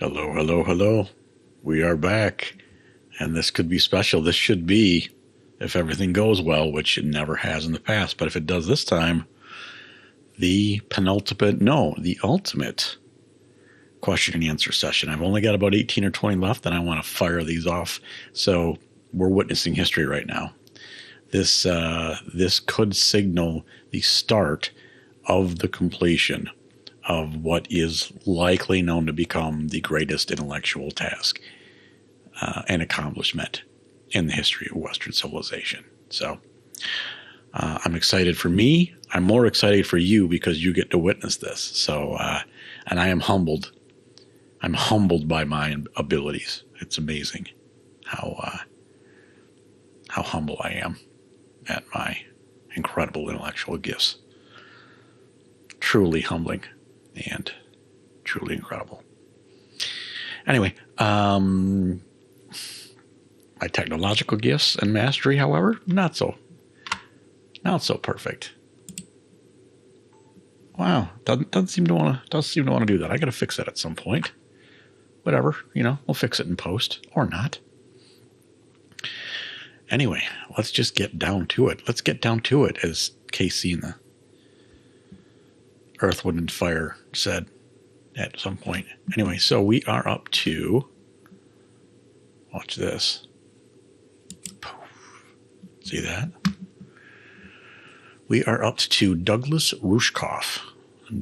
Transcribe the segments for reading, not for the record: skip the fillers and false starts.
Hello, hello, hello. We are back, and this could be special. This should be, if everything goes well, which it never has in the past, but if it does this time, the ultimate question and answer session. I've only got about 18 or 20 left, and I want to fire these off. So we're witnessing history right now. This could signal the start of the completion of what is likely known to become the greatest intellectual task and accomplishment in the history of Western civilization. So I'm excited for me. I'm more excited for you because you get to witness this. So, and I am humbled. I'm humbled by my abilities. It's amazing how humble I am at my incredible intellectual gifts. Truly humbling and truly incredible. Anyway, my technological gifts and mastery, however, not so perfect. Wow, doesn't seem to want to do that. I got to fix that at some point. Whatever, we'll fix it in post or not. Anyway, let's just get down to it. Let's get down to it, as Casey in the Earth, Wind, and Fire said at some point. Anyway, so we are up to, watch this. Poof. See that? We are up to Douglas Rushkoff.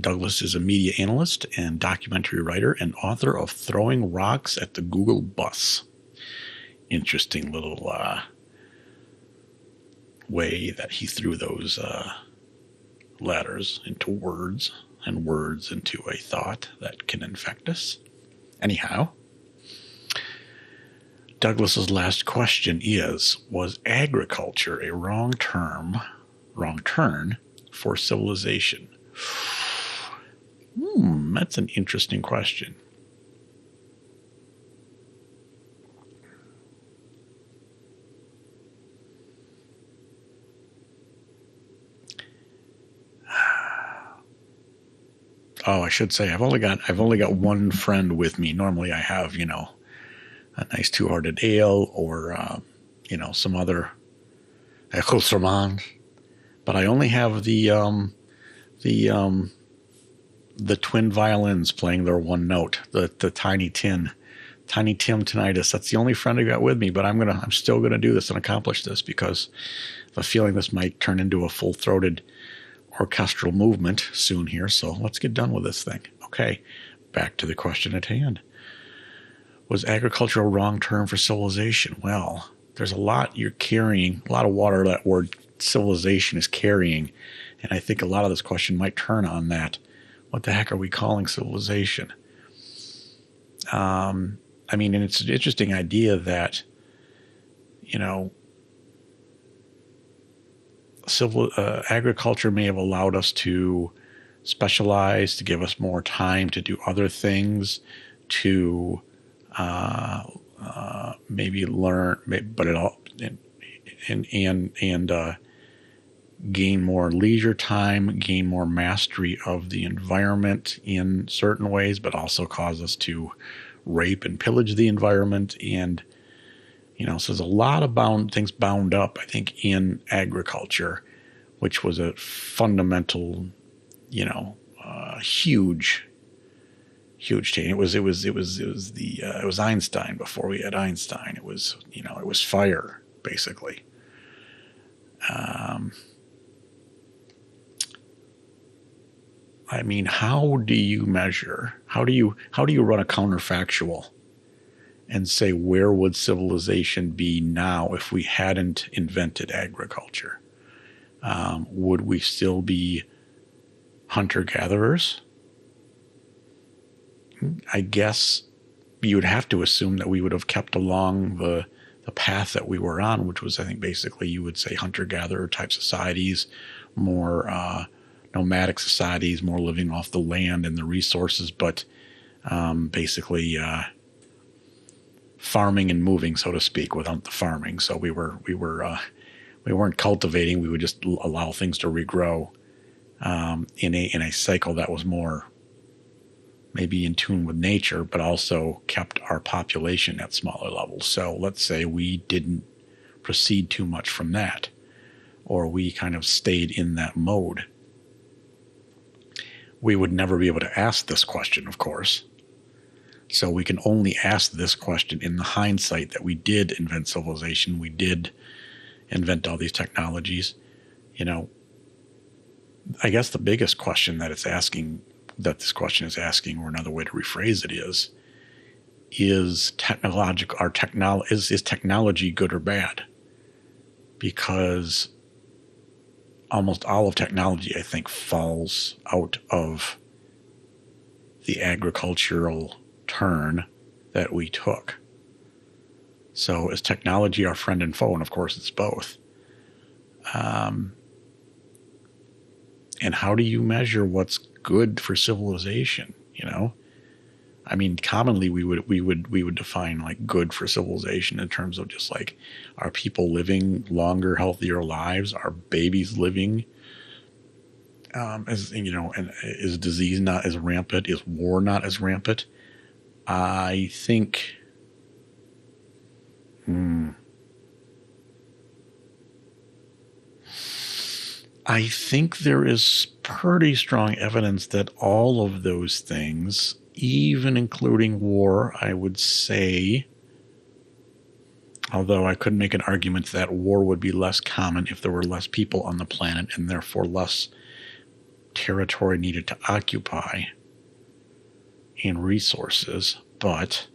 Douglas is a media analyst and documentary writer and author of Throwing Rocks at the Google Bus. Interesting little way that he threw those letters into words and words into a thought that can infect us. Anyhow, Douglas's last question is, was agriculture a wrong turn for civilization? That's an interesting question. Oh, I should say I've only got one friend with me. Normally I have, a nice two-hearted ale or some other accoutrement. But I only have the twin violins playing their one note, the Tiny Tim tinnitus. That's the only friend I got with me, but I'm still gonna do this and accomplish this because I have a feeling this might turn into a full-throated orchestral movement soon here. So let's get done with this thing. Okay, back to the question at hand. Was agriculture a wrong term for civilization? Well, there's a lot you're carrying, a lot of water that word civilization is carrying, and I think a lot of this question might turn on that. What the heck are we calling civilization? And it's an interesting idea that, agriculture may have allowed us to specialize, to give us more time to do other things, to maybe learn, but it all and gain more leisure time, gain more mastery of the environment in certain ways, but also cause us to rape and pillage the environment. And, so there's a lot of things bound up, I think, in agriculture, which was a fundamental, huge change. It was Einstein before we had Einstein. It was fire, basically. How do you measure? How do you run a counterfactual and say, where would civilization be now if we hadn't invented agriculture? Would we still be hunter-gatherers? I guess you would have to assume that we would have kept along the path that we were on, which was, I think, basically you would say hunter-gatherer type societies, more nomadic societies, more living off the land and the resources, but basically farming and moving, so to speak, without the farming. So we weren't cultivating. We would just allow things to regrow in a cycle that was more maybe in tune with nature, but also kept our population at smaller levels. So let's say we didn't proceed too much from that, or we kind of stayed in that mode. We would never be able to ask this question, of course. So we can only ask this question in the hindsight that we did invent civilization. We did invent all these technologies. I guess the biggest question that this question is asking, or another way to rephrase it is technology good or bad? Because almost all of technology, I think, falls out of the agricultural turn that we took. So is technology our friend and foe? And of course it's both. And how do you measure what's good for civilization? I mean, commonly we would define like good for civilization in terms of just like, are people living longer, healthier lives? Are babies living and is disease not as rampant? Is war not as rampant? I think there is pretty strong evidence that all of those things, even including war, I would say, although I could make an argument that war would be less common if there were less people on the planet and therefore less territory needed to occupy and resources. But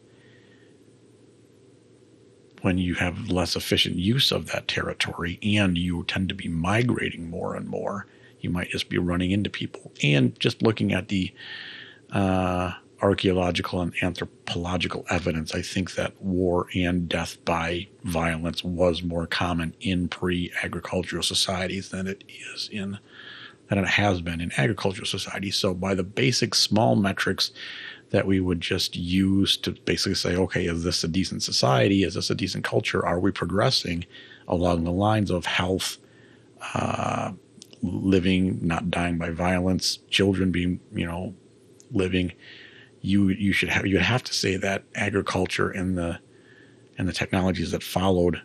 when you have less efficient use of that territory and you tend to be migrating more and more, you might just be running into people. And just looking at the archaeological and anthropological evidence, I think that war and death by violence was more common in pre-agricultural societies than it has been in agricultural societies. So by the basic small metrics that we would just use to basically say, okay, is this a decent society? Is this a decent culture? Are we progressing along the lines of health, living, not dying by violence, children being, living? You'd have to say that agriculture and the technologies that followed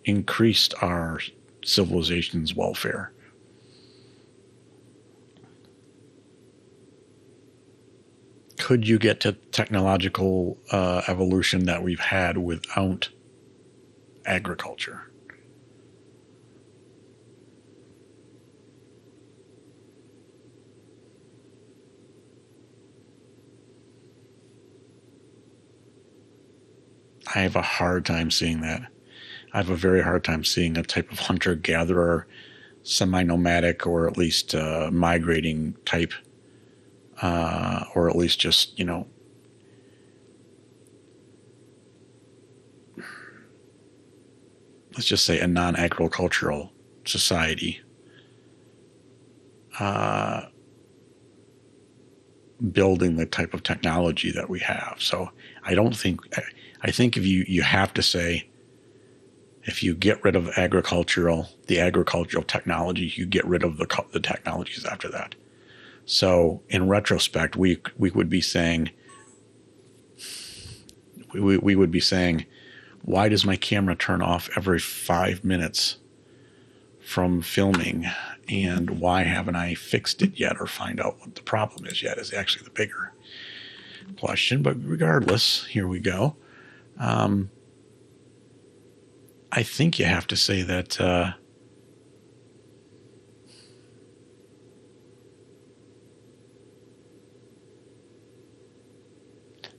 increased our civilization's welfare. Could you get to technological evolution that we've had without agriculture? I have a hard time seeing that. I have a very hard time seeing a type of hunter-gatherer, semi-nomadic, or at least migrating type, or at least just, let's just say a non-agricultural society building the type of technology that we have. So I think if you have to say, if you get rid of the agricultural technology, you get rid of the technologies after that. So in retrospect, we would be saying, why does my camera turn off every 5 minutes from filming? And why haven't I fixed it yet or find out what the problem is yet is actually the bigger question. But regardless, here we go. I think you have to say that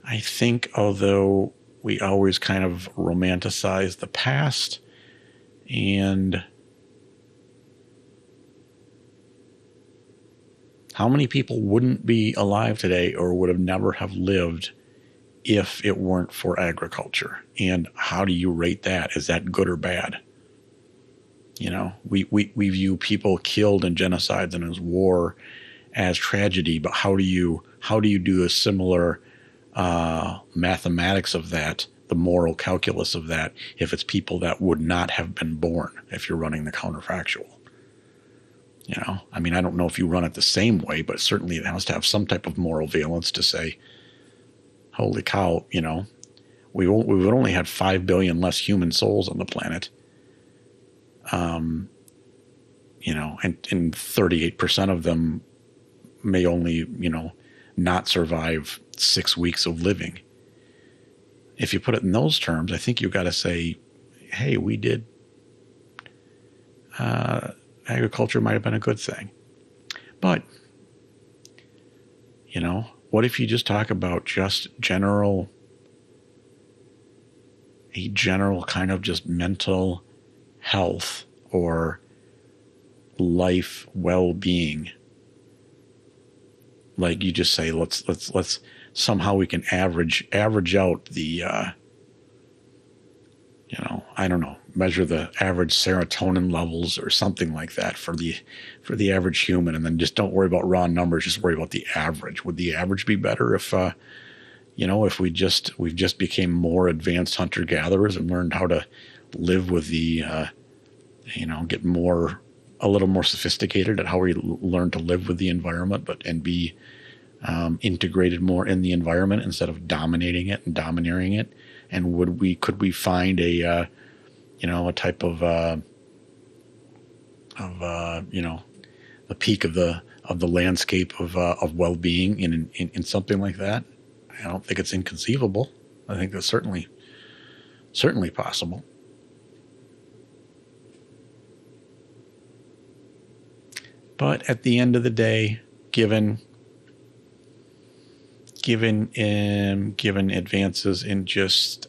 I think although we always kind of romanticize the past, and how many people wouldn't be alive today or would have never have lived if it weren't for agriculture? And how do you rate that? Is that good or bad? We view people killed in genocides and as war as tragedy, but how do you do a similar mathematics of that, the moral calculus of that, if it's people that would not have been born, if you're running the counterfactual? I mean, I don't know if you run it the same way, but certainly it has to have some type of moral valence to say, holy cow, we've only had 5 billion less human souls on the planet. And 38% of them may only, not survive 6 weeks of living. If you put it in those terms, I think you've got to say, hey, we did, agriculture might have been a good thing. But, what if you just talk about just a general kind of just mental health or life well-being? Like you just say, let's somehow we can average out the, I don't know, measure the average serotonin levels or something like that for the average human, and then just don't worry about raw numbers. Just worry about the average. Would the average be better if, if we've just became more advanced hunter gatherers and learned how to live with the, get a little more sophisticated at how we learn to live with the environment, and be integrated more in the environment instead of dominating it and domineering it? And could we find a type of the peak of the landscape of well-being in something like that? I don't think it's inconceivable. I think that's certainly possible. But at the end of the day, given advances in just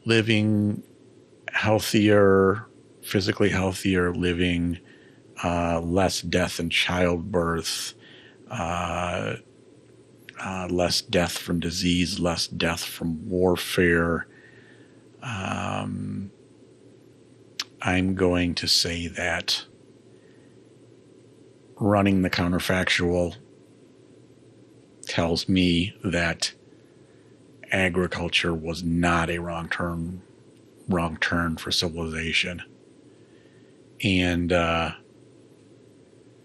living healthier, physically healthier living, less death in childbirth, less death from disease, less death from warfare, I'm going to say that running the counterfactual tells me that agriculture was not a wrong turn for civilization. And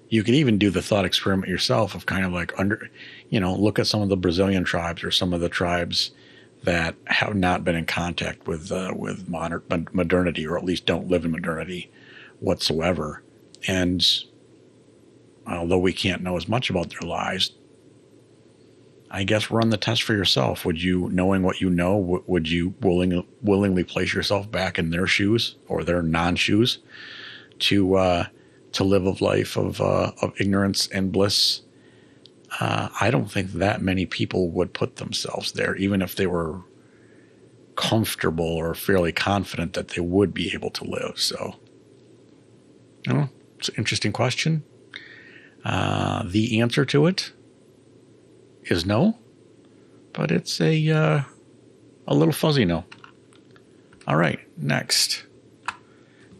you could even do the thought experiment yourself of kind of like look at some of the Brazilian tribes or some of the tribes that have not been in contact with modernity, or at least don't live in modernity whatsoever. And although we can't know as much about their lives, I guess run the test for yourself. Would you, knowing what you know, would you willingly place yourself back in their shoes or their non-shoes to live a life of ignorance and bliss? I don't think that many people would put themselves there, even if they were comfortable or fairly confident that they would be able to live. So, it's an interesting question. The answer to it is no, but it's a little fuzzy no. All right, next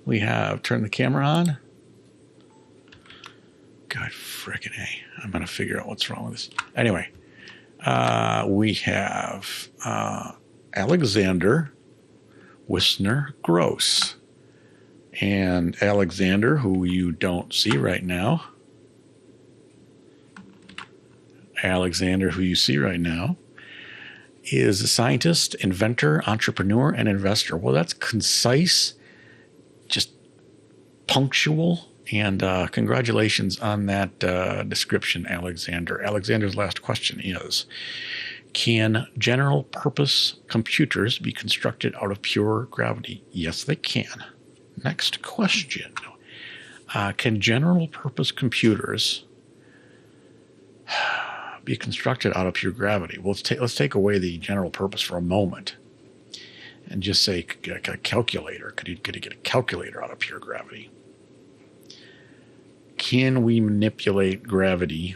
we have turn the camera on. God frickin' A. I'm going to figure out what's wrong with this. Anyway, we have Alexander Wisner Gross. And Alexander, who you don't see right now, is a scientist, inventor, entrepreneur, and investor. Well, that's concise, just punctual. And congratulations on that description, Alexander. Alexander's last question is, can general-purpose computers be constructed out of pure gravity? Yes, they can. Next question. Can general-purpose computers be constructed out of pure gravity? Well, let's take away the general purpose for a moment and just say a calculator. Could you get a calculator out of pure gravity? Can we manipulate gravity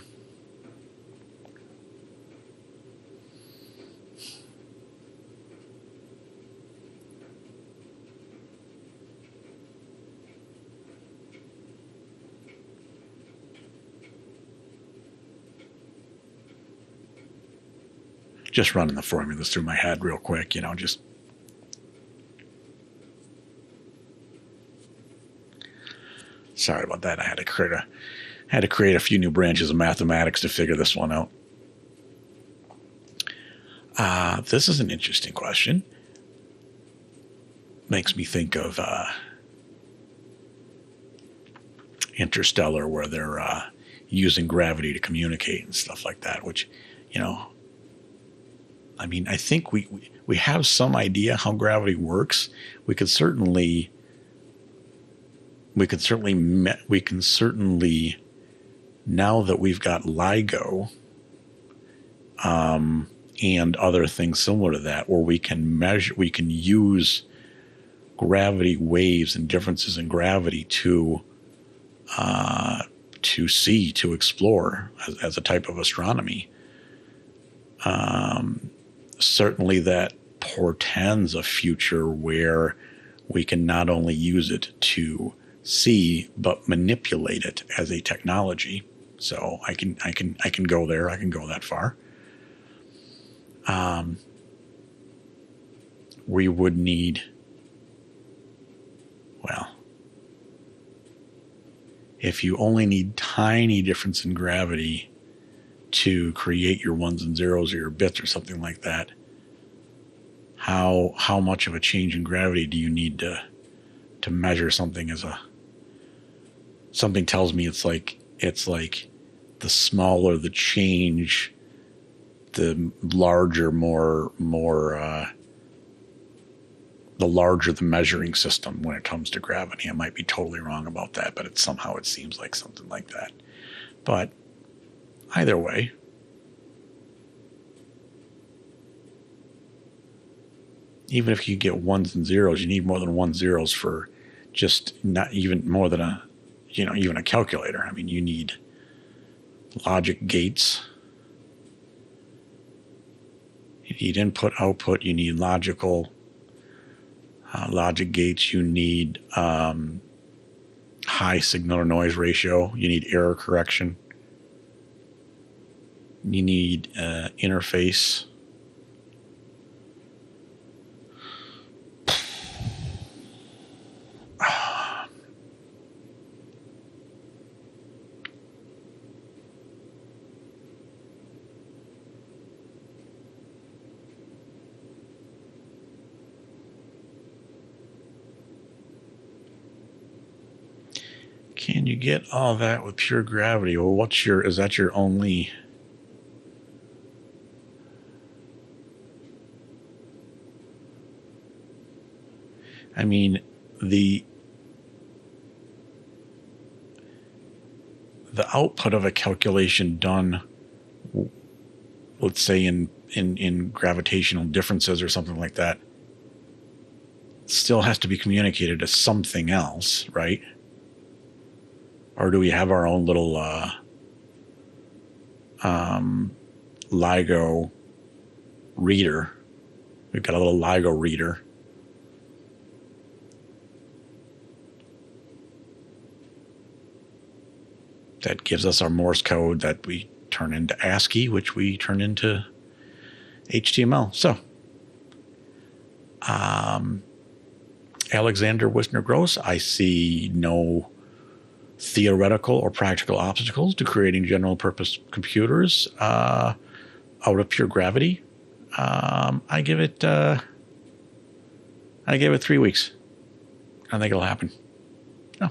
just running the formulas through my head real quick, just Sorry about that. I had to create a few new branches of mathematics to figure this one out. This is an interesting question. Makes me think of Interstellar, where they're using gravity to communicate and stuff like that, which, I mean, I think we have some idea how gravity works. We can certainly now that we've got LIGO and other things similar to that, where we can use gravity waves and differences in gravity to see, to explore as a type of astronomy. Certainly that portends a future where we can not only use it to see, but manipulate it as a technology. So I can go there. I can go that far. We would need, well, if you only need tiny difference in gravity to create your ones and zeros or your bits or something like that, how much of a change in gravity do you need to measure something as something tells me it's like the smaller the change, the larger the larger the measuring system when it comes to gravity. I might be totally wrong about that, but somehow it seems like something like that. But either way, even if you get ones and zeros, you need more than 1 zeros for just not even more than even a calculator. I mean, you need logic gates. You need input, output. You need logic gates. You need high signal to noise ratio. You need error correction. You need interface. Can you get all that with pure gravity? Well, is that your only? I mean, the output of a calculation done, let's say in gravitational differences or something like that, still has to be communicated to something else, right? Or do we have our own little LIGO reader? We've got a little LIGO reader. That gives us our Morse code that we turn into ASCII, which we turn into HTML. So, Alexander Wisner-Gross, I see no theoretical or practical obstacles to creating general purpose computers out of pure gravity. I give it 3 weeks. I think it'll happen. Oh,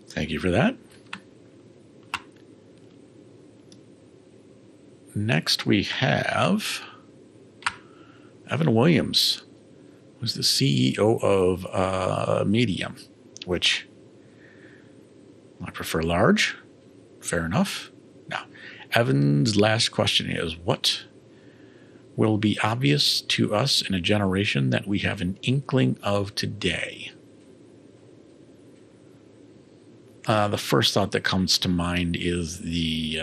thank you for that. Next we have Evan Williams, who's the CEO of Medium, which I prefer large. Fair enough. Now, Evan's last question is, what will be obvious to us in a generation that we have an inkling of today? The first thought that comes to mind is the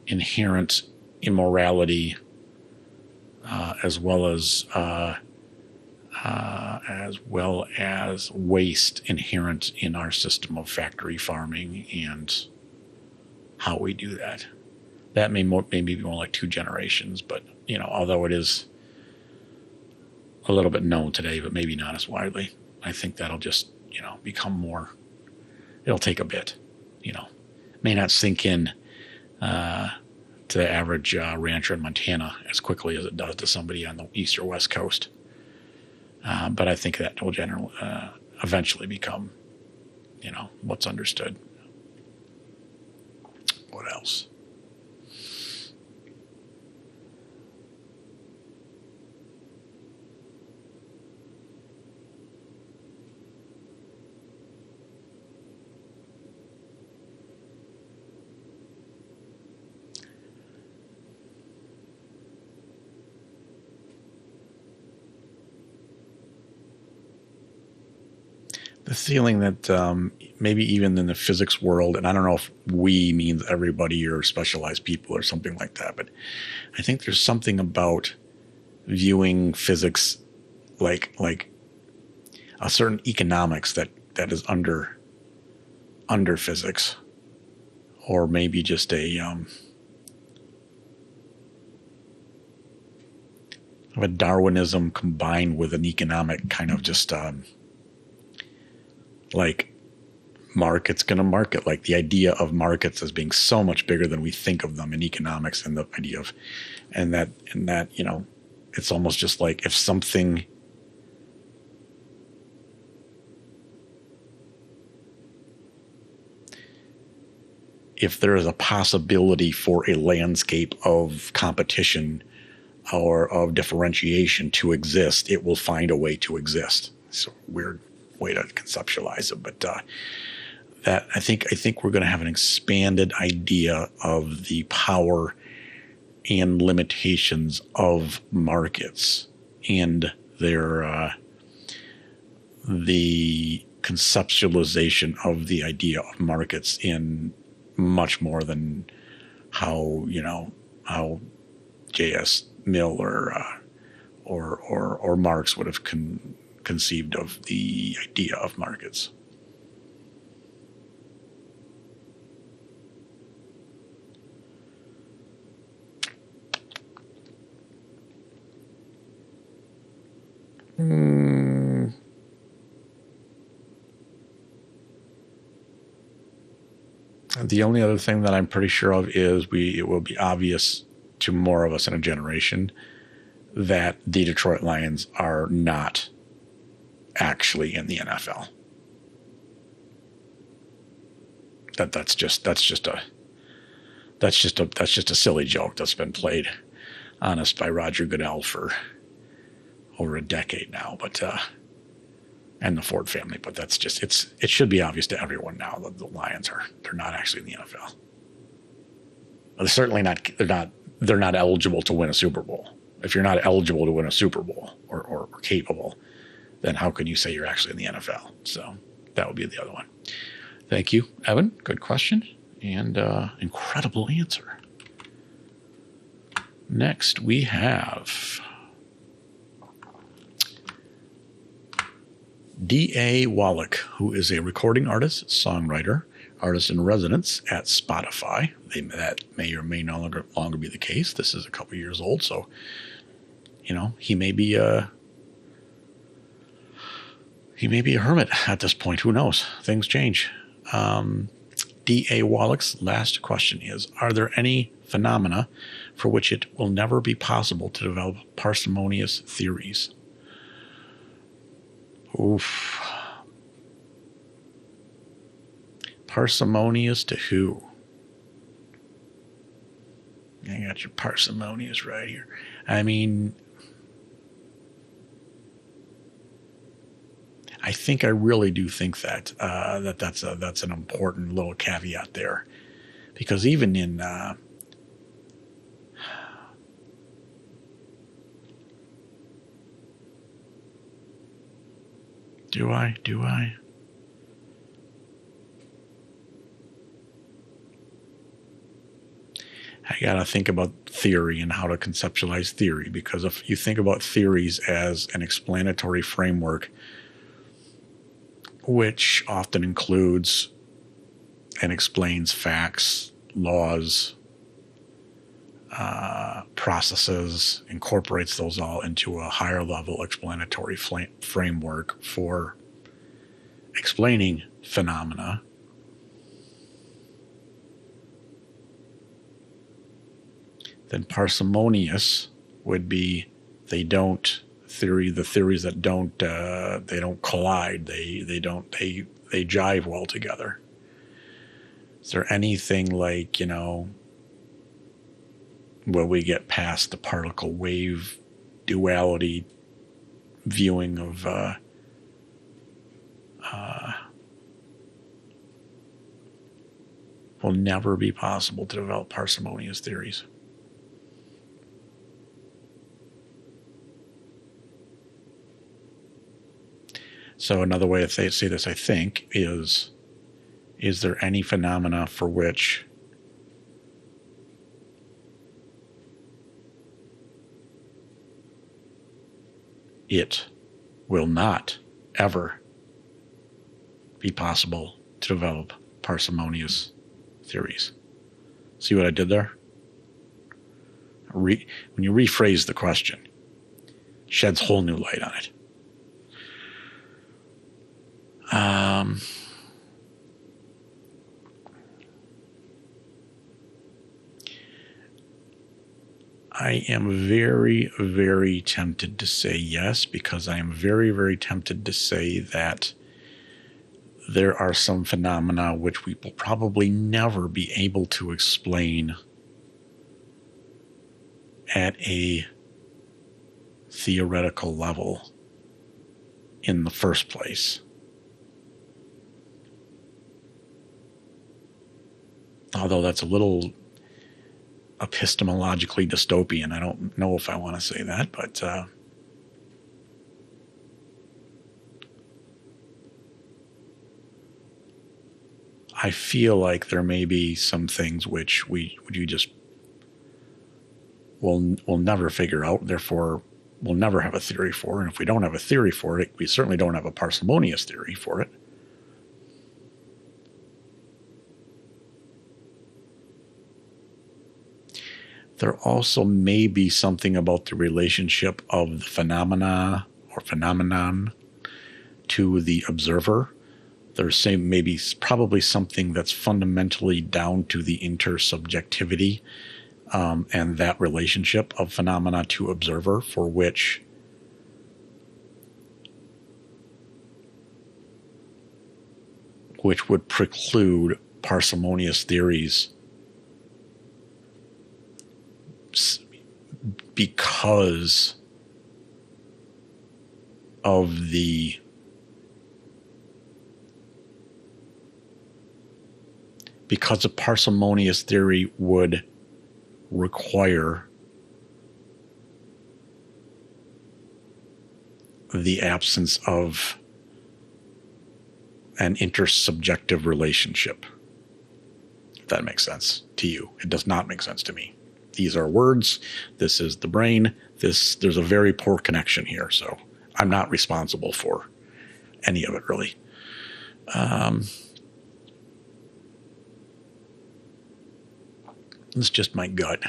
inherent immorality, as well as waste inherent in our system of factory farming and how we do that. That may be more like 2 generations, but although it is a little bit known today, but maybe not as widely. I think that'll just, become more, it'll take a bit, may not sink in to the average rancher in Montana as quickly as it does to somebody on the east or west coast. But I think that will eventually become, what's understood. What else? The feeling that maybe even in the physics world, and I don't know if we means everybody or specialized people or something like that, but I think there's something about viewing physics like a certain economics that is under physics, or maybe just a Darwinism combined with an economic kind of just like market's going to market, like the idea of markets as being so much bigger than we think of them in economics, and the idea of, and that, it's almost just like if something, if there is a possibility for a landscape of competition or of differentiation to exist, it will find a way to exist. It's a weird way to conceptualize it, but that I think we're going to have an expanded idea of the power and limitations of markets and their the conceptualization of the idea of markets in much more than how J.S. Mill or Marx would have conceived of the idea of markets. The only other thing that I'm pretty sure of is it will be obvious to more of us in a generation that the Detroit Lions are not actually in the NFL. That's just a silly joke that's been played on us by Roger Goodell for over a decade now, but and the Ford family. But that's just it should be obvious to everyone now that the Lions they're not actually in the NFL. They're certainly not. They're not eligible to win a Super Bowl. If you're not eligible to win a Super Bowl or capable, then how can you say you're actually in the NFL? So that would be the other one. Thank you, Evan. Good question and incredible answer. Next, we have D.A. Wallach, who is a recording artist, songwriter, artist in residence at Spotify. That may or may no longer be the case. This is a couple years old, so he may be a hermit at this point. Who knows? Things change. D.A. Wallach's last question is: are there any phenomena for which it will never be possible to develop parsimonious theories? Oof. Parsimonious to who? I got your parsimonious right here. I mean, I think I really do think that that's an important little caveat there, because even in do I? I got to think about theory and how to conceptualize theory, because if you think about theories as an explanatory framework, which often includes and explains facts, laws, processes, incorporates those all into a higher level explanatory framework for explaining phenomena, then parsimonious would be the theories that don't they don't collide, they jive well together. Is there anything like, will we get past the particle wave duality viewing of will never be possible to develop parsimonious theories? So another way to say this, I think, is there any phenomena for which it will not ever be possible to develop parsimonious theories? See what I did there? When you rephrase the question, it sheds whole new light on it. I am very, very tempted to say yes, because I am very, very tempted to say that there are some phenomena which we will probably never be able to explain at a theoretical level in the first place. Although that's a little epistemologically dystopian. I don't know if I want to say that, but I feel like there may be some things which we just will never figure out, therefore we'll never have a theory for. And if we don't have a theory for it, we certainly don't have a parsimonious theory for it. There also may be something about the relationship of the phenomena or phenomenon to the observer. There's maybe probably something that's fundamentally down to the intersubjectivity and that relationship of phenomena to observer, for which would preclude parsimonious theories because of the parsimonious theory would require the absence of an intersubjective relationship. If that makes sense to you. It does not make sense to me. These are words. This is the brain. There's a very poor connection here, so I'm not responsible for any of it, really. It's just my gut.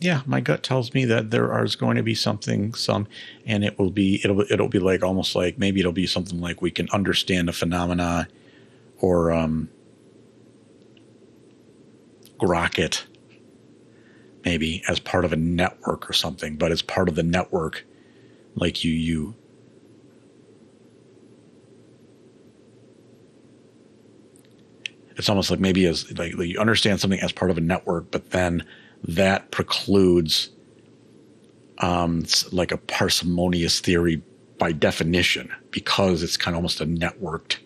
Yeah, my gut tells me that there is going to be and it'll be like almost like maybe it'll be something like we can understand a phenomena or grok it maybe as part of a network or something, but as part of the network, like you it's almost like maybe as like you understand something as part of a network, but then that precludes like a parsimonious theory by definition, because it's kind of almost a networked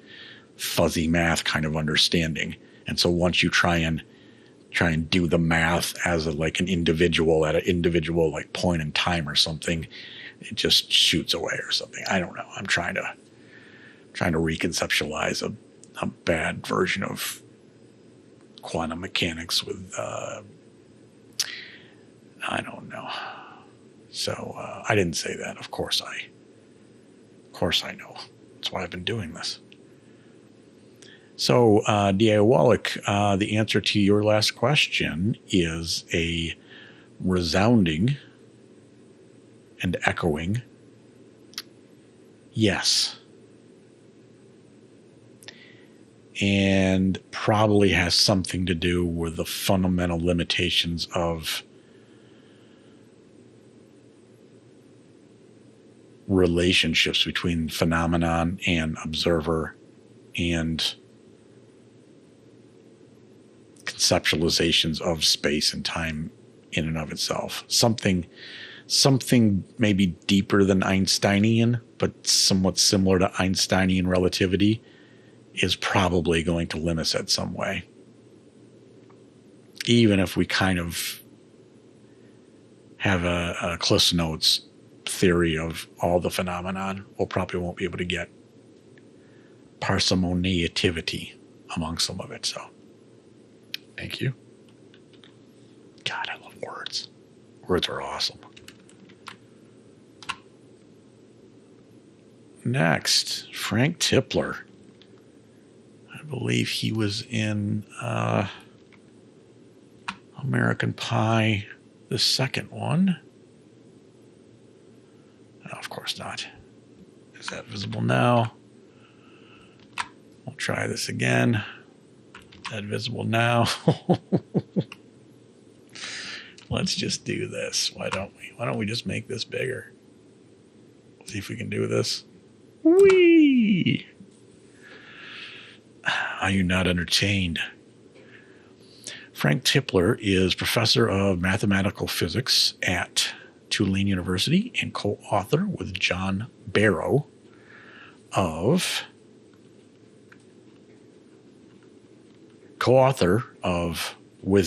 fuzzy math kind of understanding. And so once you try and do the math as like an individual at an individual like point in time or something, it just shoots away or something. I don't know. I'm trying to reconceptualize a bad version of quantum mechanics with, I don't know. So I didn't say that. Of course I know. That's why I've been doing this. So, D.A. Wallach, the answer to your last question is a resounding and echoing yes. And probably has something to do with the fundamental limitations of relationships between phenomenon and observer and conceptualizations of space and time in and of itself. Something maybe deeper than Einsteinian, but somewhat similar to Einsteinian relativity is probably going to limit it some way. Even if we kind of have a Cliff's Notes theory of all the phenomenon, we'll probably won't be able to get parsimoniativity among some of it. So, thank you. God, I love words. Words are awesome. Next, Frank Tipler. I believe he was in American Pie, the second one. No, of course not. Is that visible now? We'll try this again. Is that visible now? Let's just do this. Why don't we? Why don't we just make this bigger? See if we can do this. Whee! Are you not entertained? Frank Tipler is professor of mathematical physics at Tulane University and co-author with John Barrow with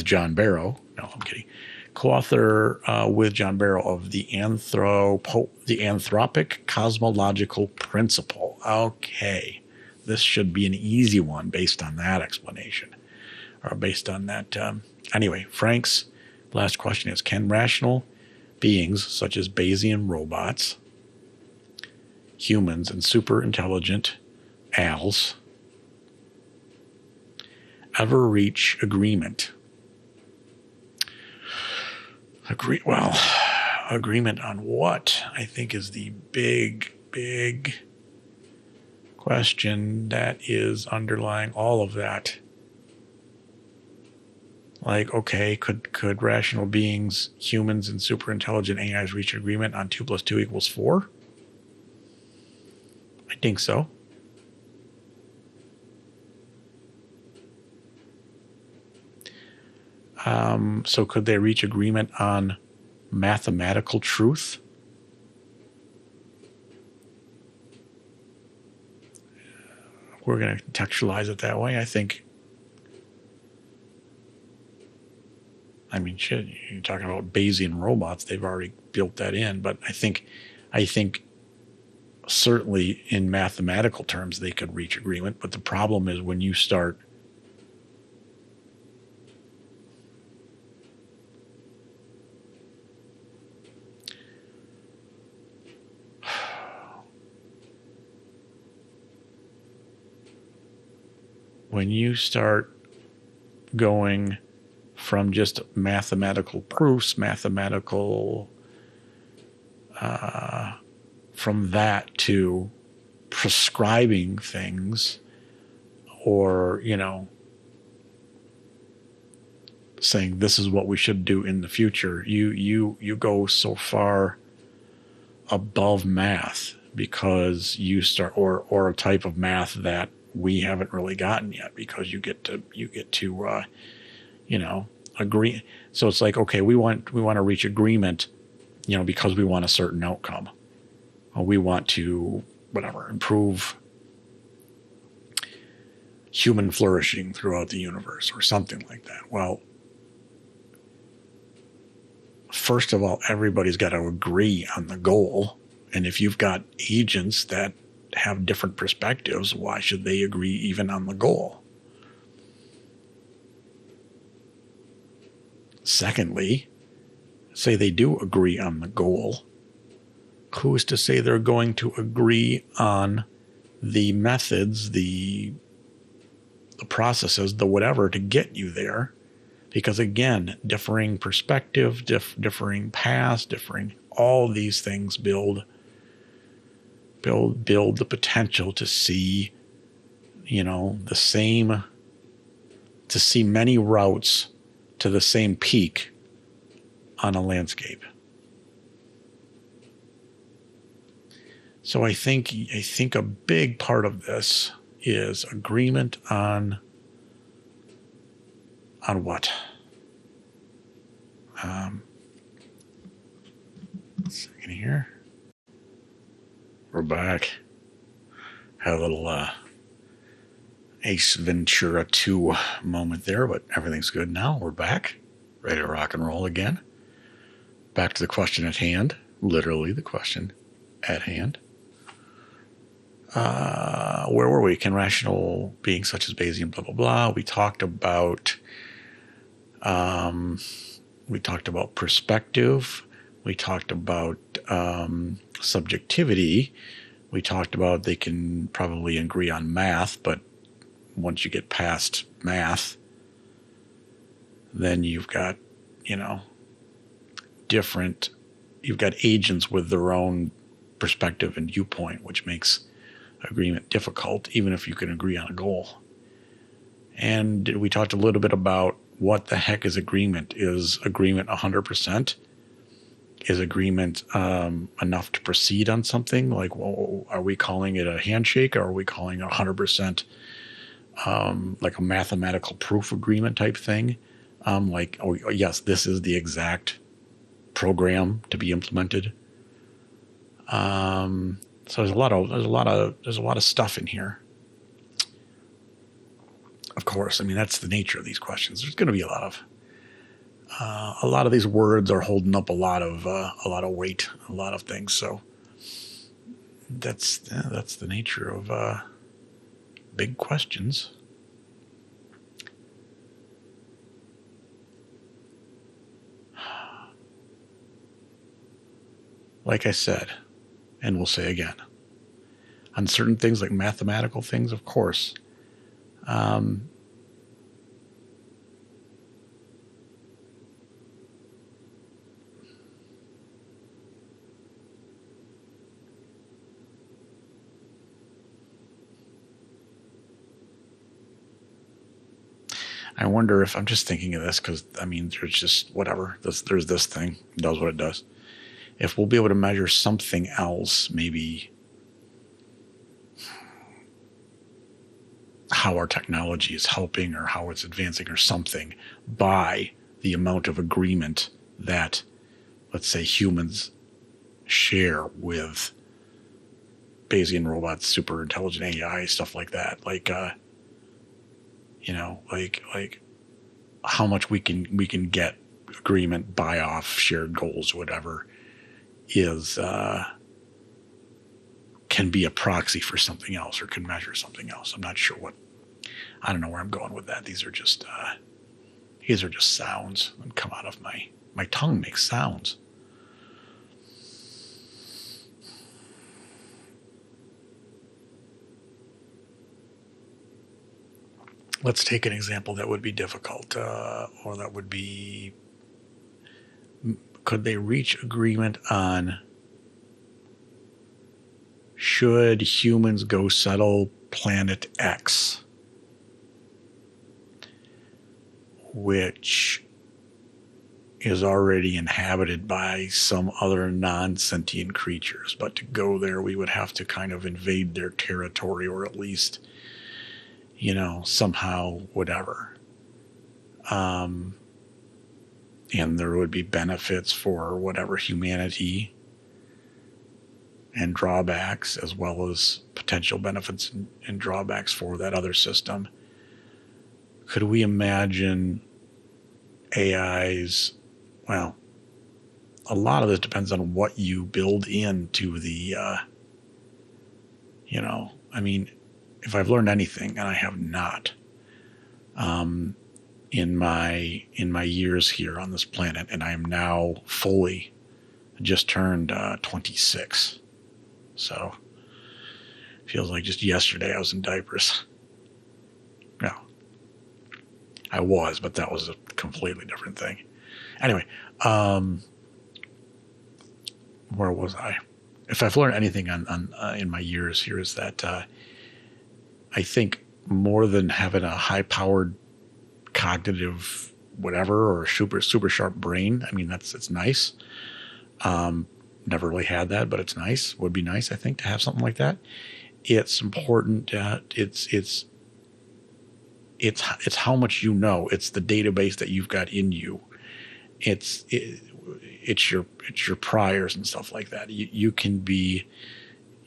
John Barrow of the anthropic cosmological principle. Okay, this should be an easy one based on that explanation, or based on that. Anyway, Frank's last question is: can rational beings such as Bayesian robots, humans, and super intelligent ALs ever reach agreement? Agreement on what, I think, is the big question that is underlying all of that. Like, okay, could rational beings, humans, and super intelligent AIs reach agreement on 2 + 2 = 4? I think so. So could they reach agreement on mathematical truth? We're going to contextualize it that way, I think. I mean, shit, you're talking about Bayesian robots. They've already built that in. But I think certainly in mathematical terms, they could reach agreement. But the problem is when you start going from just mathematical proofs, from that to prescribing things, or, saying this is what we should do in the future, you go so far above math, because you start, or a type of math that we haven't really gotten yet, because you get to agree. So it's like, okay, we want to reach agreement, because we want a certain outcome. Or we want to, improve human flourishing throughout the universe, or something like that. Well, first of all, everybody's got to agree on the goal. And if you've got agents that have different perspectives, why should they agree even on the goal? Secondly, say they do agree on the goal. Who's to say they're going to agree on the methods, the processes, the whatever to get you there? Because again, differing perspective, differing past, differing all these things build the potential to see, to see many routes to the same peak on a landscape. So I think a big part of this is agreement on what? Second here. We're back. Had a little Ace Ventura 2 moment there, but everything's good now. We're back. Ready to rock and roll again. Back to the question at hand. Literally the question at hand. Where were we? Can rational beings such as Bayesian blah blah blah? We talked about perspective. We talked about subjectivity. We talked about they can probably agree on math, but once you get past math, then you've got, you've got agents with their own perspective and viewpoint, which makes agreement difficult, even if you can agree on a goal. And we talked a little bit about what the heck is agreement. Is agreement 100%? Is agreement enough to proceed on something? Like, well, are we calling it a handshake, or are we calling it 100% like a mathematical proof agreement type thing? Like, oh yes, this is the exact program to be implemented. So there's a lot of stuff in here. Of course, I mean, that's the nature of these questions. There's going to be a lot of these words are holding up a lot of weight, a lot of things. So that's the nature of big questions. Like I said, and we'll say again, on certain things like mathematical things, of course. I wonder if, I'm just thinking of this because, I mean, there's just whatever. There's this thing, it does what it does. If we'll be able to measure something else, maybe how our technology is helping or how it's advancing or something, by the amount of agreement that, let's say, humans share with Bayesian robots, super intelligent AI, stuff like that. Like, like how much we can get agreement, buy off shared goals, whatever, is can be a proxy for something else or can measure something else. I'm not sure I don't know where I'm going with that. These are just sounds that come out of my tongue makes sounds. Let's take an example that would be difficult, or that would be, could they reach agreement on, should humans go settle planet X, which is already inhabited by some other non-sentient creatures, but to go there we would have to kind of invade their territory, or at least, somehow, whatever. And there would be benefits for whatever humanity and drawbacks, as well as potential benefits and drawbacks for that other system. Could we imagine AIs? Well, a lot of this depends on what you build into the I mean, if I've learned anything, and I have not, in my years here on this planet, and I am now fully just turned 26. So feels like just yesterday I was in diapers. No, I was, but that was a completely different thing. Anyway, where was I? If I've learned anything on in my years here is that I think more than having a high-powered cognitive whatever or super sharp brain. I mean, it's nice. Never really had that, but it's nice. Would be nice, I think, to have something like that. It's important that it's how much you know. It's the database that you've got in you. It's your priors and stuff like that. You can be,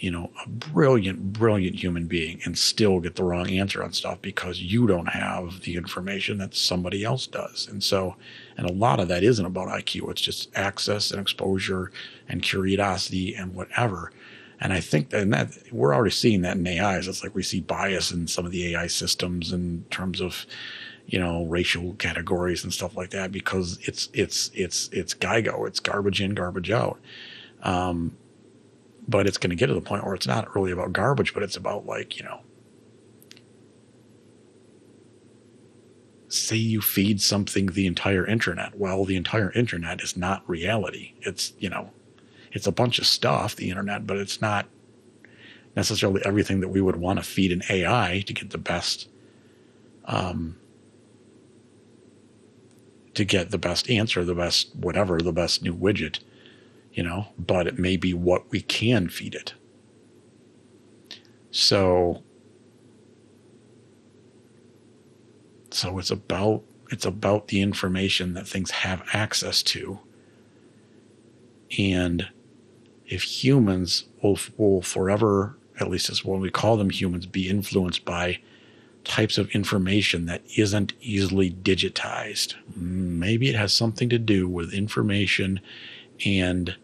a brilliant human being and still get the wrong answer on stuff because you don't have the information that somebody else does. And a lot of that isn't about IQ. It's just access and exposure and curiosity and whatever. And I think that we're already seeing that in AIs. It's like we see bias in some of the AI systems in terms of, racial categories and stuff like that, because it's GIGO. It's garbage in, garbage out. But it's going to get to the point where it's not really about garbage, but it's about say you feed something the entire internet. Well, the entire internet is not reality. It's, it's a bunch of stuff, the internet, but it's not necessarily everything that we would want to feed an AI to get the best, answer, the best whatever, the best new widget, but it may be what we can feed it. So it's about the information that things have access to. And if humans will forever, at least as when we call them humans, be influenced by types of information that isn't easily digitized, maybe it has something to do with information and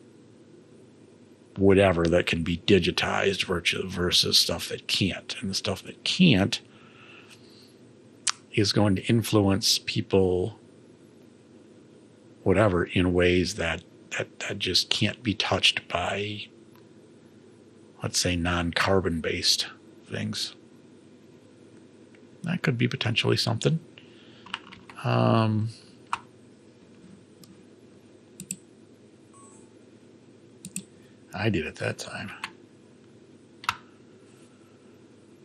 whatever that can be digitized versus stuff that can't. And the stuff that can't is going to influence people, whatever, in ways that just can't be touched by, let's say, non-carbon based things. That could be potentially something. I did at that time.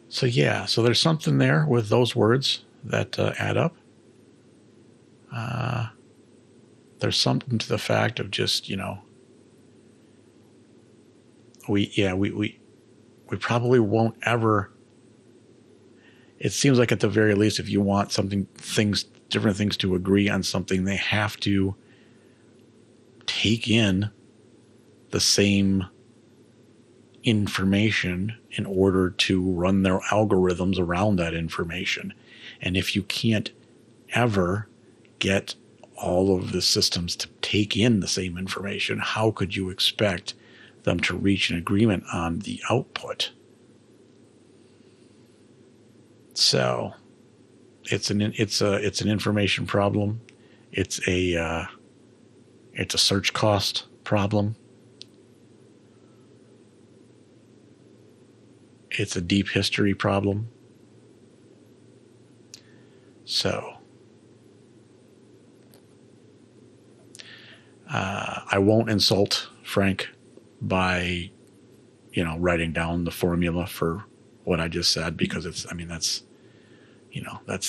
So yeah, so there's something there with those words that add up. There's something to the fact of just, we probably won't ever. It seems like at the very least, if you want different things to agree on something, they have to take in the same information in order to run their algorithms around that information. And if you can't ever get all of the systems to take in the same information, how could you expect them to reach an agreement on the output? So it's an information problem. It's a search cost problem. It's a deep history problem. So I won't insult Frank by, writing down the formula for what I just said, because that's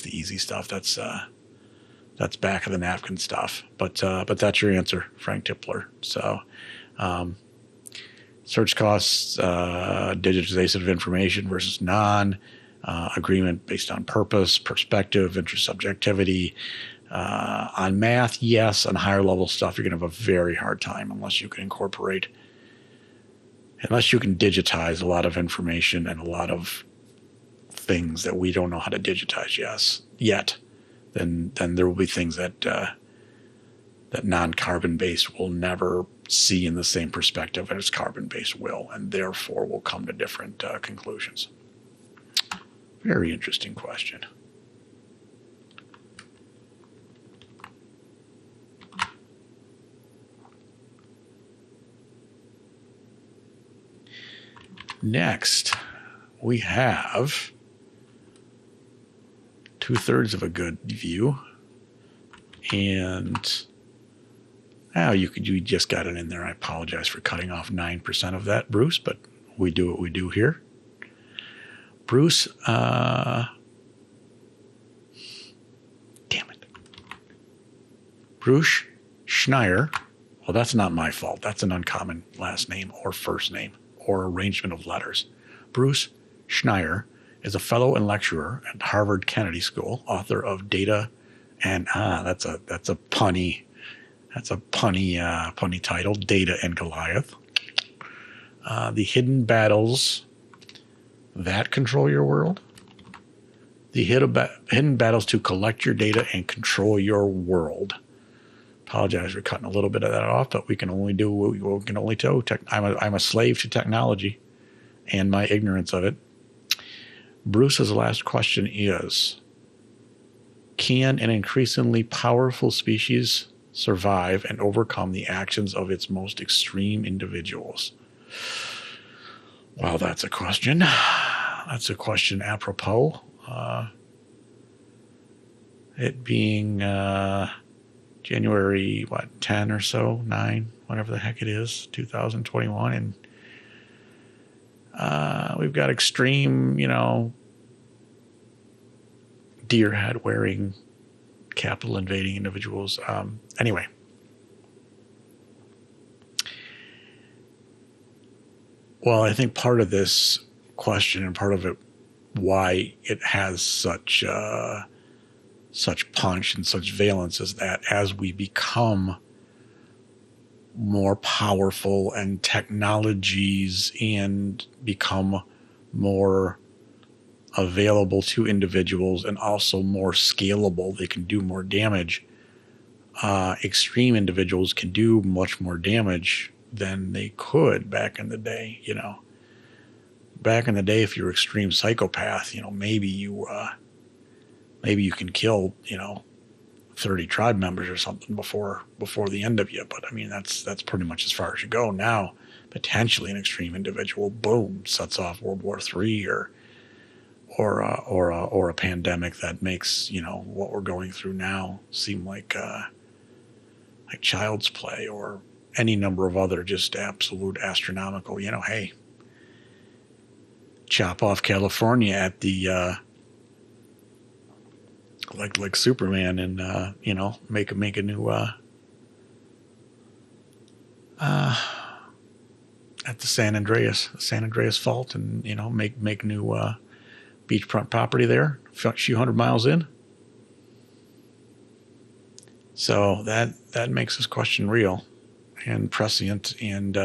the easy stuff. That's back of the napkin stuff. But that's your answer, Frank Tipler. So, search costs, digitization of information versus agreement based on purpose, perspective, intersubjectivity. On math, yes. On higher level stuff, you're going to have a very hard time unless you can digitize a lot of information and a lot of things that we don't know how to digitize yet. Then there will be things that that non-carbon-based will never see in the same perspective as carbon-based will, and therefore will come to different conclusions. Very interesting question. Next, we have 2/3 of a good view, and you just got it in there. I apologize for cutting off 9% of that, Bruce, but we do what we do here. Bruce, damn it. Bruce Schneier. Well, that's not my fault. That's an uncommon last name or first name or arrangement of letters. Bruce Schneier is a fellow and lecturer at Harvard Kennedy School, author of Data and that's a punny title, Data and Goliath. The Hidden Battles That Control Your World. The Hidden Battles to Collect Your Data and Control Your World. Apologize for cutting a little bit of that off, but we can only do what we can only do. I'm a slave to technology and my ignorance of it. Bruce's last question is, can an increasingly powerful species survive and overcome the actions of its most extreme individuals? Well, that's a question. That's a question apropos. It being January, 10 or so, 9, whatever the heck it is, 2021. And we've got extreme, deer head wearing, capital invading individuals. Anyway. Well, I think part of this question and part of it, why it has such punch and such valence, is that as we become more powerful and technologies and become more available to individuals and also more scalable, they can do more damage. Extreme individuals can do much more damage than they could back in the day. Back in the day, if you're an extreme psychopath, maybe you can kill 30 tribe members or something before the end of you. But I mean, that's pretty much as far as you go. Now, potentially an extreme individual, boom, sets off World War III or a pandemic that makes what we're going through now seem like child's play, or any number of other just absolute astronomical. Hey, chop off California at the like Superman, and make a new at the San Andreas Fault, and make new beachfront property there, a few hundred miles in. So that makes this question real and prescient and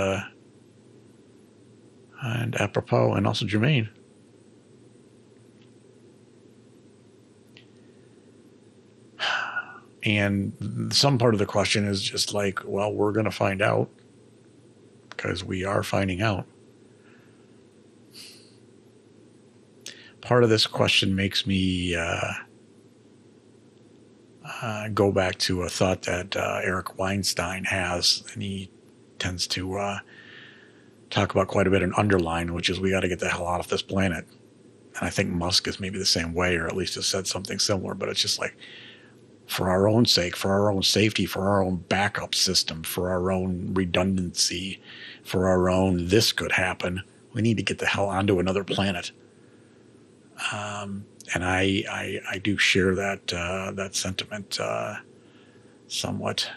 apropos and also germane. And some part of the question is just like, well, we're going to find out, because we are finding out. Part of this question makes me go back to a thought that Eric Weinstein has, and he tends to talk about quite a bit and underline, which is we got to get the hell out of this planet. And I think Musk is maybe the same way, or at least has said something similar, but it's just like, for our own sake, for our own safety, for our own backup system, for our own redundancy, for our own this could happen, we need to get the hell onto another planet. And I do share that sentiment somewhat.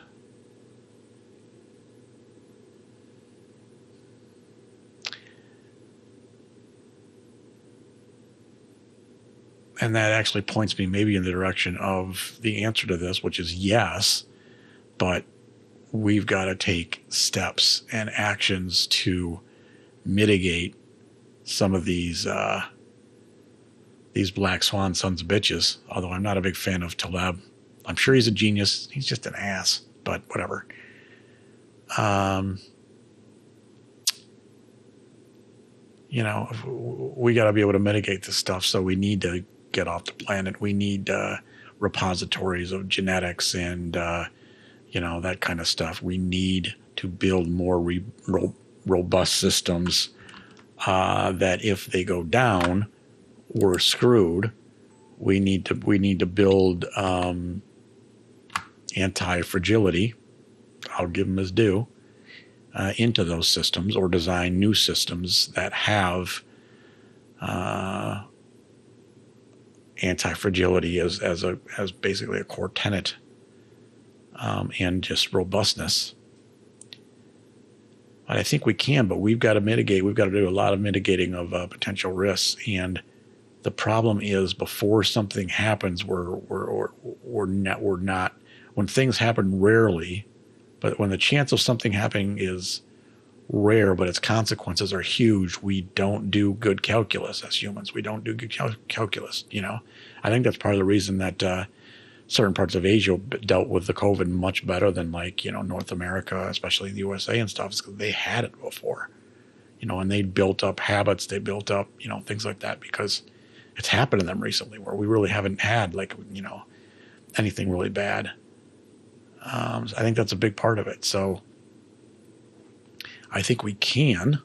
And that actually points me maybe in the direction of the answer to this, which is yes, but we've got to take steps and actions to mitigate some of these black swan sons of bitches. Although I'm not a big fan of Taleb. I'm sure he's a genius. He's just an ass. but whatever. We got to be able to mitigate this stuff. So we need to get off the planet. We need repositories of genetics and, that kind of stuff. We need to build more robust systems that if they go down, we're screwed. We need to build anti-fragility. I'll give them his due. Into those systems, or design new systems that have anti-fragility as basically a core tenet, and just robustness. But I think we can, but we've got to mitigate. We've got to do a lot of mitigating of potential risks. And the problem is, before something happens, we're not. When things happen rarely. But when the chance of something happening is rare, but its consequences are huge, we don't do good calculus as humans. We don't do good calculus, I think that's part of the reason that certain parts of Asia dealt with the COVID much better than North America, especially the USA and stuff, is because they had it before, and they built up habits. They built up, things like that, because it's happened to them recently where we really haven't had anything really bad. So I think that's a big part of it. So I think we can.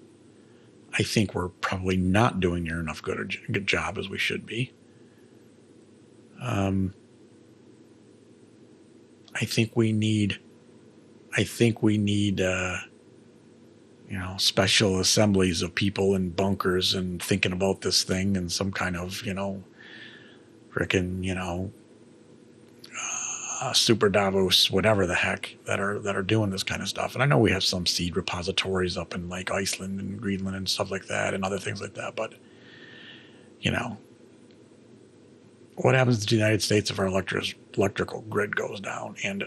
I think we're probably not doing near enough good job as we should be. I think we need special assemblies of people in bunkers and thinking about this thing and some kind of, frickin', Super Davos, whatever the heck, that are doing this kind of stuff. And I know we have some seed repositories up in like Iceland and Greenland and stuff like that, and other things like that. But what happens to the United States if our electrical grid goes down? And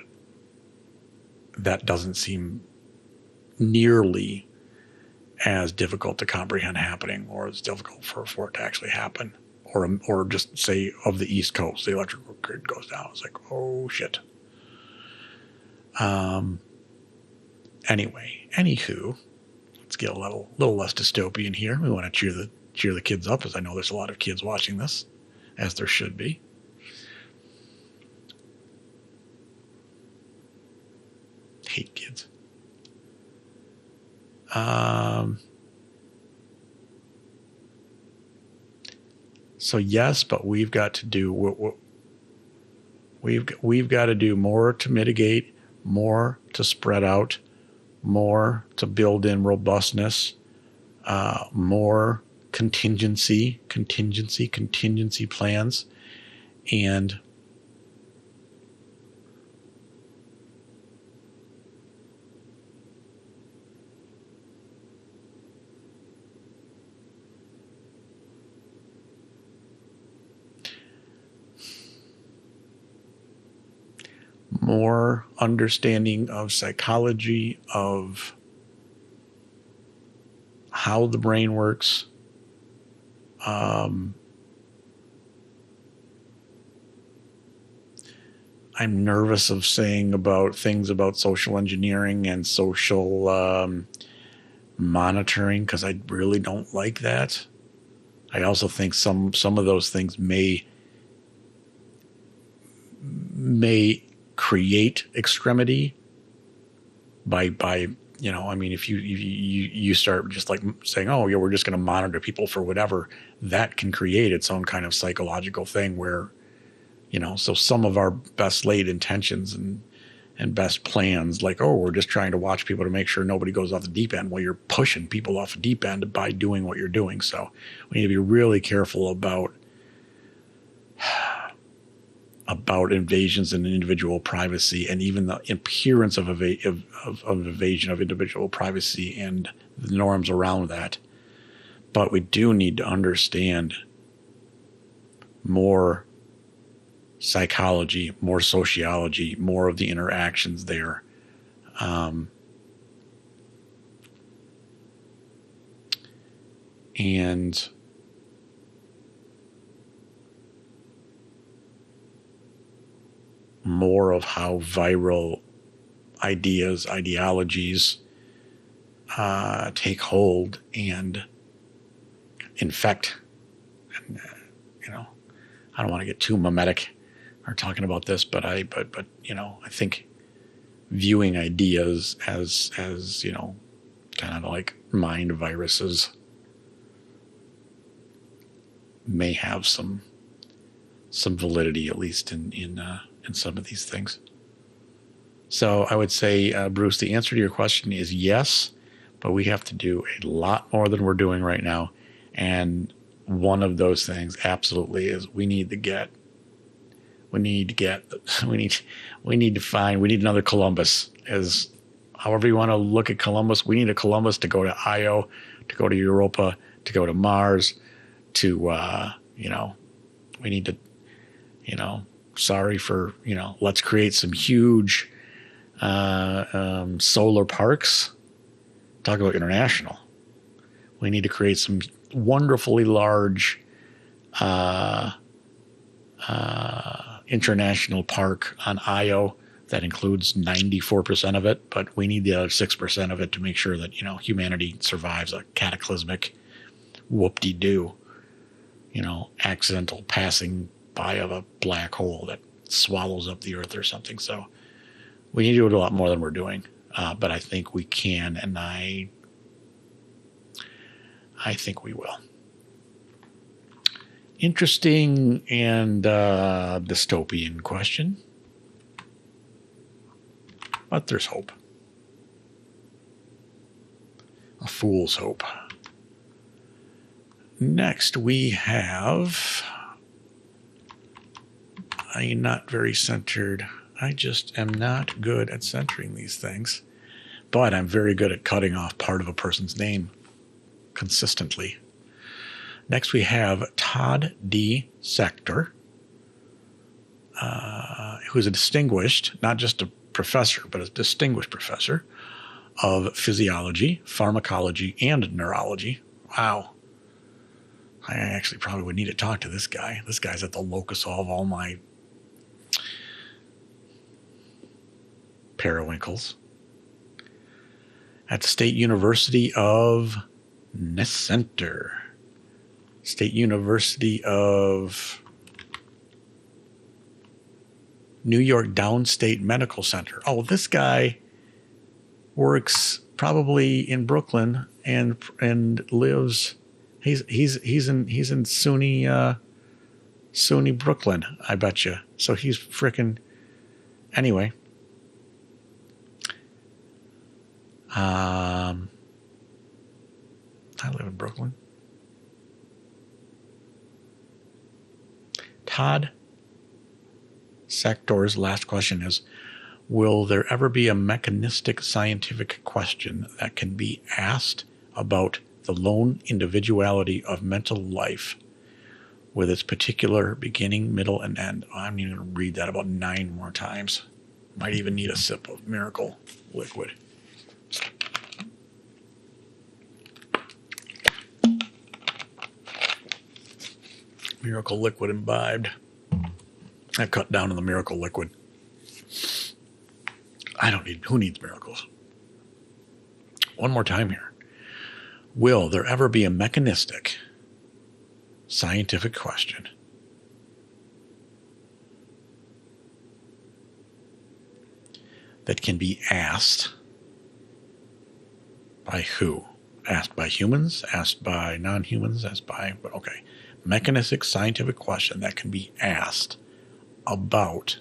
that doesn't seem nearly as difficult to comprehend happening, or as difficult for it to actually happen. Or just say of the East Coast, the electrical grid goes down. It's like, oh shit. Anywho, let's get a little less dystopian here. We want to cheer the kids up, as I know there's a lot of kids watching this, as there should be. Hate kids. So yes, but we've got to do we've got to do more to mitigate, more to spread out, more to build in robustness, more contingency plans, and more understanding of psychology, of how the brain works. I'm nervous of saying about things about social engineering and social monitoring, because I really don't like that. I also think some of those things may create extremity by if you start just like saying, oh yeah, we're just going to monitor people for whatever, that can create its own kind of psychological thing where so some of our best laid intentions and best plans, like, oh, we're just trying to watch people to make sure nobody goes off the deep end. Well, you're pushing people off the deep end by doing what you're doing. So we need to be really careful about invasions in individual privacy, and even the appearance of invasion of individual privacy and the norms around that. But we do need to understand more psychology, more sociology, more of the interactions there. And more of how viral ideas, ideologies take hold and infect. And, I don't want to get too mimetic or talking about this, but I think viewing ideas as kind of like mind viruses may have some validity, at least in some of these things. So I would say, Bruce, the answer to your question is yes, but we have to do a lot more than we're doing right now. And one of those things absolutely is we need to find another Columbus. As however you want to look at Columbus, we need a Columbus to go to Io, to go to Europa, to go to Mars, to we need to, let's create some huge solar parks. Talk about international. We need to create some wonderfully large international park on Io that includes 94% of it, but we need the other 6% of it to make sure that humanity survives a cataclysmic whoop-de-doo, accidental passing by of a black hole that swallows up the Earth or something. So we need to do a lot more than we're doing, but I think we can, and I think we will. Interesting and dystopian question, but there's hope. A fool's hope. Next, we have... I'm not very centered. I just am not good at centering these things. But I'm very good at cutting off part of a person's name consistently. Next, we have Todd D. Sector, who is a distinguished, not just a professor, but a distinguished professor of physiology, pharmacology, and neurology. Wow. I actually probably would need to talk to this guy. This guy's at the locus of all my periwinkles. At the State University of Necenter. State University of New York Downstate Medical Center. Oh, this guy works probably in Brooklyn and lives. He's in SUNY Brooklyn, I bet you. So he's frickin' anyway. I live in Brooklyn. Todd Sector's last question is, will there ever be a mechanistic scientific question that can be asked about the lone individuality of mental life with its particular beginning, middle, and end? I'm going to read that about 9 more times. Might even need a sip of miracle liquid. Miracle liquid imbibed. I've cut down on the miracle liquid. Who needs miracles? One more time here. Will there ever be a mechanistic scientific question that can be asked by who? Asked by humans? Asked by non-humans? Okay. Mechanistic scientific question that can be asked about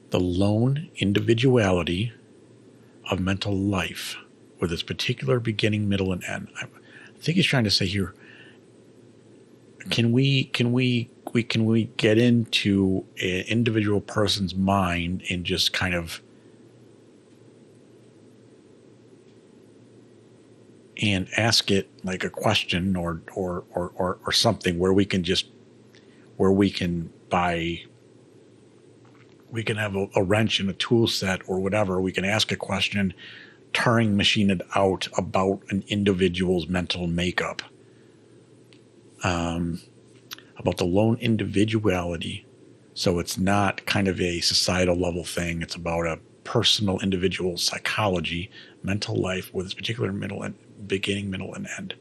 the lone individuality of mental life with its particular beginning, middle, and end. I think he's trying to say here, can we get into an individual person's mind and just kind of and ask it like a question or something where we can have a wrench and a tool set or whatever. We can ask a question, Turing machine it out about an individual's mental makeup, about the lone individuality So it's not kind of a societal level thing. It's about a personal, individual psychology, mental life with its particular beginning, middle, and end.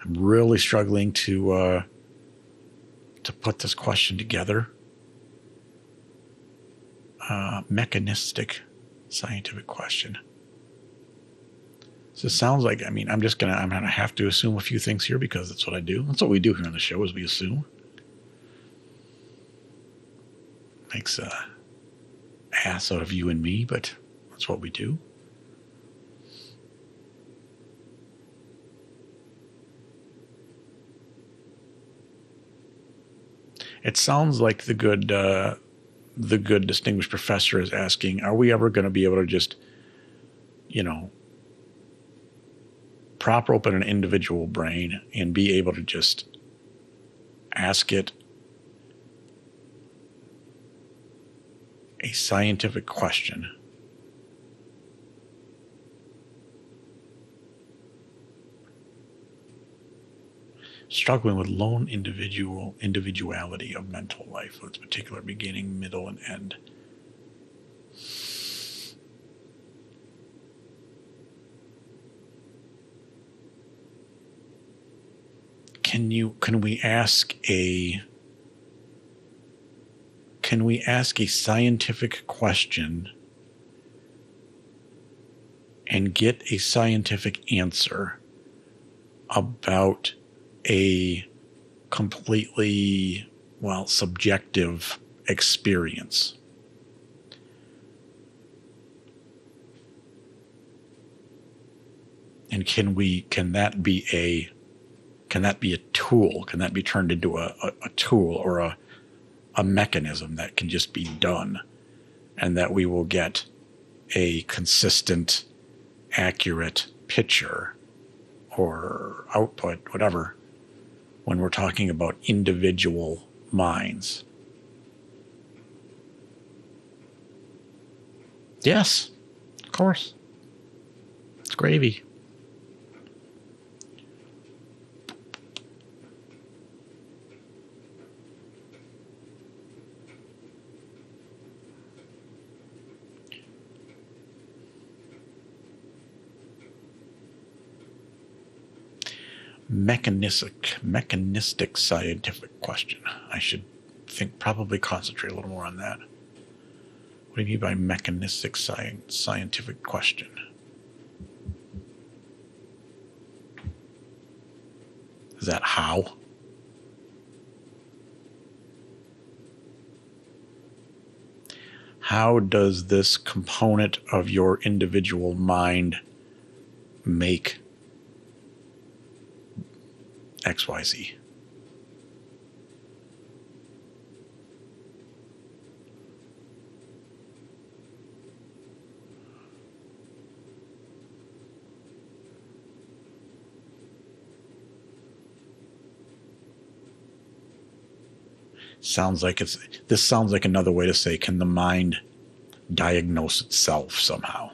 I'm really struggling to put this question together. Mechanistic scientific question. So it sounds like, I'm gonna have to assume a few things here because that's what I do. That's what we do here on the show, is we assume. Makes a ass out of you and me, but that's what we do. It sounds like the good distinguished professor is asking, are we ever going to be able to just, prop open an individual brain and be able to just ask it a scientific question? Struggling with lone individuality of mental life with its particular beginning, middle, and end. Can we ask a scientific question and get a scientific answer about a completely, subjective experience? And can that be a tool? Can that be turned into a tool or a mechanism that can just be done, and that we will get a consistent, accurate picture or output, whatever, when we're talking about individual minds? Yes, of course. It's gravy. Mechanistic scientific question. I should probably concentrate a little more on that. What do you mean by mechanistic scientific question? Is that how? How does this component of your individual mind make XYZ? This sounds like another way to say, can the mind diagnose itself somehow?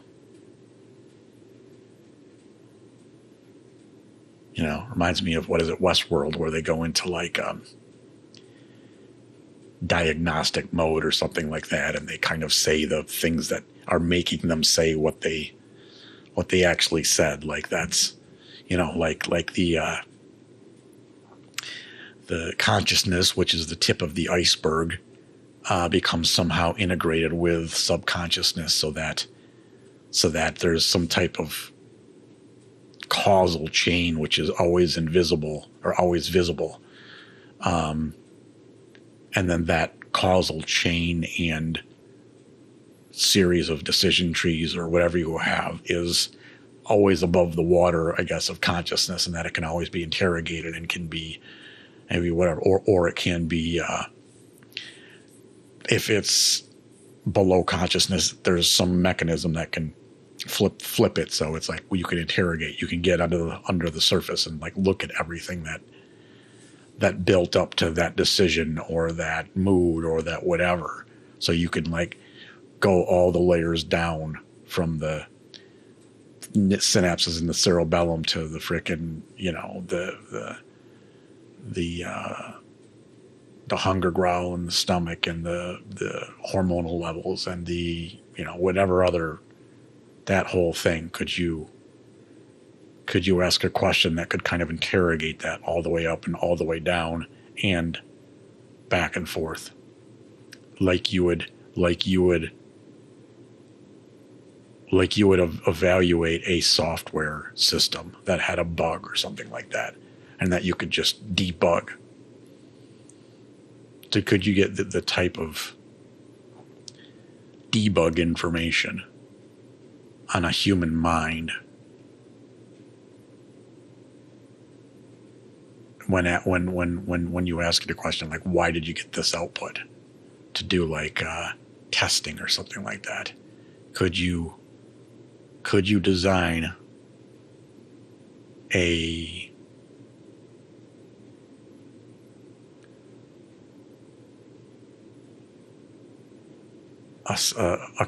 Reminds me of, Westworld, where they go into diagnostic mode or something like that, and they kind of say the things that are making them say what they actually said. Like that's, like the consciousness, which is the tip of the iceberg, becomes somehow integrated with subconsciousness, so that there's some type of causal chain which is always invisible or always visible, and then that causal chain and series of decision trees or whatever you have is always above the water, I guess, of consciousness, and that it can always be interrogated and can be maybe whatever, or it can be, if it's below consciousness, there's some mechanism that can flip it, so it's like, you can interrogate, you can get under the surface and look at everything that built up to that decision or that mood or that whatever, so you can go all the layers down from the synapses in the cerebellum to the frickin', the the hunger growl in the stomach and the hormonal levels and the, whatever other, that whole thing. Could you ask a question that could kind of interrogate that all the way up and all the way down and back and forth, like you would evaluate a software system that had a bug or something like that, and that you could just debug? So could you get the type of debug information on a human mind when you ask it a question like, why did you get this output, to do like testing or something like that? Could you design a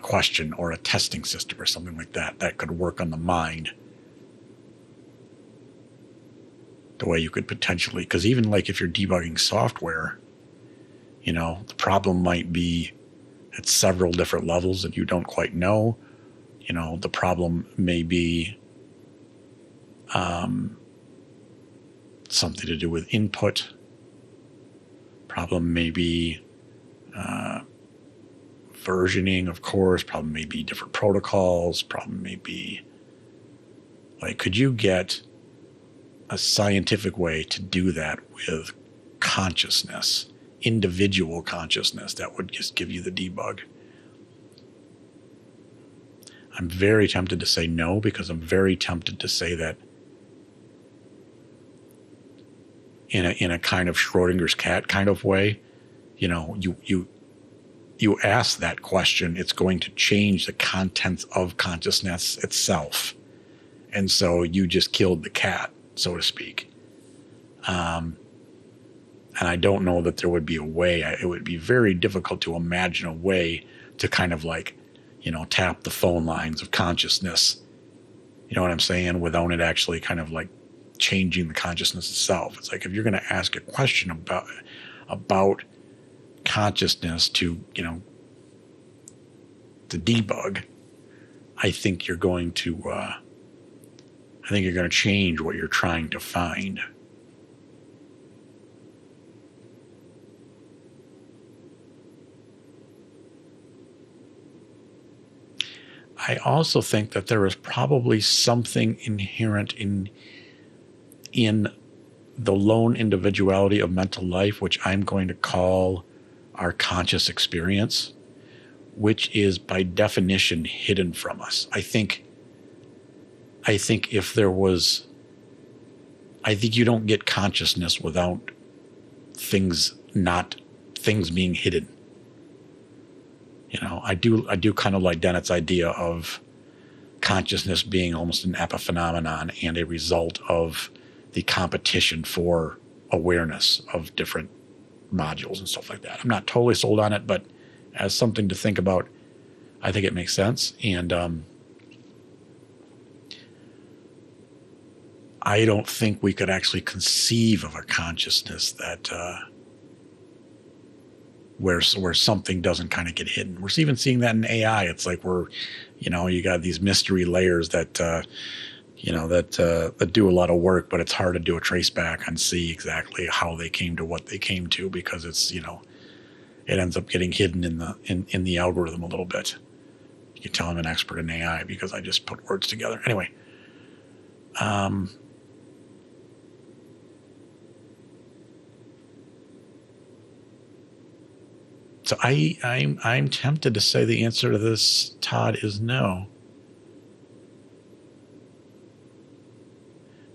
question or a testing system or something like that that could work on the mind the way you could potentially, because even like if you're debugging software, the problem might be at several different levels that you don't quite know. The problem may be something to do with input. Problem may be versioning, of course. Problem may be different protocols. Problem may be, like, could you get a scientific way to do that with consciousness, individual consciousness, that would just give you the debug? I'm very tempted to say no, because I'm very tempted to say that in a kind of Schrodinger's cat kind of way, you ask that question, it's going to change the contents of consciousness itself. And so you just killed the cat, so to speak. And I don't know that there would be a way. It would be very difficult to imagine a way to kind of like, tap the phone lines of consciousness. You know what I'm saying? Without it actually kind of like changing the consciousness itself. It's like if you're going to ask a question about consciousness to debug, I think you're going to change what you're trying to find. I also think that there is probably something inherent in the lone individuality of mental life, which I'm going to call our conscious experience, which is by definition hidden from us. I think if there was, I think you don't get consciousness without things being hidden. I do kind of like Dennett's idea of consciousness being almost an epiphenomenon and a result of the competition for awareness of different modules and stuff like that. I'm not totally sold on it, but as something to think about, I think it makes sense. And I don't think we could actually conceive of a consciousness that where something doesn't kind of get hidden. We're even seeing that in AI. It's like you got these mystery layers that that do a lot of work, but it's hard to do a trace back and see exactly how they came to what they came to, because it's it ends up getting hidden in the algorithm a little bit. You can tell I'm an expert in AI because I just put words together. Anyway, so I'm tempted to say the answer to this, Todd, is no.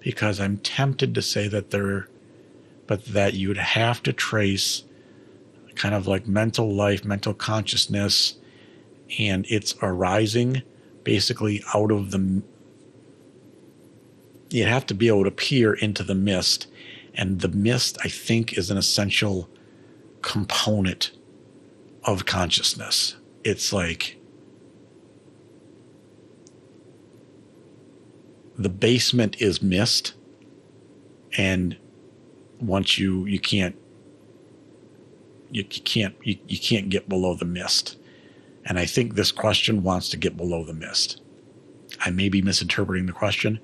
Because I'm tempted to say that that you would have to trace kind of like mental life, mental consciousness, and its arising basically out of you have to be able to peer into the mist. And the mist, I think, is an essential component of consciousness. It's like the basement is mist, and once you can't you can't get below the mist. And I think this question wants to get below the mist. I may be misinterpreting the question.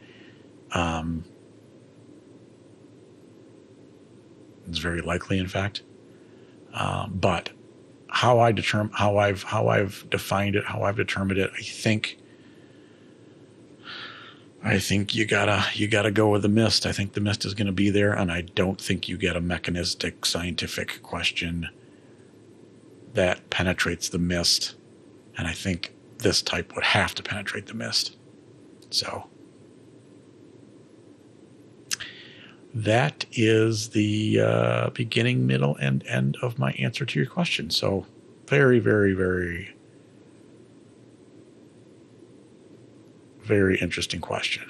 It's very likely, in fact. But how I've defined it, how I've determined it, I think you gotta go with the mist. I think the mist is going to be there, and I don't think you get a mechanistic scientific question that penetrates the mist. And I think this type would have to penetrate the mist. So that is the beginning, middle, and end of my answer to your question. So very, very, very, very interesting question.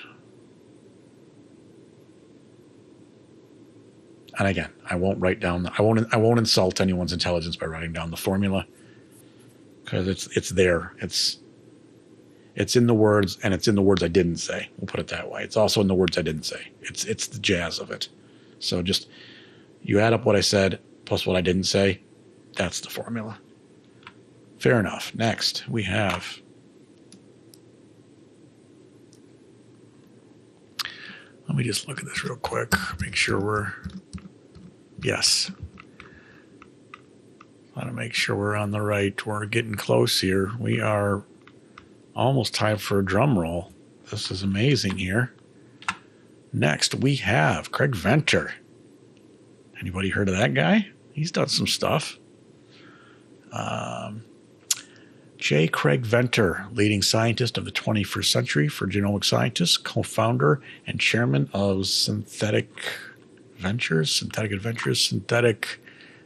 And again, I won't insult anyone's intelligence by writing down the formula, because it's there. It's in the words, and it's in the words I didn't say. We'll put it that way. It's also in the words I didn't say. It's the jazz of it. So just, you add up what I said plus what I didn't say. That's the formula. Fair enough. Next, we have, let me just look at this real quick. Make sure yes. Want to make sure we're on the right. We're getting close here. We are almost time for a drum roll. This is amazing here. Next, we have Craig Venter. Anybody heard of that guy? He's done some stuff. J. Craig Venter, leading scientist of the 21st century for genomic scientists, co-founder and chairman of Synthetic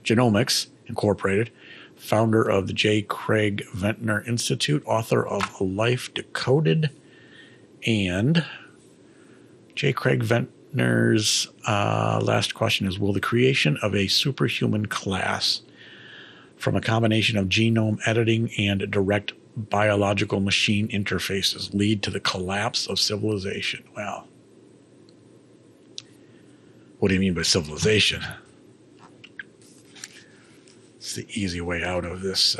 Genomics Incorporated, founder of the J. Craig Venter Institute, author of A Life Decoded, and J. Craig Venter's last question is, will the creation of a superhuman class from a combination of genome editing and direct biological machine interfaces lead to the collapse of civilization? Well, what do you mean by civilization? It's the easy way out of this.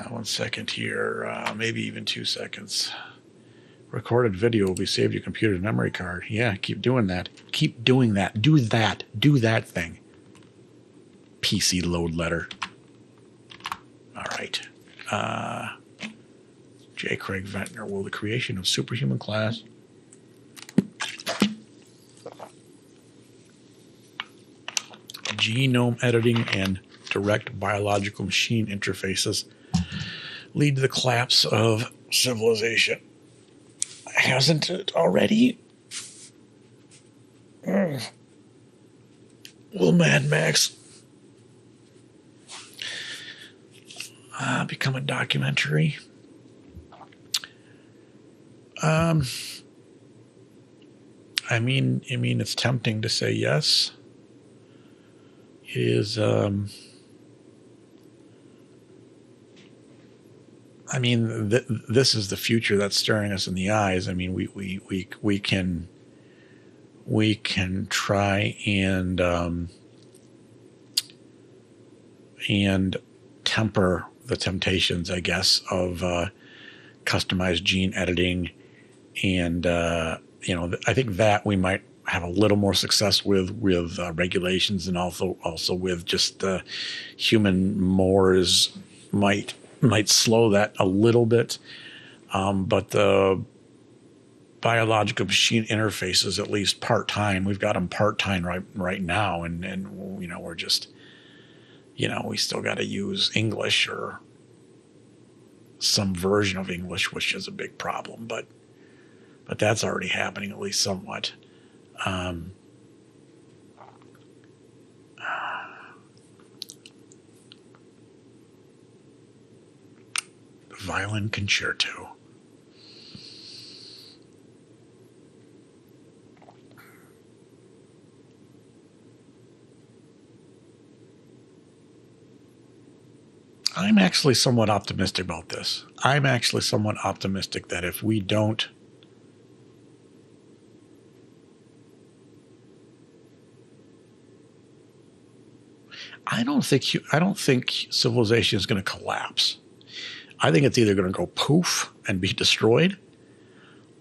1 second here, maybe even 2 seconds. Recorded video will be saved to your computer's memory card. Yeah, keep doing that. Keep doing that. Do that. Do that thing. PC load letter. All right. J. Craig Venter, will the creation of superhuman class genome editing and direct biological machine interfaces lead to the collapse of civilization? Hasn't it already? Will Mad Max become a documentary? I mean, it's tempting to say yes. It is. I mean, this is the future that's staring us in the eyes. I mean, we can try and temper the temptations, I guess, of customized gene editing, and I think that we might have a little more success with regulations, and also with just human mores might slow that a little bit, but the biological machine interfaces, at least part-time, we've got them part-time right now, and we're just, we still got to use English or some version of English, which is a big problem, but that's already happening, at least somewhat. Violin Concerto. I'm actually somewhat optimistic about this. I'm actually somewhat optimistic that if we don't I don't think civilization is going to collapse. I think it's either going to go poof and be destroyed,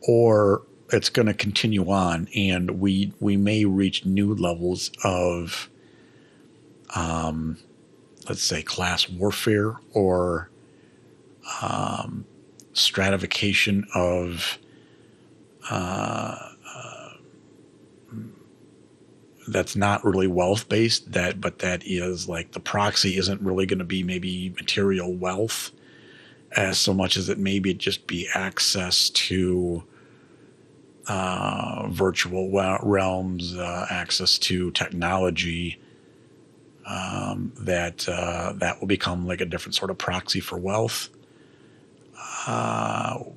or it's going to continue on, and we may reach new levels of, let's say, class warfare or stratification of that's not really wealth based, but that is like the proxy isn't really going to be maybe material wealth as so much as it maybe just be access to virtual realms, access to technology, that will become like a different sort of proxy for wealth.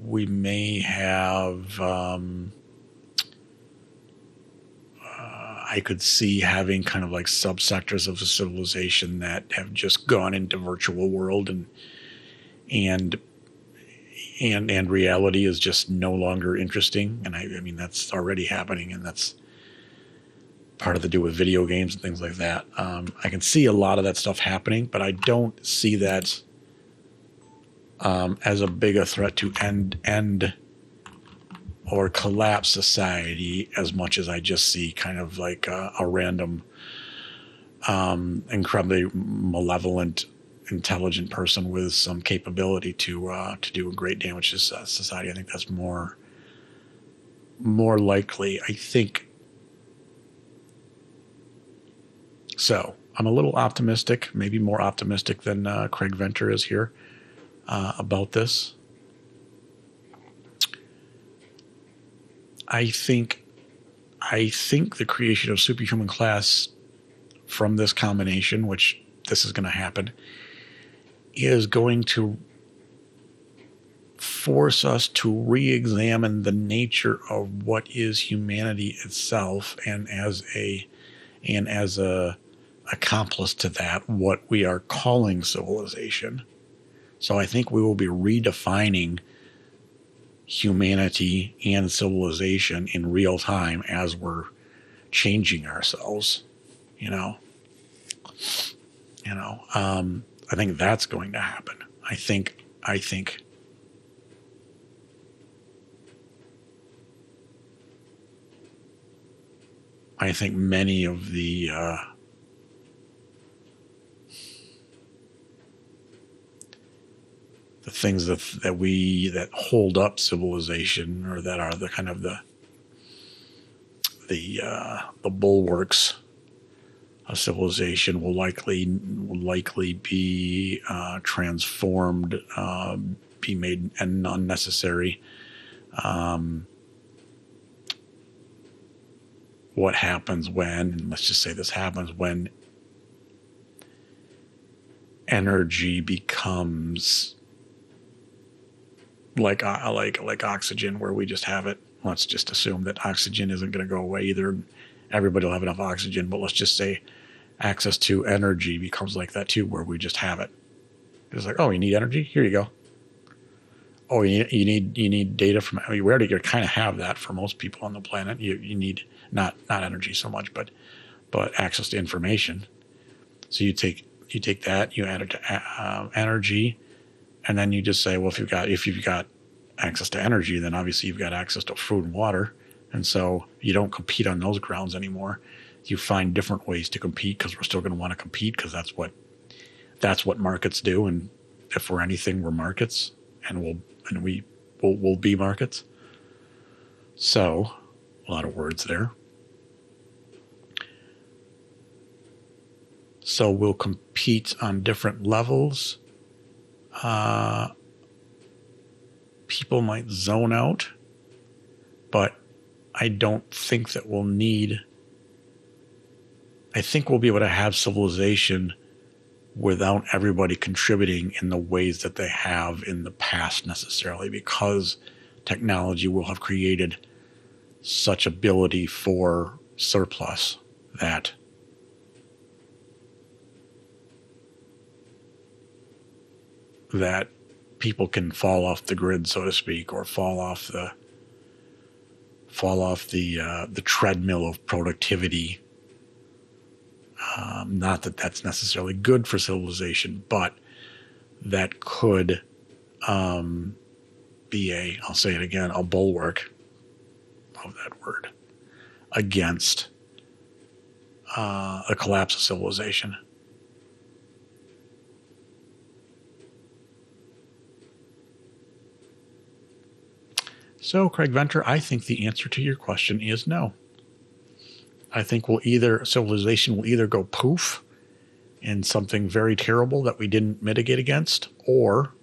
We may have, I could see having kind of like subsectors of the civilization that have just gone into virtual world, and reality is just no longer interesting. And I mean, that's already happening, and that's part of the do with video games and things like that. I can see a lot of that stuff happening, but I don't see that as a big a threat to end or collapse society as much as I just see kind of like a random, incredibly malevolent, intelligent person with some capability to do great damage to society. I think that's more likely. I think so. I'm a little optimistic, maybe more optimistic than Craig Venter is here about this. I think the creation of superhuman class from this combination, which this is going to happen, is going to force us to re-examine the nature of what is humanity itself, and as a accomplice to that, what we are calling civilization. So I think we will be redefining humanity and civilization in real time as we're changing ourselves. I think that's going to happen. I think many of the things that hold up civilization, or that are the kind of the bulwarks of civilization, will likely be transformed, be made unnecessary. What happens when, let's just say this happens when energy becomes like oxygen, where we just have it. Let's just assume that oxygen isn't going to go away either. Everybody will have enough oxygen, but let's just say access to energy becomes like that too, where we just have it. It's like, oh, you need energy? Here you go. Oh, you need data from. I mean, we already kind of have that for most people on the planet. You need not energy so much, but access to information. So you take that, you add it to energy, and then you just say, well, if you've got access to energy, then obviously you've got access to food and water, and so you don't compete on those grounds anymore. You find different ways to compete, because we're still going to want to compete, because that's what markets do. And if we're anything, we're markets, and we'll be markets. So, a lot of words there. So we'll compete on different levels. People might zone out, but I don't think that we'll need. I think we'll be able to have civilization without everybody contributing in the ways that they have in the past necessarily, because technology will have created such ability for surplus that people can fall off the grid, so to speak, or fall off the treadmill of productivity Not that that's necessarily good for civilization, but that could be I'll say it again, a bulwark, love that word, against a collapse of civilization. So, Craig Venter, I think the answer to your question is no. I think civilization will either go poof in something very terrible that we didn't mitigate against, or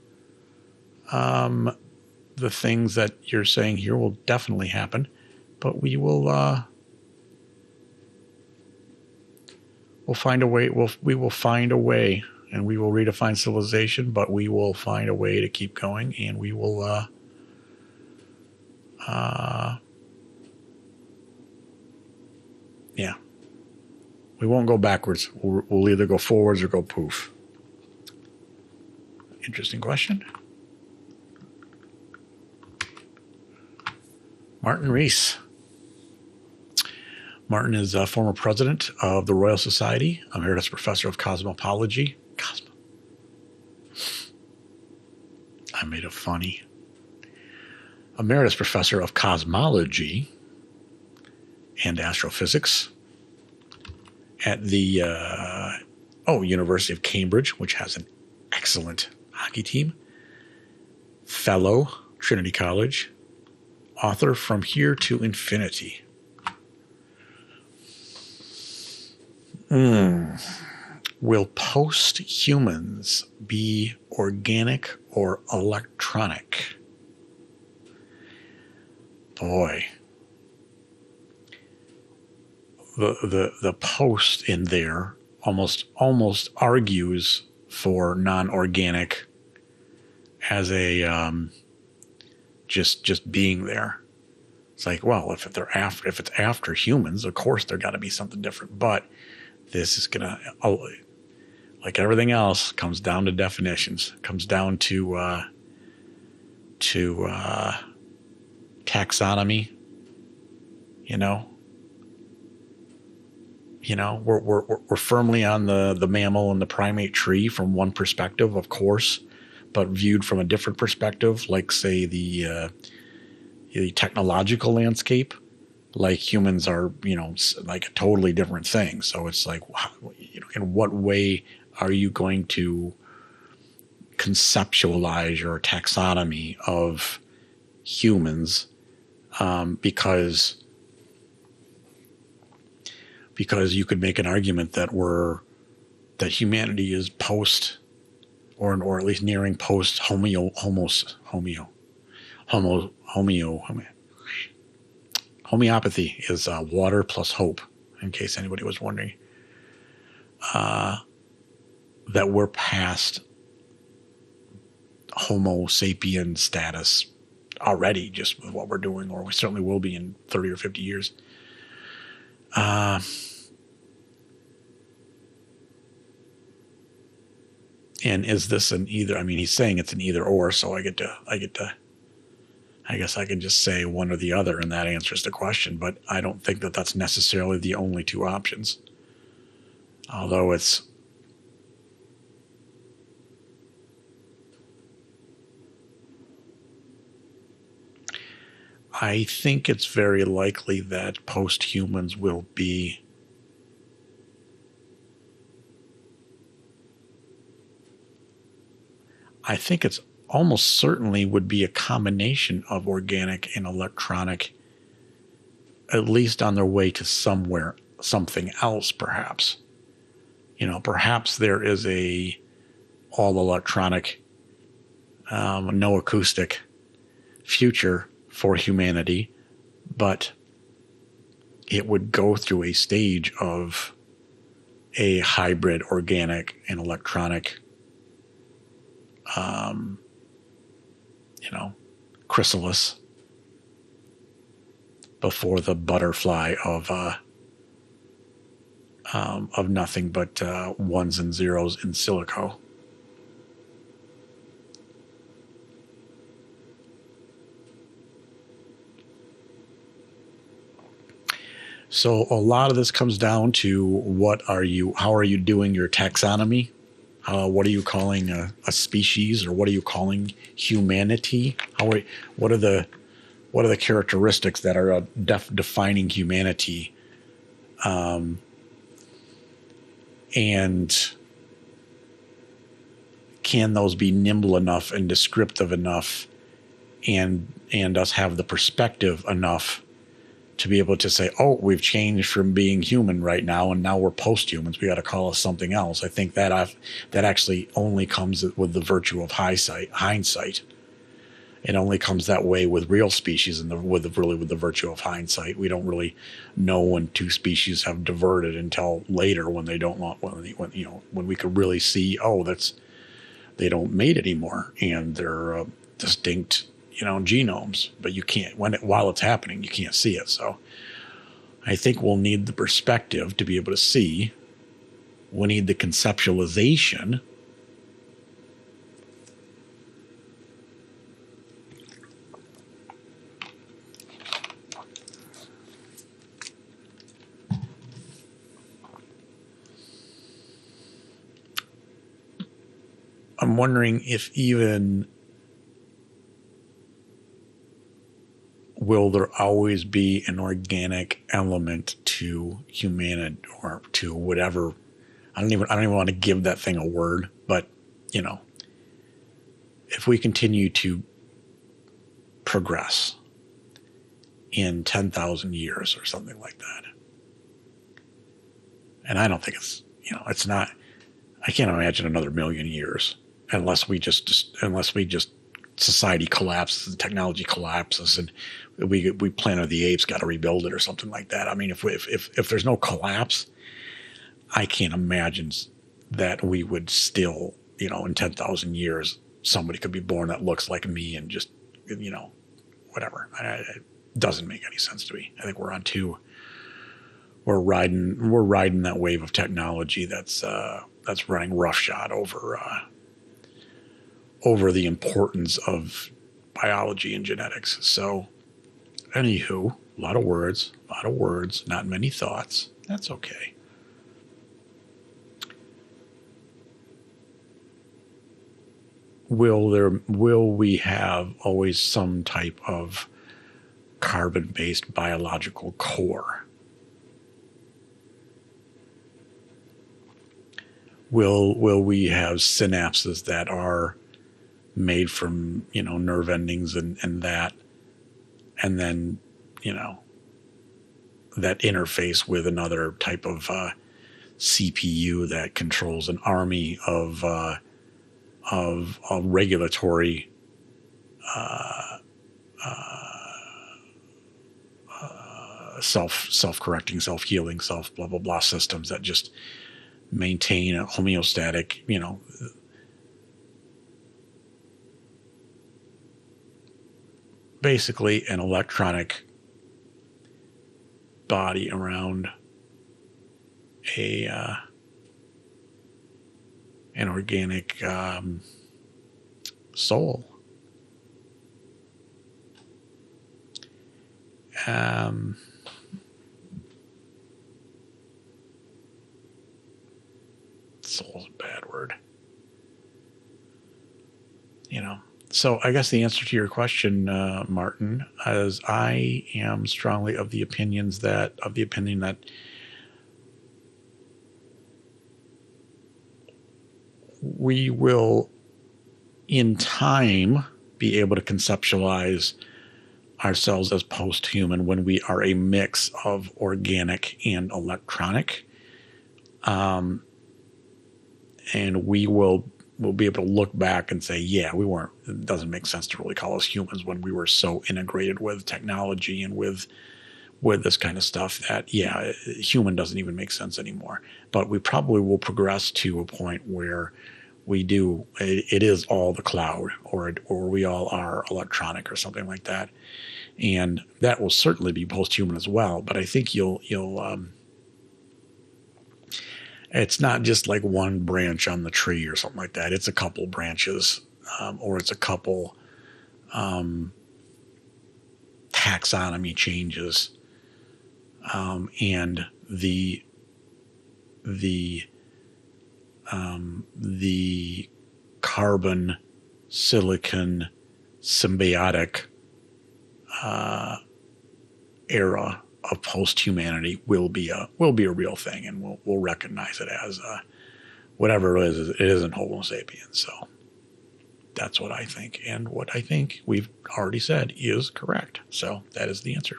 the things that you're saying here will definitely happen, but we will we'll find a way. We will find a way, and we will redefine civilization. But we will find a way to keep going, and we will. Yeah, we won't go backwards. We'll either go forwards or go poof. Interesting question. Martin Rees. Martin is a former president of the Royal Society, emeritus professor of cosmology. I made a funny. Emeritus professor of cosmology and astrophysics at the University of Cambridge, which has an excellent hockey team. Fellow, Trinity College. Author From Here to Infinity. Will post-humans be organic or electronic? Boy. The post in there almost argues for non-organic as a just being there. It's like, well, if it's after humans, of course there got to be something different. But this is gonna, like everything else, comes down to definitions. Comes down to taxonomy. We're firmly on the mammal and the primate tree from one perspective, of course, but viewed from a different perspective, like say the technological landscape, like humans are, like a totally different thing. So it's like, in what way are you going to conceptualize your taxonomy of humans? Because you could make an argument that humanity is post, or at least nearing post homeopathy is water plus hope, in case anybody was wondering. That we're past Homo sapien status already, just with what we're doing, or we certainly will be in 30 or 50 years. And is this an either? I mean, he's saying it's an either or, so I guess I can just say one or the other, and that answers the question. But I don't think that that's necessarily the only two options. Although I think it's very likely that post-humans will be I think it's almost certainly would be a combination of organic and electronic, at least on their way to something else, perhaps. Perhaps there is a all electronic, no acoustic future for humanity, but it would go through a stage of a hybrid organic and electronic chrysalis before the butterfly of nothing but ones and zeros in silico. So a lot of this comes down to how are you doing your taxonomy? What are you calling a species, or what are you calling humanity? What are the characteristics that are defining humanity? And can those be nimble enough and descriptive enough, and us have the perspective enough to be able to say, oh, we've changed from being human right now, and now we're post-humans. We got to call us something else. I think that actually only comes with the virtue of hindsight. It only comes that way with real species, and with the virtue of hindsight. We don't really know when two species have diverted until later, when they don't want when we could really see, oh, they don't mate anymore, and they're distinct genomes, but you can't, while it's happening, you can't see it. So I think we'll need the perspective to be able to see. We'll need the conceptualization. I'm wondering if even will there always be an organic element to humanity, or to whatever. I don't even want to give that thing a word, but if we continue to progress in 10,000 years or something like that, and I don't think it's not. I can't imagine another million years unless we just society collapses and technology collapses, and we Planet of the Apes got to rebuild it or something like that. I mean, if there's no collapse, I can't imagine that we would still, in 10,000 years, somebody could be born that looks like me and just, whatever. It doesn't make any sense to me. I think we're riding that wave of technology that's running roughshod over the importance of biology and genetics. So, anywho, a lot of words, not many thoughts. That's okay. Will we have always some type of carbon-based biological core? Will we have synapses that are made from nerve endings and that, and then that interface with another type of CPU that controls an army of regulatory self-correcting, self-healing, blah blah blah systems that just maintain a homeostatic, basically an electronic body around an organic soul. Soul's a bad word. So I guess the answer to your question, Martin, is I am strongly of the opinion that we will, in time, be able to conceptualize ourselves as post-human when we are a mix of organic and electronic. And we'll be able to look back and say, yeah, it doesn't make sense to really call us humans when we were so integrated with technology and with this kind of stuff that, yeah, human doesn't even make sense anymore. But we probably will progress to a point where it is all the cloud, or we all are electronic or something like that. And that will certainly be post-human as well. But I think you'll it's not just like one branch on the tree or something like that. It's a couple branches, or it's a couple taxonomy changes and the carbon silicon symbiotic era of post-humanity will be a real thing, and we'll recognize it as whatever it is. It isn't Homo sapiens. So that's what I think, and what I think we've already said is correct. So that is the answer.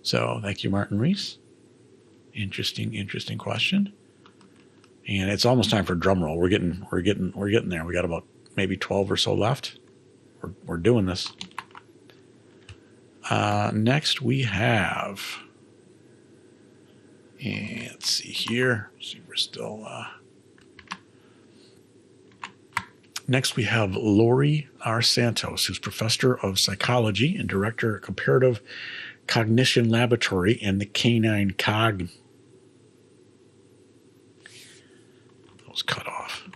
So thank you, Martin Reese. Interesting question. And it's almost time for drum roll. We're getting there. We got about maybe 12 or so left. We're doing this. Next we have, and let's see here. See if we're still. Next we have Lori R. Santos, who's professor of psychology and director of comparative cognition laboratory and the canine cog. That was cut off.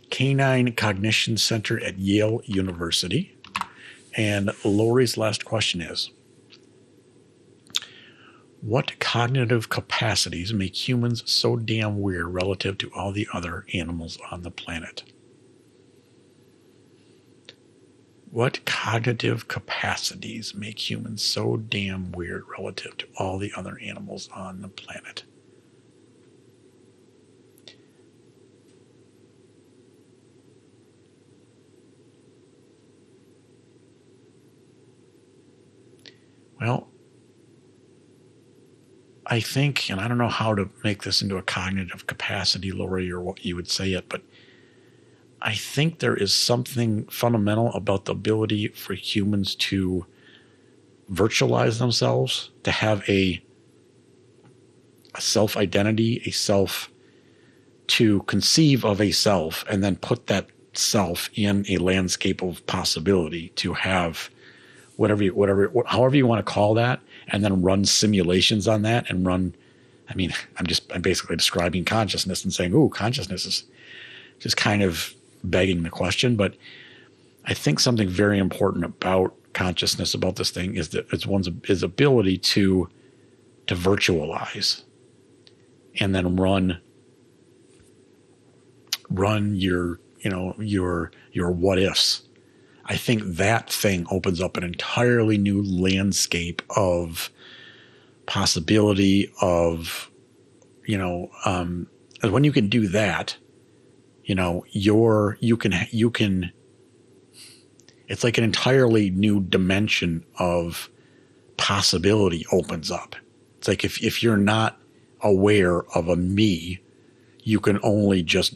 Canine Cognition Center at Yale University. And Lori's last question is, what cognitive capacities make humans so damn weird relative to all the other animals on the planet? What cognitive capacities make humans so damn weird relative to all the other animals on the planet? Well, I think, and I don't know how to make this into a cognitive capacity, Lori, or what you would say it, but I think there is something fundamental about the ability for humans to virtualize themselves, to have a self-identity, to conceive of a self, and then put that self in a landscape of possibility, to have however you want to call that, and then run simulations on that and run. I mean, I'm basically describing consciousness and saying, ooh, consciousness is just kind of begging the question. But I think something very important about consciousness, about this thing, is that it's one's ability to virtualize and then run your what ifs. I think that thing opens up an entirely new landscape of possibility of, when you can do that, you can, it's like an entirely new dimension of possibility opens up. It's like if you're not aware of a me, you can only just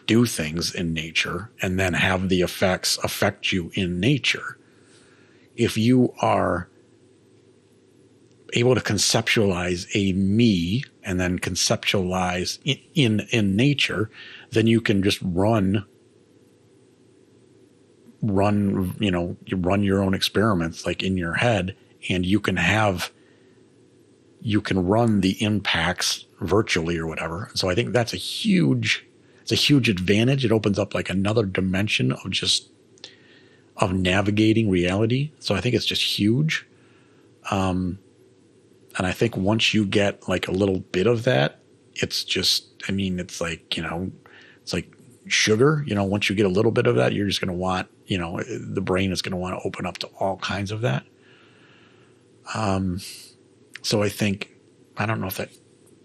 do things in nature and then have the effects affect you in nature. If you are able to conceptualize a me and then conceptualize in nature, then you can just run your own experiments like in your head, and you can run the impacts virtually or whatever. So I think that's a huge advantage. It opens up like another dimension of navigating reality. So I think it's just huge. And I think once you get like a little bit of that, it's just, it's like, it's like sugar, once you get a little bit of that, you're just going to want, the brain is going to want to open up to all kinds of that. So I think, I don't know if that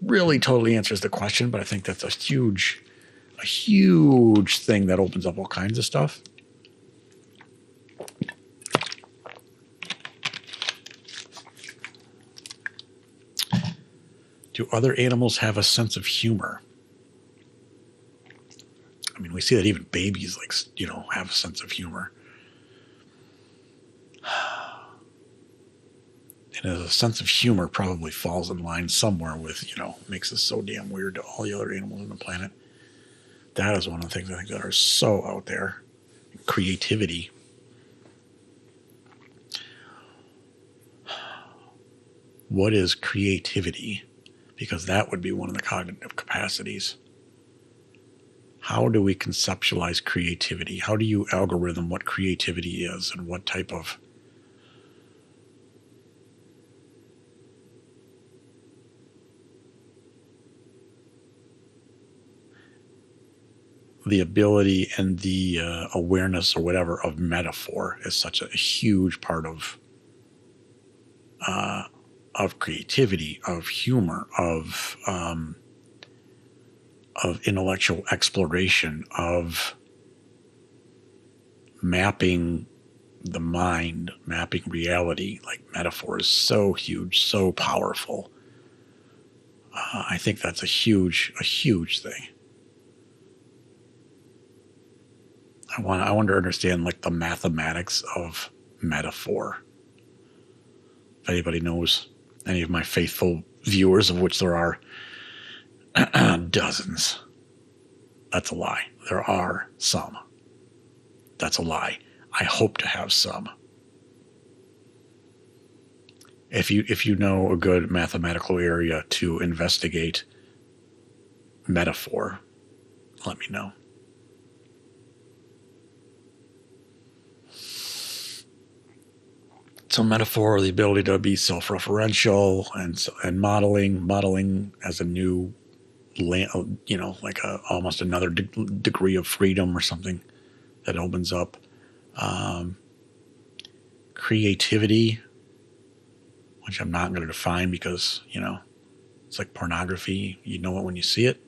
really totally answers the question, but I think that's a huge thing that opens up all kinds of stuff. Do other animals have a sense of humor? We see that even babies have a sense of humor. And a sense of humor probably falls in line somewhere with, makes us so damn weird to all the other animals on the planet. That is one of the things I think that are so out there. Creativity. What is creativity? Because that would be one of the cognitive capacities. How do we conceptualize creativity? How do you algorithm what creativity is and what type of the ability and the awareness or whatever of metaphor is such a huge part of creativity, of humor, of intellectual exploration, of mapping the mind, mapping reality. Like, metaphor is so huge, so powerful. I think that's a huge thing. I want to understand like the mathematics of metaphor. If anybody knows, any of my faithful viewers, of which there are dozens, that's a lie. There are some. That's a lie. I hope to have some. If you know a good mathematical area to investigate metaphor, let me know. So metaphor, the ability to be self-referential and modeling as a new, like almost another degree of freedom or something that opens up. Creativity, which I'm not going to define because, it's like pornography. You know it when you see it.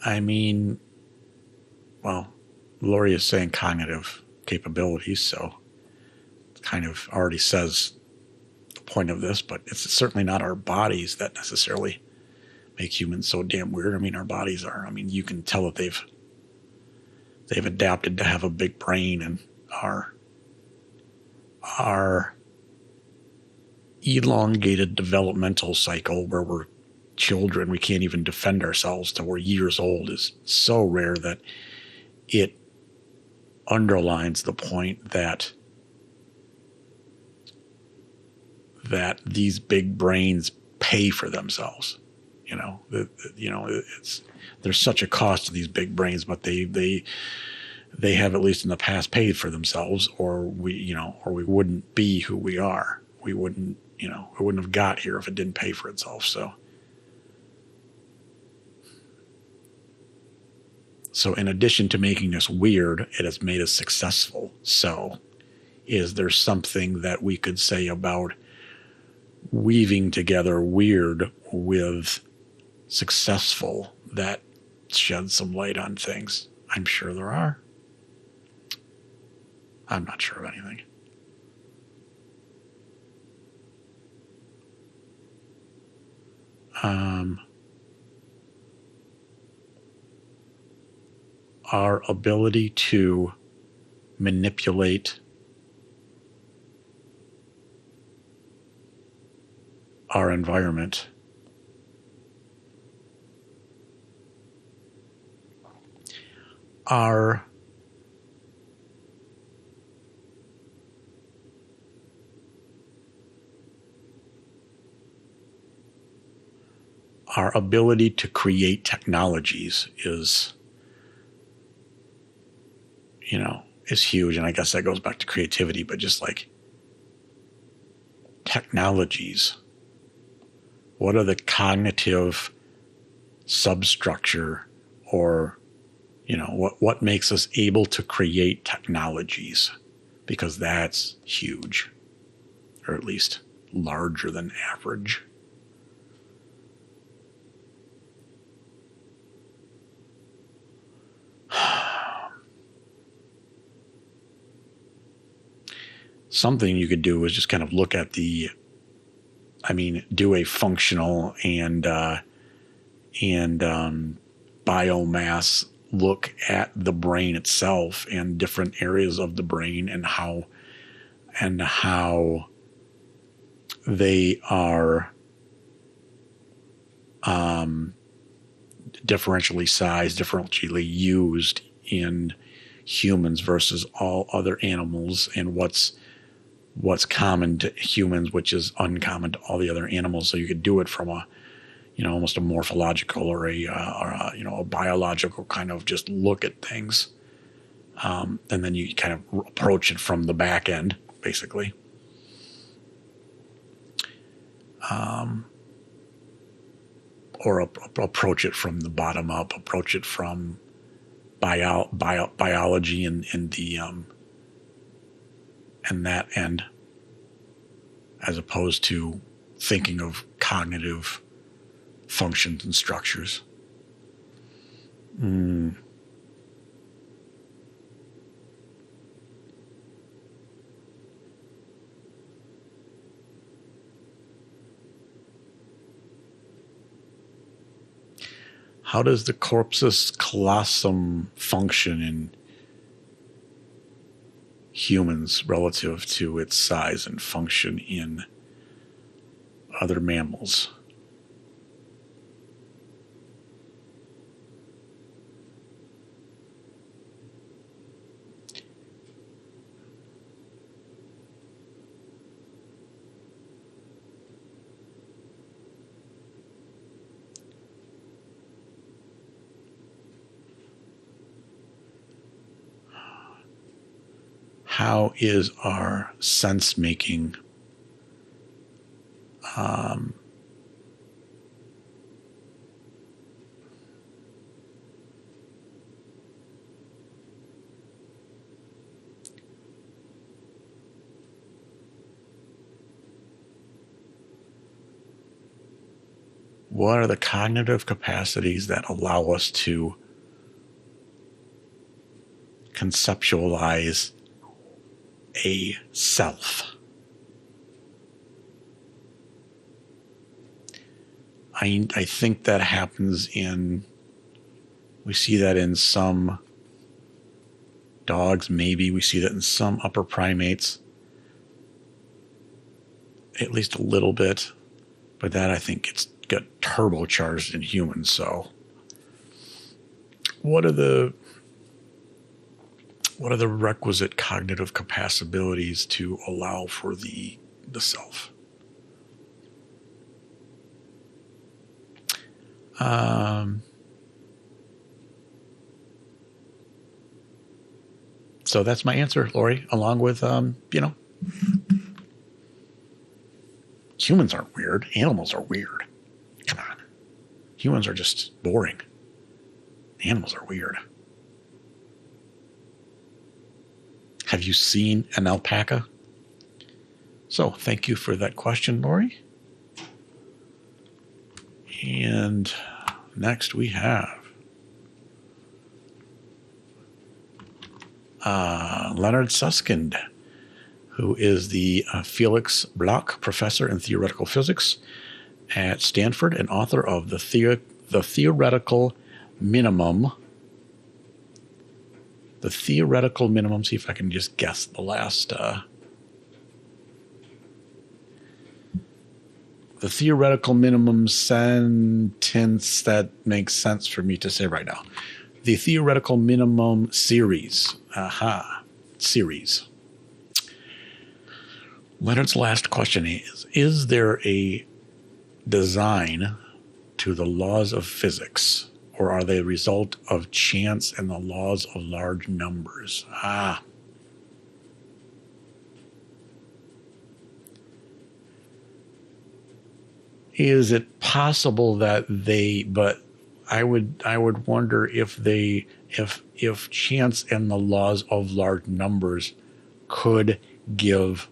I mean, well, Lori is saying cognitive capabilities, so it kind of already says the point of this, but it's certainly not our bodies that necessarily make humans so damn weird. I mean, our bodies are. I mean, you can tell that they've adapted to have a big brain, and our elongated developmental cycle where we're children, we can't even defend ourselves till we're years old, is so rare that it underlines the point that these big brains pay for themselves. There's such a cost to these big brains, but they have, at least in the past, paid for themselves, or we wouldn't be who we are. We wouldn't have got here if it didn't pay for itself. So in addition to making us weird, it has made us successful. So is there something that we could say about weaving together weird with successful that sheds some light on things? I'm sure there are. I'm not sure of anything. Our ability to manipulate our environment, our ability to create technologies is huge. And I guess that goes back to creativity, but just like technologies, what are the cognitive substructure, or, what makes us able to create technologies? Because that's huge, or at least larger than average. Something you could do is just kind of look at do a functional and biomass look at the brain itself and different areas of the brain, and how they are differentially sized, differentially used in humans versus all other animals, and what's what's common to humans, which is uncommon to all the other animals. So you could do it from a, almost a morphological or a biological kind of just look at things. And then you kind of approach it from the back end, basically. Or approach it from the bottom up, approach it from biology and the and that end, as opposed to thinking of cognitive functions and structures. How does the corpus callosum function in humans relative to its size and function in other mammals? How is our sense making what are the cognitive capacities that allow us to conceptualize a self? I think that happens we see that in some dogs, maybe we see that in some upper primates, at least a little bit, but that I think it's got turbocharged in humans. So what are the requisite cognitive capacities to allow for the self? So that's my answer, Lori, along with, humans aren't weird. Animals are weird. Come on. Humans are just boring. Animals are weird. Have you seen an alpaca? So thank you for that question, Lori. And next we have Leonard Susskind, who is the Felix Bloch Professor in Theoretical Physics at Stanford and author of the Theoretical Minimum. The Theoretical Minimum, see if I can just guess the last. The Theoretical Minimum sentence that makes sense for me to say right now. The Theoretical Minimum series. Series. Leonard's last question is there a design to the laws of physics, or are they a result of chance and the laws of large numbers? Is it possible that but I would wonder if chance and the laws of large numbers could give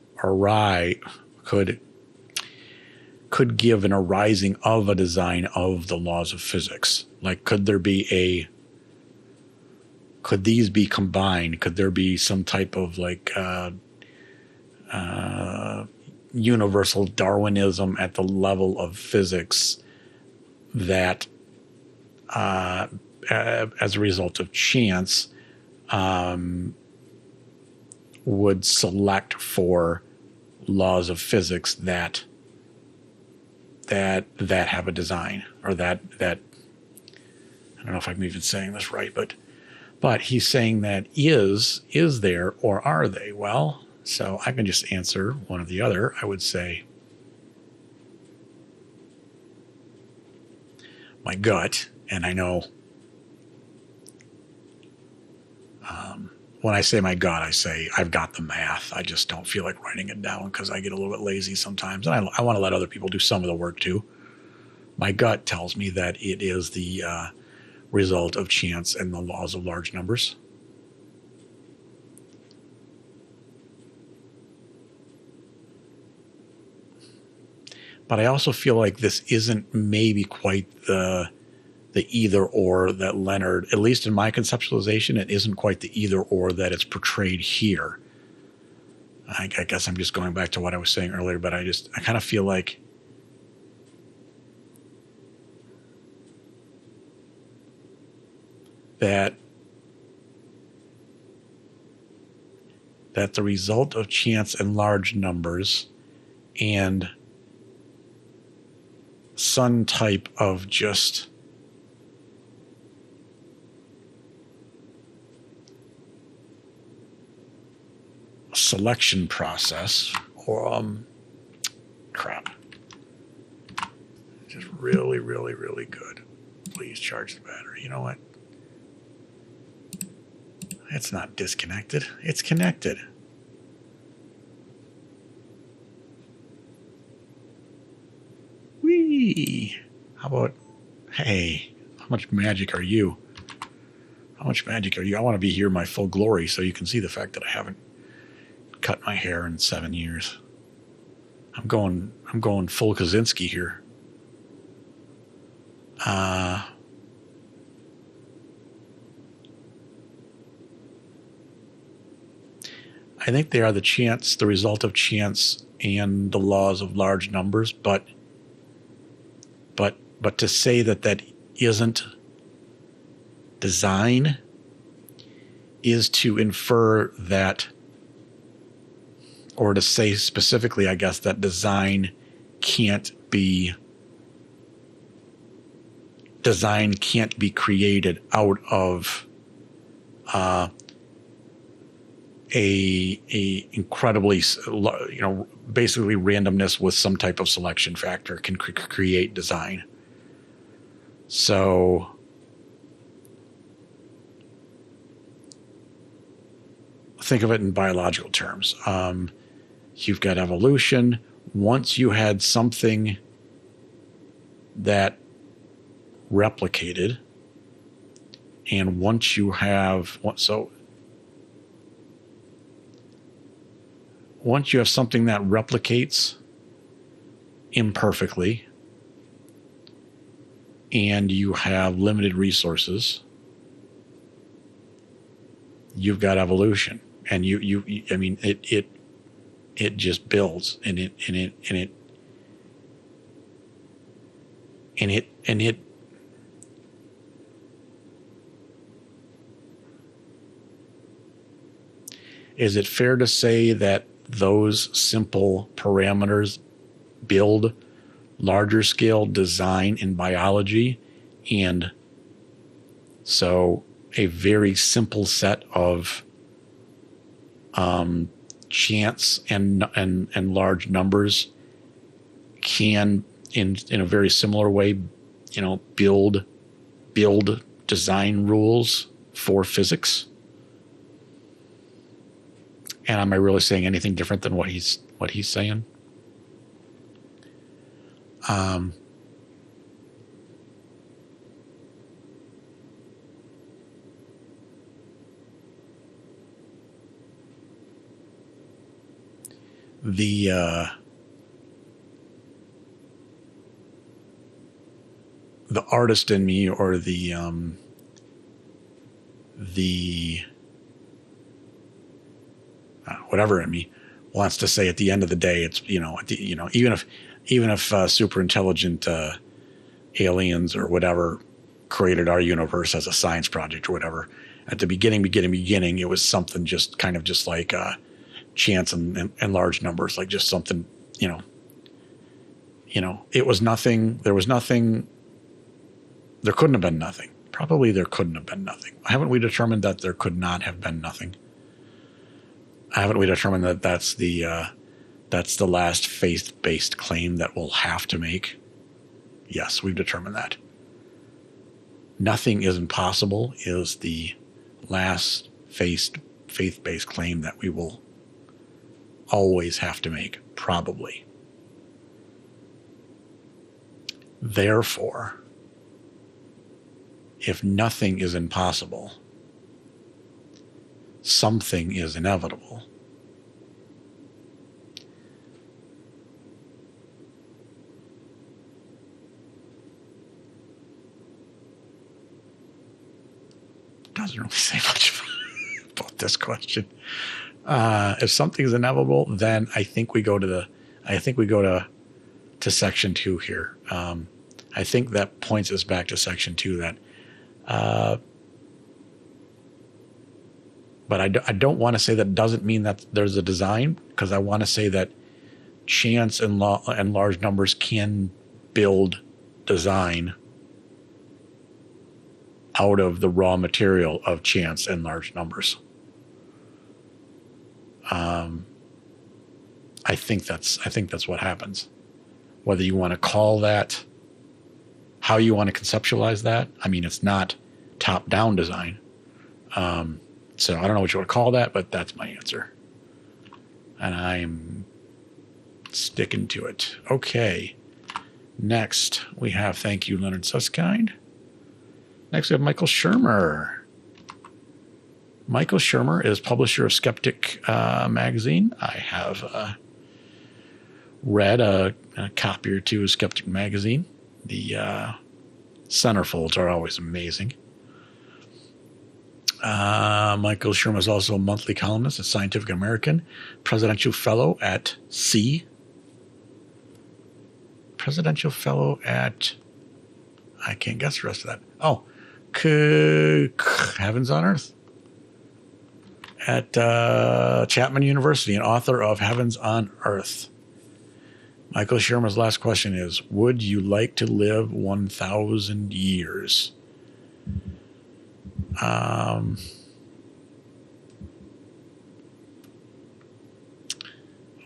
an arising of a design of the laws of physics. Like, could these be combined? Could there be some type of universal Darwinism at the level of physics that, as a result of chance, would select for laws of physics that have a design, or that I don't know if I'm even saying this right, but he's saying that is there or are they? Well, So I can just answer one or the other. I would say my gut, and I know when I say my gut, I say I've got the math. I just don't feel like writing it down because I get a little bit lazy sometimes. And I want to let other people do some of the work too. My gut tells me that it is the result of chance and the laws of large numbers. But I also feel like this isn't maybe quite the either or that Leonard, at least in my conceptualization, it isn't quite the either or that it's portrayed here. I guess I'm just going back to what I was saying earlier, but I kind of feel like that the result of chance and large numbers and some type of just selection process or crap, just really, really, really good. Please charge the battery. You know what? It's not disconnected. It's connected. Whee! How about, hey, how much magic are you? How much magic are you? I want to be here in my full glory so you can see the fact that I haven't cut my hair in 7 years. I'm going full Kaczynski here. I think they are the result of chance and the laws of large numbers, but to say that isn't design is to infer that, or to say specifically, I guess, that design can't be created out of a incredibly, basically randomness with some type of selection factor can create design. So think of it in biological terms. You've got evolution. Once you had something that replicated, and once you have something that replicates imperfectly, and you have limited resources, you've got evolution, and it just builds, and it is it fair to say that those simple parameters build larger scale design in biology? And so a very simple set of chance and large numbers can, in a very similar way, build design rules for physics. And am I really saying anything different than what he's saying? The artist in me, or the whatever in me, wants to say at the end of the day, it's even if super intelligent aliens or whatever created our universe as a science project or whatever, at the beginning, it was something just kind of just like chance and large numbers, like just something, it was nothing. There was nothing. There couldn't have been nothing. Probably there couldn't have been nothing. Haven't we determined that there could not have been nothing? Haven't we determined that that's the last faith-based claim that we'll have to make? Yes, we've determined that. Nothing is impossible is the last faith-based claim that we will always have to make, probably. Therefore, if nothing is impossible, something is inevitable. Doesn't really say much about this question. If something is inevitable, then I think we go to section 2 here. I think that points us back to section 2. That, but I don't want to say that doesn't mean that there's a design, because I want to say that chance and large numbers can build design out of the raw material of chance and large numbers. I think that's what happens. Whether you want to call that, how you want to conceptualize that. I mean, it's not top-down design. So I don't know what you want to call that, but that's my answer. And I'm sticking to it. Okay. Next, we have, thank you, Leonard Susskind. Next, we have Michael Shermer. Michael Shermer is publisher of Skeptic magazine. I have read a copy or two of Skeptic magazine. The centerfolds are always amazing. Michael Shermer is also a monthly columnist at Scientific American, presidential fellow at presidential fellow at, I can't guess the rest of that. Oh, Heavens on Earth at Chapman University, and author of Heavens on Earth. Michael Shermer's last question is, would you like to live 1,000 years?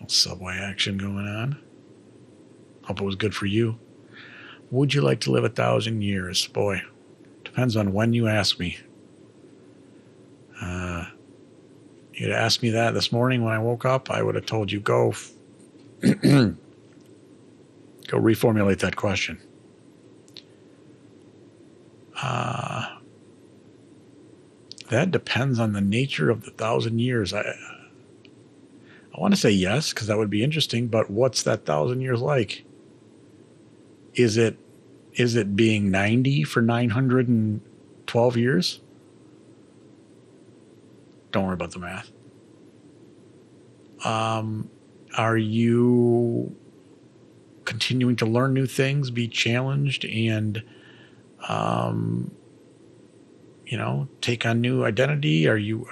Subway action going on. Hope it was good for you. Would you like to live 1,000 years? Boy, depends on when you ask me. You'd asked me that this morning when I woke up, I would have told you go reformulate that question. That depends on the nature of the 1,000 years. I want to say yes, because that would be interesting, but what's that 1,000 years like? Is it being 90 for 912 years? Don't worry about the math. Are you continuing to learn new things, be challenged, and take on new identity? Are you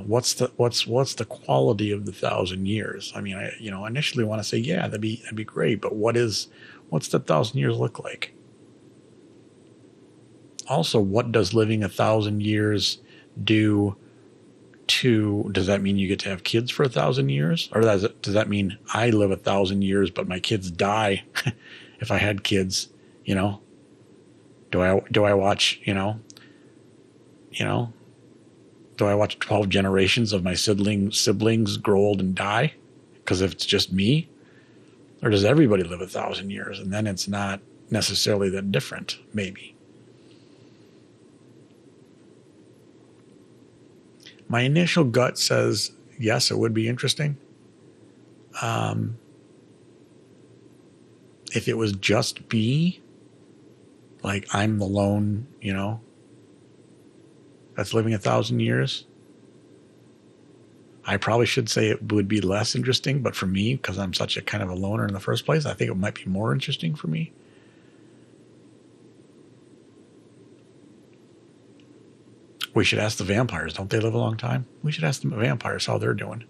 what's the quality of the 1,000 years? I mean, I initially want to say, yeah, that'd be great, but what's the 1,000 years look like? Also, what does living 1,000 years do to? Does that mean you get to have kids for 1,000 years, or does that mean I live 1,000 years but my kids die? If I had kids, do I watch do I watch 12 generations of my siblings grow old and die? Because if it's just me, or does everybody live 1,000 years? And then it's not necessarily that different, maybe. My initial gut says, yes, it would be interesting. If it was just me, like I'm the lone, that's living 1,000 years, I probably should say it would be less interesting. But for me, because I'm such a kind of a loner in the first place, I think it might be more interesting for me. We should ask the vampires. Don't they live a long time? We should ask the vampires how they're doing.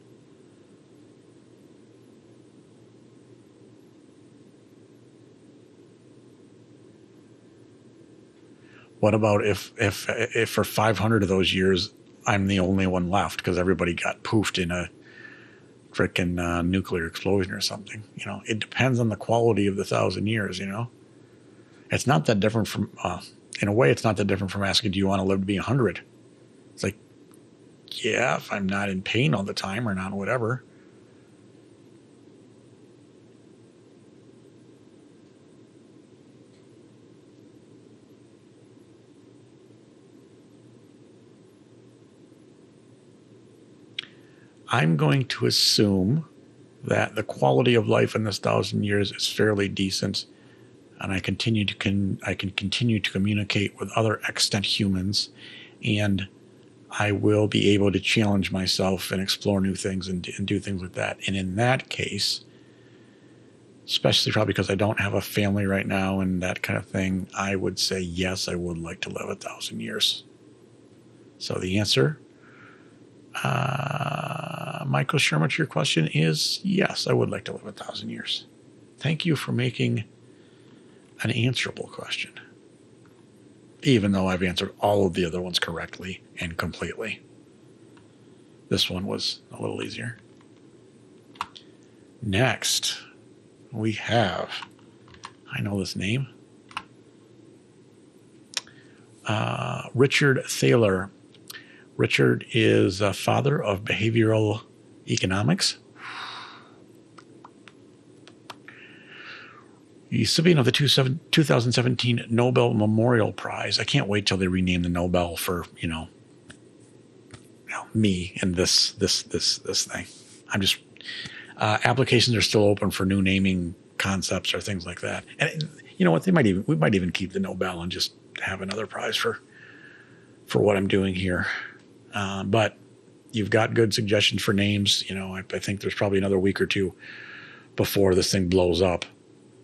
What about if for 500 of those years, I'm the only one left because everybody got poofed in a frickin' nuclear explosion or something. It depends on the quality of the 1,000 years. It's not that different from, in a way, it's not that different from asking, do you want to live to be 100? It's like, yeah, if I'm not in pain all the time or not, whatever. I'm going to assume that the quality of life in this 1,000 years is fairly decent, and I can continue to communicate with other extant humans, and I will be able to challenge myself and explore new things and do things like that. And in that case, especially probably because I don't have a family right now and that kind of thing, I would say yes, I would like to live 1,000 years. So the answer, Michael Sherman, to your question is yes, I would like to live 1,000 years. Thank you for making an answerable question, even though I've answered all of the other ones correctly and completely. This one was a little easier. Next, we have, I know this name, Richard Thaler. Richard is a father of behavioral economics. Recipient of the 2017 Nobel Memorial Prize. I can't wait till they rename the Nobel for, me and this thing. I'm just, applications are still open for new naming concepts or things like that. And you know what? We might even keep the Nobel and just have another prize for what I'm doing here. But you've got good suggestions for names. I think there's probably another week or two before this thing blows up,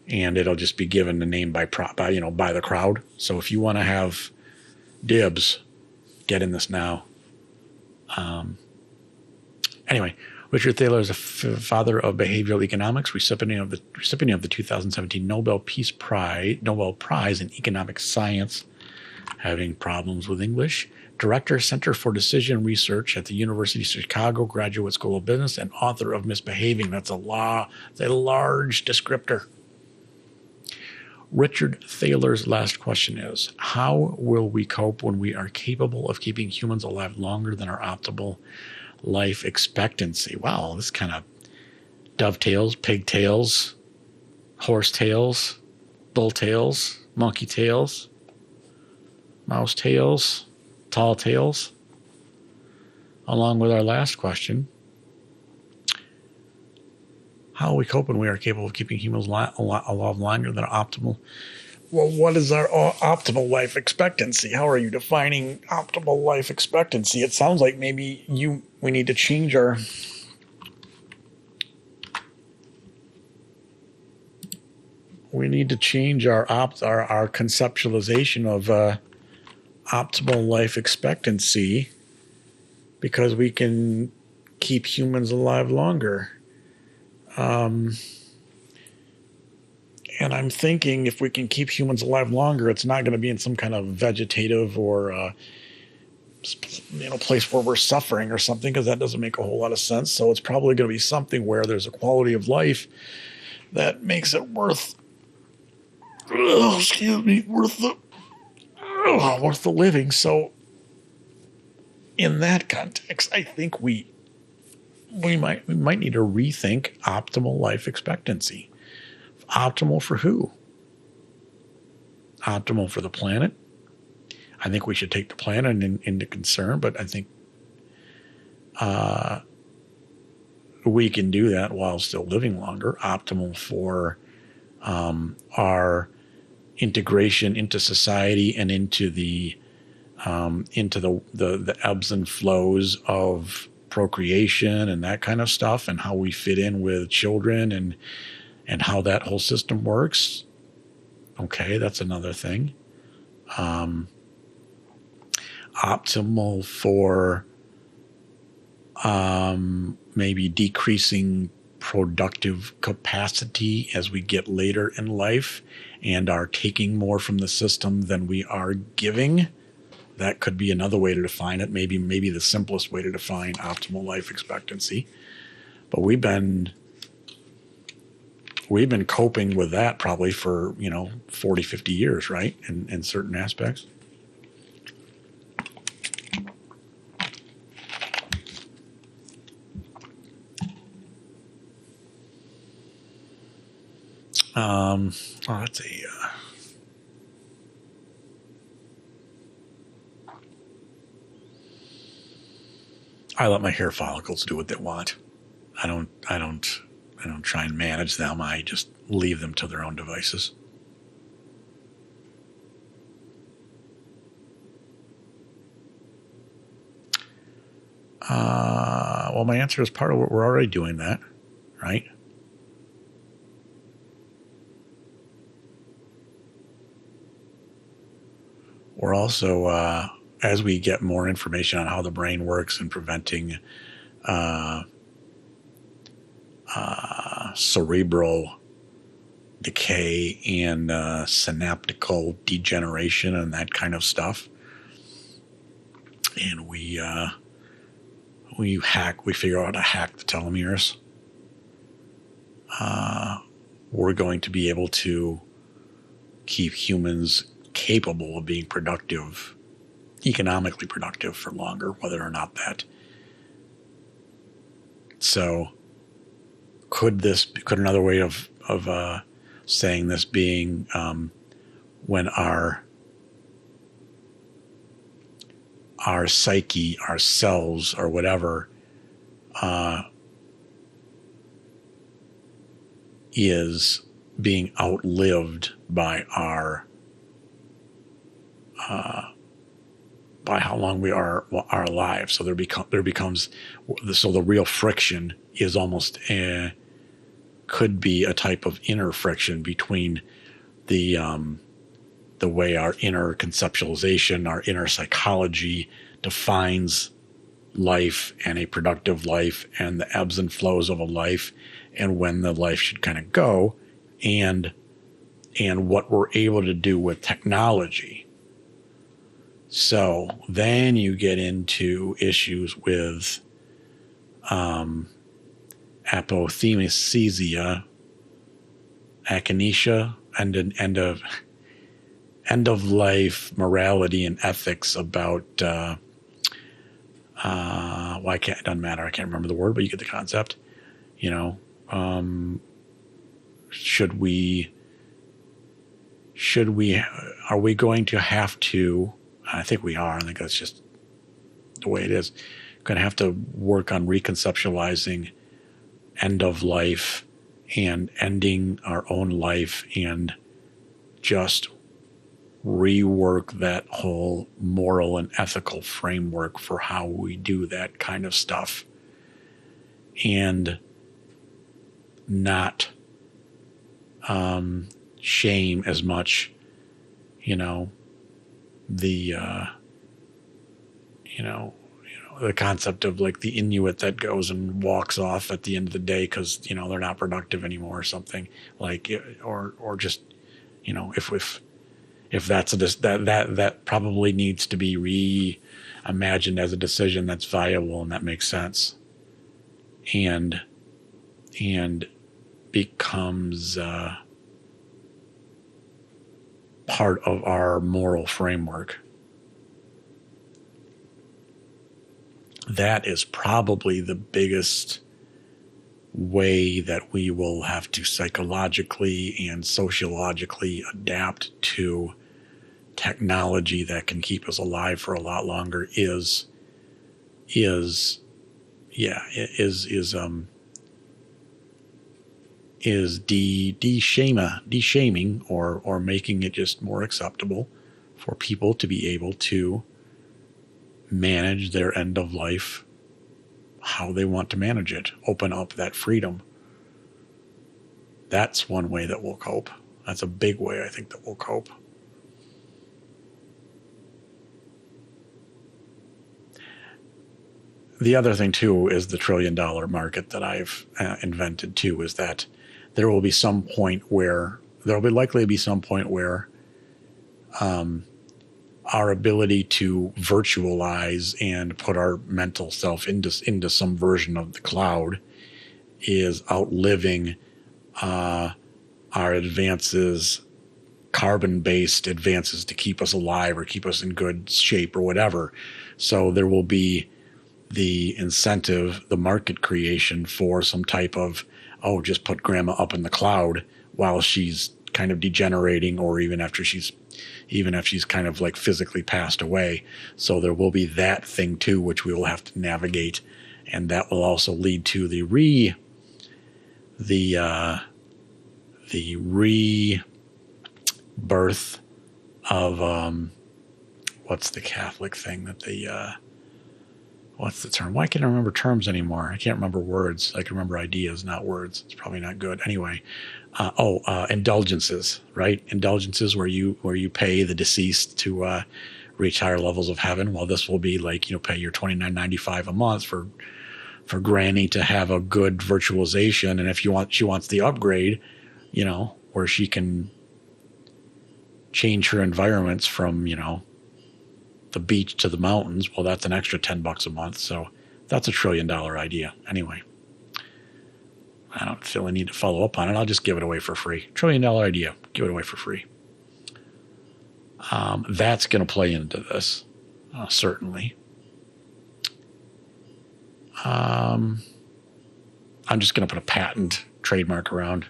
and it'll just be given the name by the crowd. So if you want to have dibs, get in this now. Anyway, Richard Thaler is a father of behavioral economics, recipient of the 2017 Nobel Prize in Economic Science, having problems with English. Director, Center for Decision Research at the University of Chicago Graduate School of Business, and author of Misbehaving. That's a large descriptor. Richard Thaler's last question is, how will we cope when we are capable of keeping humans alive longer than our optimal life expectancy? Wow, this kind of dovetails, pigtails, horse tails, bull tails, monkey tails, mouse tails, tall tales, along with our last question. How are we cope when we are capable of keeping humans alive longer than our optimal? Well, what is our optimal life expectancy? How are you defining optimal life expectancy? It sounds like maybe we need to change our our conceptualization of optimal life expectancy, because we can keep humans alive longer. And I'm thinking if we can keep humans alive longer, it's not going to be in some kind of vegetative or place where we're suffering or something, because that doesn't make a whole lot of sense. So it's probably going to be something where there's a quality of life that makes it worth the living. So in that context, I think we might need to rethink optimal life expectancy. Optimal for who? Optimal for the planet. I think we should take the planet into concern, but I think we can do that while still living longer. Optimal for our integration into society and into the ebbs and flows of procreation and that kind of stuff, and how we fit in with children and how that whole system works. Okay, that's another thing. Optimal for maybe decreasing productive capacity as we get later in life and are taking more from the system than we are giving. that could be another way to define it. Maybe the simplest way to define optimal life expectancy. But we've been coping with that probably for 40, 50 years, right? In certain aspects. Let's see. I let my hair follicles do what they want. I don't try and manage them. I just leave them to their own devices. Well, my answer is part of what we're already doing that, right? We're also, as we get more information on how the brain works and preventing cerebral decay and synaptical degeneration and that kind of stuff, and we figure out how to hack the telomeres, we're going to be able to keep humans capable of being productive, economically productive for longer, whether or not that. So could another way of saying this being when our psyche, our cells, or whatever is being outlived by by how long we are alive. So there becomes the real friction is almost could be a type of inner friction between the way our inner conceptualization, our inner psychology defines life and a productive life and the ebbs and flows of a life and when the life should kind of go, and what we're able to do with technology. So then you get into issues with apothemesia, akinesia, and an end of life morality and ethics about it doesn't matter. I can't remember the word, but you get the concept. Are we going to have to? I think we are. I think that's just the way it is. Going to have to work on reconceptualizing end of life and ending our own life and just rework that whole moral and ethical framework for how we do that kind of stuff and not shame as much, the concept of like the Inuit that goes and walks off at the end of the day because they're not productive anymore or something, like, or just if that's that probably needs to be reimagined as a decision that's viable and that makes sense and becomes part of our moral framework. That is probably the biggest way that we will have to psychologically and sociologically adapt to technology that can keep us alive for a lot longer is de-shaming or making it just more acceptable for people to be able to manage their end of life how they want to manage it. Open up that freedom. That's one way that we'll cope. That's a big way I think that we'll cope. The other thing too is the $1 trillion market that I've invented too, is that there will be some point where our ability to virtualize and put our mental self into some version of the cloud is outliving our advances, carbon-based advances to keep us alive or keep us in good shape or whatever. So there will be the incentive, the market creation for some type of, oh, just put grandma up in the cloud while she's kind of degenerating, or even if she's kind of like physically passed away. So there will be that thing too, which we will have to navigate. And that will also lead to the rebirth of what's the Catholic thing that they what's the term? Why can't I remember terms anymore? I can't remember words. I can remember ideas, not words. It's probably not good. Anyway, indulgences, right? Indulgences where you pay the deceased to reach higher levels of heaven. Well, this will be like, pay your $29.95 a month for Granny to have a good virtualization. And if she wants the upgrade, where she can change her environments from, the beach to the mountains, well, that's an extra $10 a month. So that's a $1 trillion idea. Anyway, I don't feel I need to follow up on it. I'll just give it away for free. $1 trillion idea. Give it away for free. That's going to play into this, certainly. I'm just going to put a patent trademark around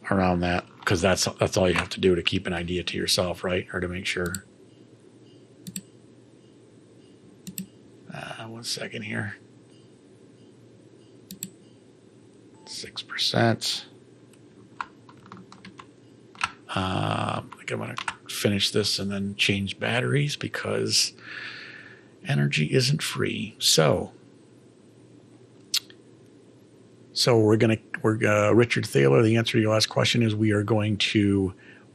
that, because that's all you have to do to keep an idea to yourself, right? Or to make sure. 1 second here. 6%. I think I'm going to finish this and then change batteries because energy isn't free. So Richard Thaler, the answer to your last question is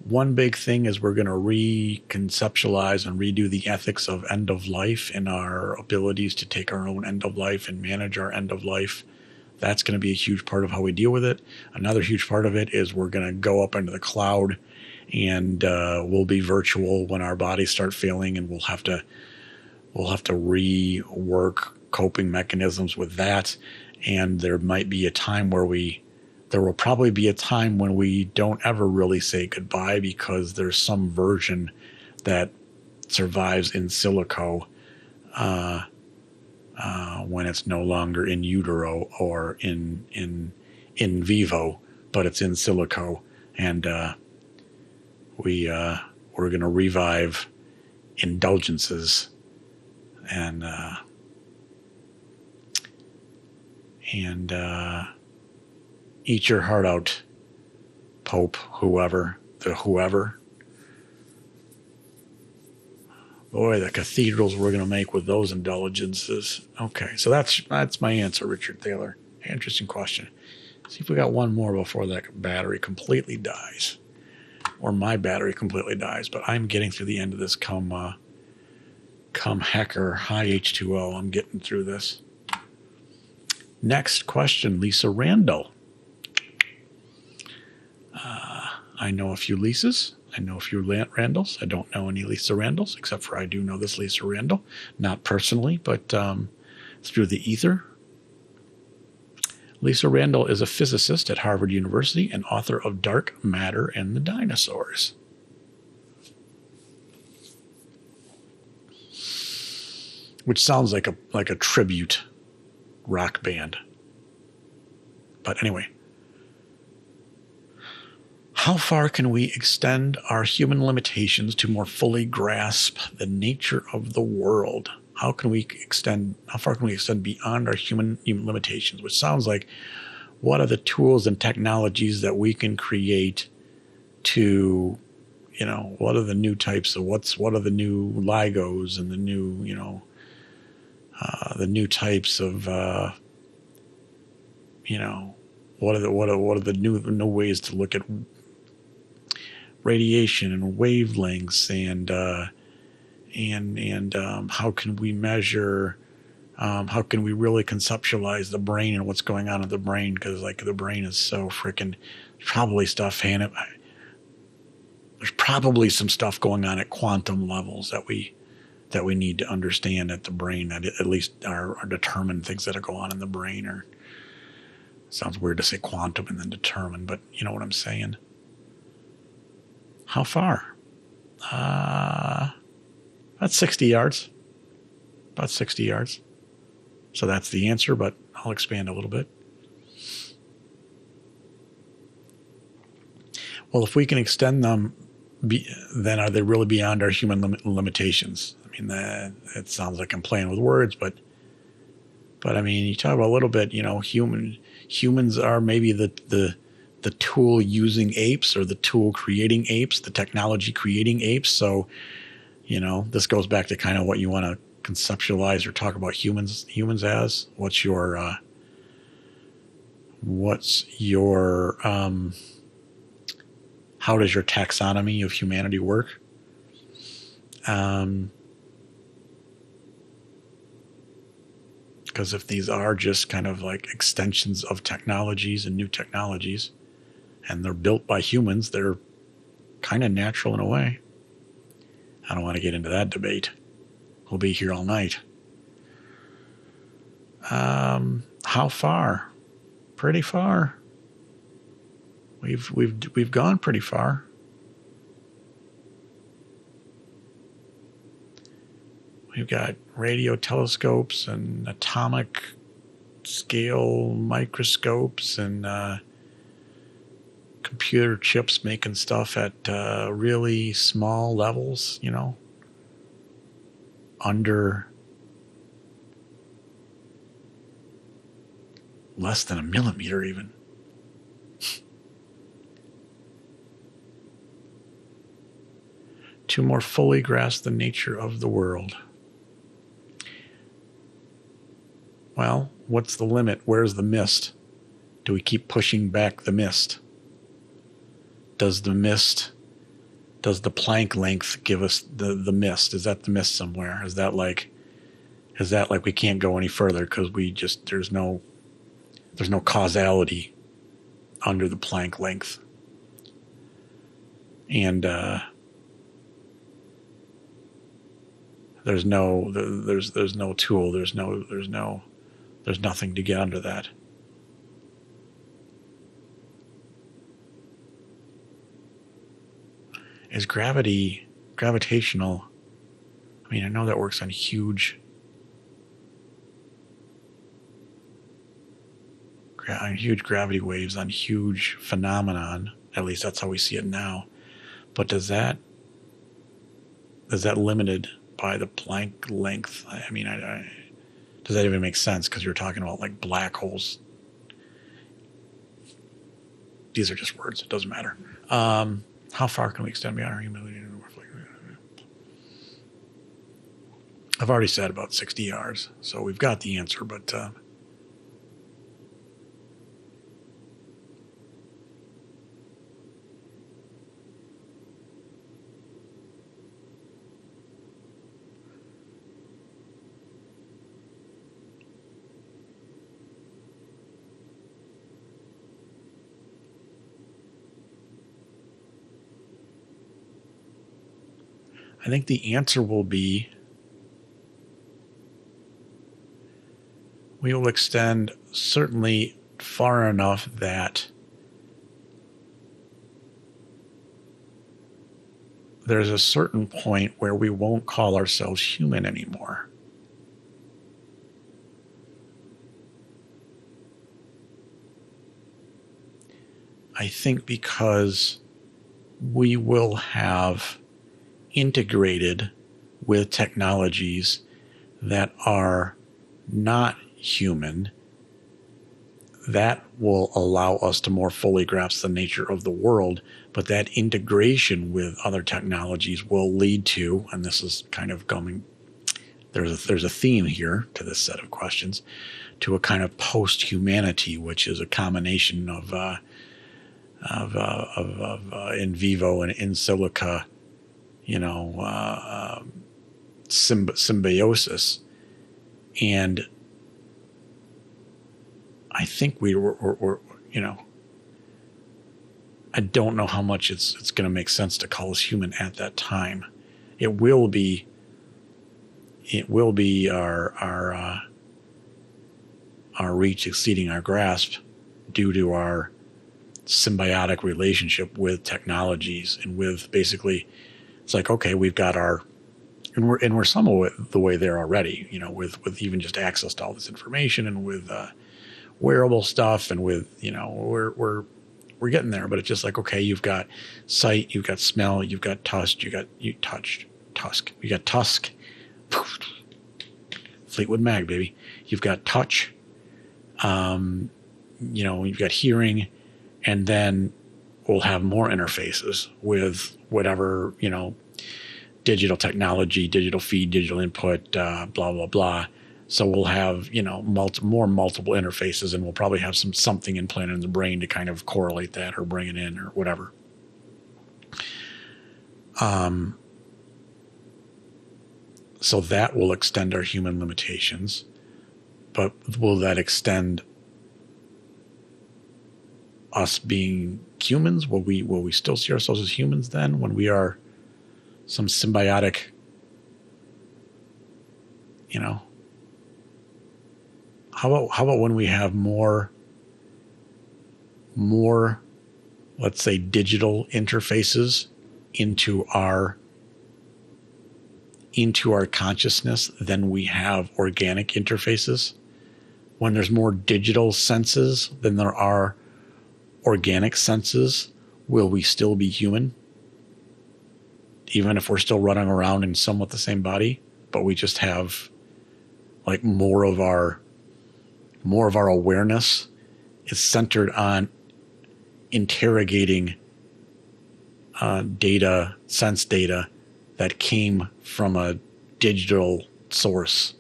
one big thing is we're going to reconceptualize and redo the ethics of end of life and our abilities to take our own end of life and manage our end of life. That's going to be a huge part of how we deal with it. Another huge part of it is we're going to go up into the cloud, and we'll be virtual when our bodies start failing, and we'll have to rework coping mechanisms with that. And there might be a time there will probably be a time when we don't ever really say goodbye, because there's some version that survives in silico when it's no longer in utero or in vivo, but it's in silico, and we're going to revive indulgences and eat your heart out, Pope, whoever. Boy, the cathedrals we're going to make with those indulgences. Okay, so that's my answer, Richard Thaler. Interesting question. See if we got one more before that battery completely dies, or my battery completely dies. But I'm getting through the end of this. Come Hacker High H2O. I'm getting through this. Next question, Lisa Randall. I know a few Lisas. I know a few Randalls. I don't know any Lisa Randalls, except for I do know this Lisa Randall. Not personally, but through the ether. Lisa Randall is a physicist at Harvard University and author of Dark Matter and the Dinosaurs. Which sounds like a tribute rock band. But anyway, how far can we extend our human limitations to more fully grasp the nature of the world? How far can we extend beyond our human limitations? Which sounds like, what are the tools and technologies that we can create to, what are the new types of what are the new LIGOs and the new, the new types of, what are the new ways to look at radiation and wavelengths, and how can we measure, how can we really conceptualize the brain and what's going on in the brain? Because the brain is so freaking, probably stuff, there's probably some stuff going on at quantum levels that we need to understand at the brain, that at least are determined things that go on in the brain. Or sounds weird to say quantum and then determined, but you know what I'm saying. How far? That's 60 yards. About 60 yards. So that's the answer, but I'll expand a little bit. Well, if we can extend them, then are they really beyond our human limitations? I mean, it sounds like I'm playing with words, but I mean, you talk about a little bit, humans are maybe the tool using apes, or the tool creating apes, the technology creating apes. So, this goes back to kind of what you want to conceptualize or talk about humans as. What's your how does your taxonomy of humanity work? Because if these are just kind of like extensions of technologies and new technologies, and they're built by humans, they're kind of natural in a way. I don't want to get into that debate. We'll be here all night. How far? Pretty far. We've gone pretty far. We've got radio telescopes and atomic scale microscopes and computer chips making stuff at really small levels, under less than a millimeter even. To more fully grasp the nature of the world. Well, what's the limit? Where's the mist? Do we keep pushing back the mist? Does the Planck length give us the mist? Is that the mist somewhere? Is that like we can't go any further because there's no causality under the Planck length? And there's no tool, there's nothing to get under that. Is gravitational? I mean, I know that works on huge gravity waves, on huge phenomenon. At least that's how we see it now. But is that limited by the Planck length? I mean, does that even make sense? Because you're talking about like black holes. These are just words. It doesn't matter. How far can we extend beyond our humility? I've already said about 60 yards, so we've got the answer, but I think the answer will be we will extend certainly far enough that there's a certain point where we won't call ourselves human anymore. I think because we will have integrated with technologies that are not human, that will allow us to more fully grasp the nature of the world. But that integration with other technologies will lead to, and this is kind of going, there's a theme here to this set of questions, to a kind of post-humanity, which is a combination of in vivo and in silico, symbiosis. And I think we're I don't know how much it's going to make sense to call us human at that time. It will be our reach exceeding our grasp due to our symbiotic relationship with technologies and with basically, it's like, okay, we've got our, and we're some of the way there already, you know, with even just access to all this information and with wearable stuff and with, you know, we're getting there, but it's just like, okay, you've got sight, you've got smell, you've got touch, you got tusk, Fleetwood Mac, baby. You've got touch, you know, you've got hearing, and then we'll have more interfaces with whatever, you know, digital technology, digital feed, digital input, blah, blah, blah. So we'll have, you know, multiple interfaces, and we'll probably have something implanted in the brain to kind of correlate that or bring it in or whatever. So that will extend our human limitations, but will that extend us being humans? Will we still see ourselves as humans then, when we are some symbiotic, you know? How about when we have more, let's say, digital interfaces into our consciousness than we have organic interfaces? When there's more digital senses than there are organic senses, will we still be human? Even if we're still running around in somewhat the same body, but we just have like more of our awareness is centered on interrogating data, sense data that came from a digital source.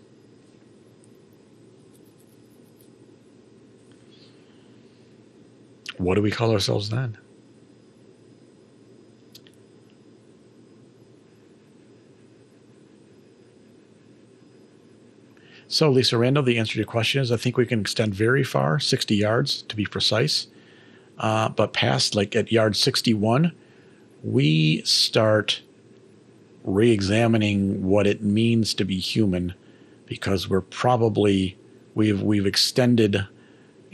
What do we call ourselves then? So, Lisa Randall, the answer to your question is I think we can extend very far, 60 yards to be precise. But past, like at yard 61, we start re-examining what it means to be human, because we're probably, we've extended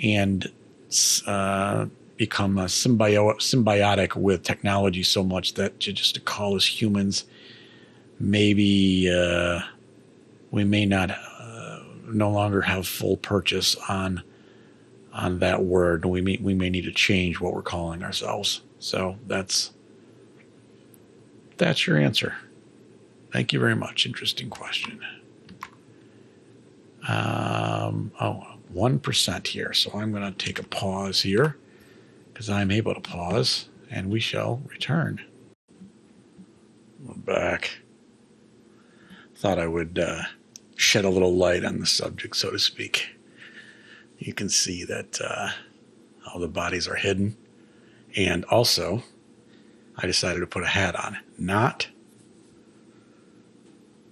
and become symbiotic with technology so much that just to call us humans, maybe we may not no longer have full purchase on that word. We may need to change what we're calling ourselves. So that's your answer. Thank you very much. Interesting question. 1% here. So I'm going to take a pause here because I'm able to pause, and we shall return. We're back. Thought I would shed a little light on the subject, so to speak. You can see that how the bodies are hidden. And also, I decided to put a hat on. Not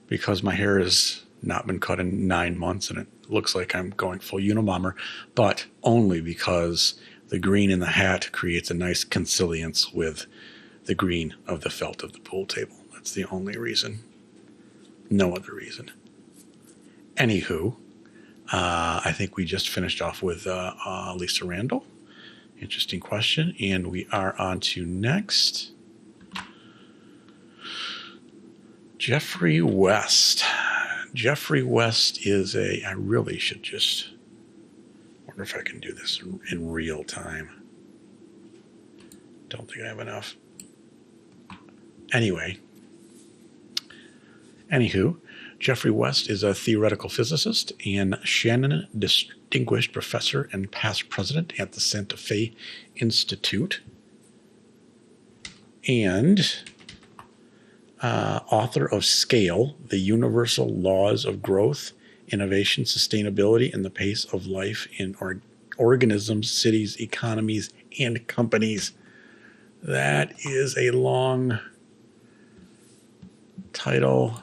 because my hair has not been cut in 9 months and it looks like I'm going full Unabomber, but only because the green in the hat creates a nice consilience with the green of the felt of the pool table. That's the only reason. No other reason. Anywho, I think we just finished off with Lisa Randall. Interesting question. And we are on to next. Jeffrey West. Jeffrey West is I really should just wonder if I can do this in real time. Don't think I have enough. Anywho, Jeffrey West is a theoretical physicist and Shannon Distinguished Professor and past president at the Santa Fe Institute, and author of Scale, The Universal Laws of Growth, Innovation, Sustainability, and the Pace of Life in Organisms, Cities, Economies, and Companies. That is a long title.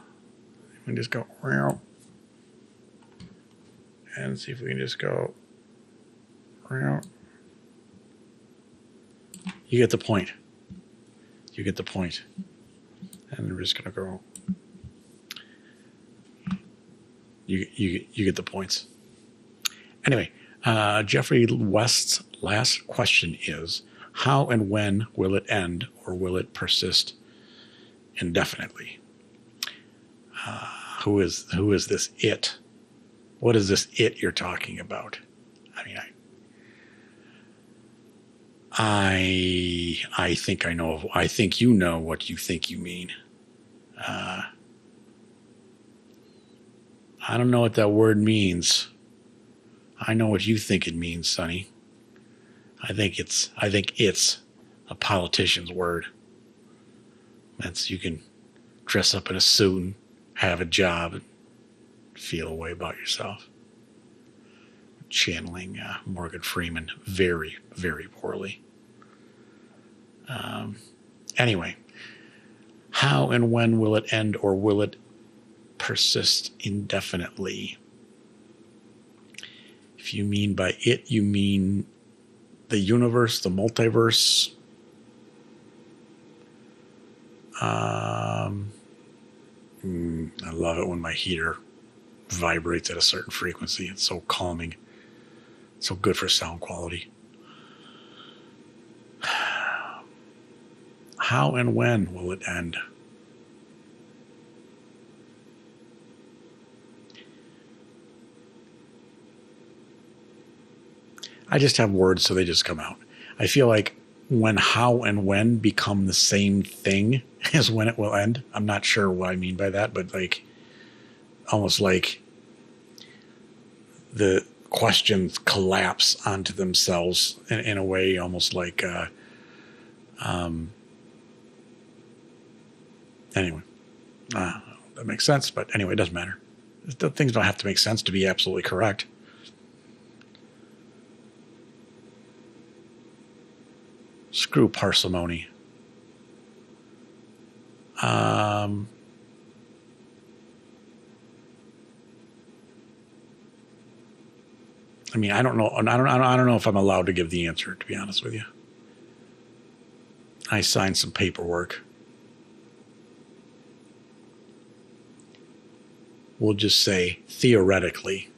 We can just go and see if we can just go. You get the point. You get the point. And we're just going to go. You get the points. Anyway, Jeffrey West's last question is, how and when will it end, or will it persist indefinitely? Who is this it? What is this it you're talking about? I mean, I think I know. I think you know what you think you mean. I don't know what that word means. I know what you think it means, Sonny. I think it's a politician's word. That's, you can dress up in a suit and have a job and feel a way about yourself. Channeling Morgan Freeman very, very poorly. Anyway, how and when will it end, or will it persist indefinitely? If you mean by it, you mean the universe, the multiverse. I love it when my heater vibrates at a certain frequency. It's so calming. So good for sound quality. How and when will it end? I just have words, so they just come out. I feel like when how and when become the same thing as when it will end. I'm not sure what I mean by that, but like almost like the questions collapse onto themselves in a way, almost like anyway, that makes sense. But anyway, it doesn't matter. Things don't have to make sense to be absolutely correct. Screw parsimony. I mean, I don't know. I don't know if I'm allowed to give the answer, to be honest with you. I signed some paperwork. We'll just say theoretically.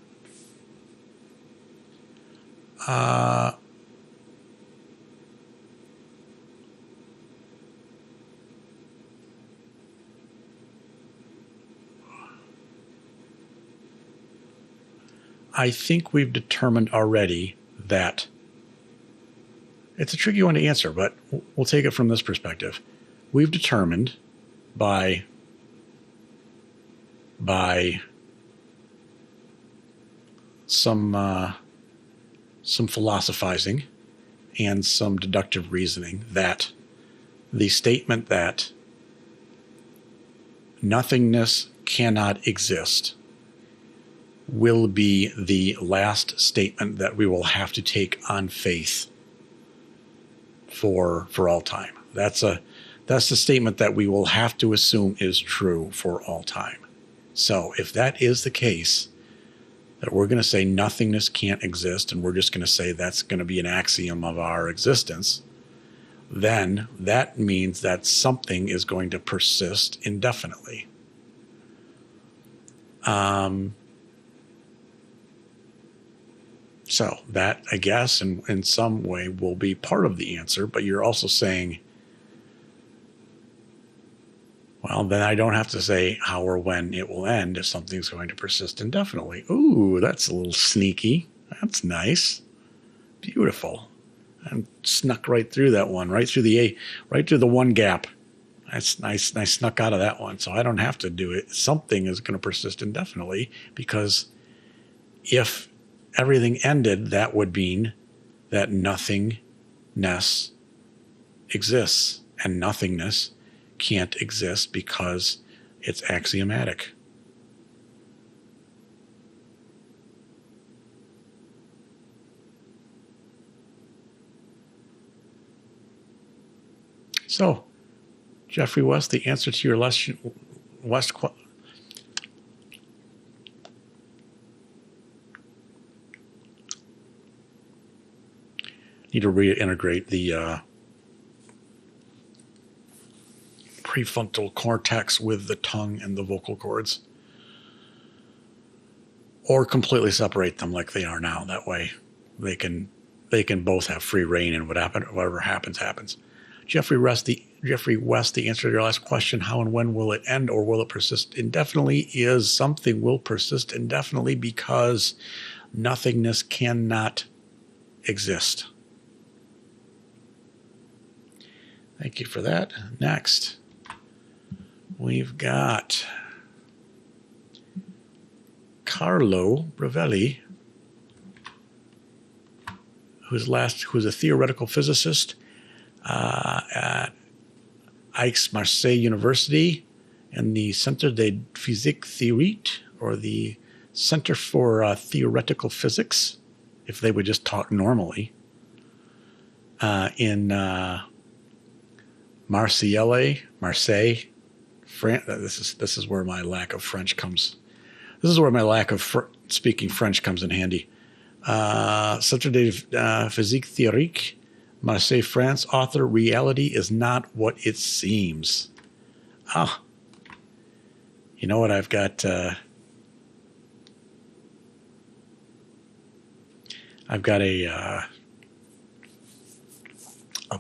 I think we've determined already that it's a tricky one to answer, but we'll take it from this perspective. We've determined by some philosophizing and some deductive reasoning that the statement that nothingness cannot exist will be the last statement that we will have to take on faith for all time. That's the statement that we will have to assume is true for all time. So if that is the case, that we're going to say nothingness can't exist, and we're just going to say that's going to be an axiom of our existence, then that means that something is going to persist indefinitely. So that, I guess, in some way will be part of the answer, but you're also saying, well, then I don't have to say how or when it will end if something's going to persist indefinitely. Ooh, that's a little sneaky. That's nice. Beautiful. And snuck right through that one, right through the one gap. That's nice. I snuck out of that one, so I don't have to do it. Something is going to persist indefinitely, because if everything ended, that would mean that nothingness exists, and nothingness can't exist because it's axiomatic. So, Jeffrey West, the answer to your need to reintegrate the prefrontal cortex with the tongue and the vocal cords. Or completely separate them like they are now. That way they can both have free reign, and whatever happens, happens. Jeffrey West, the answer to your last question, how and when will it end, or will it persist indefinitely, is something will persist indefinitely because nothingness cannot exist. Thank you for that. Next, we've got Carlo Ravelli, who's a theoretical physicist at Aix-Marseille University and the Centre de Physique Théorique, or the Center for Theoretical Physics, if they would just talk normally, in Marseille, France. This is where my lack of French comes. This is where my lack of speaking French comes in handy. Centre de Physique Théorique, Marseille, France. Author: reality is not what it seems. You know what? I've got a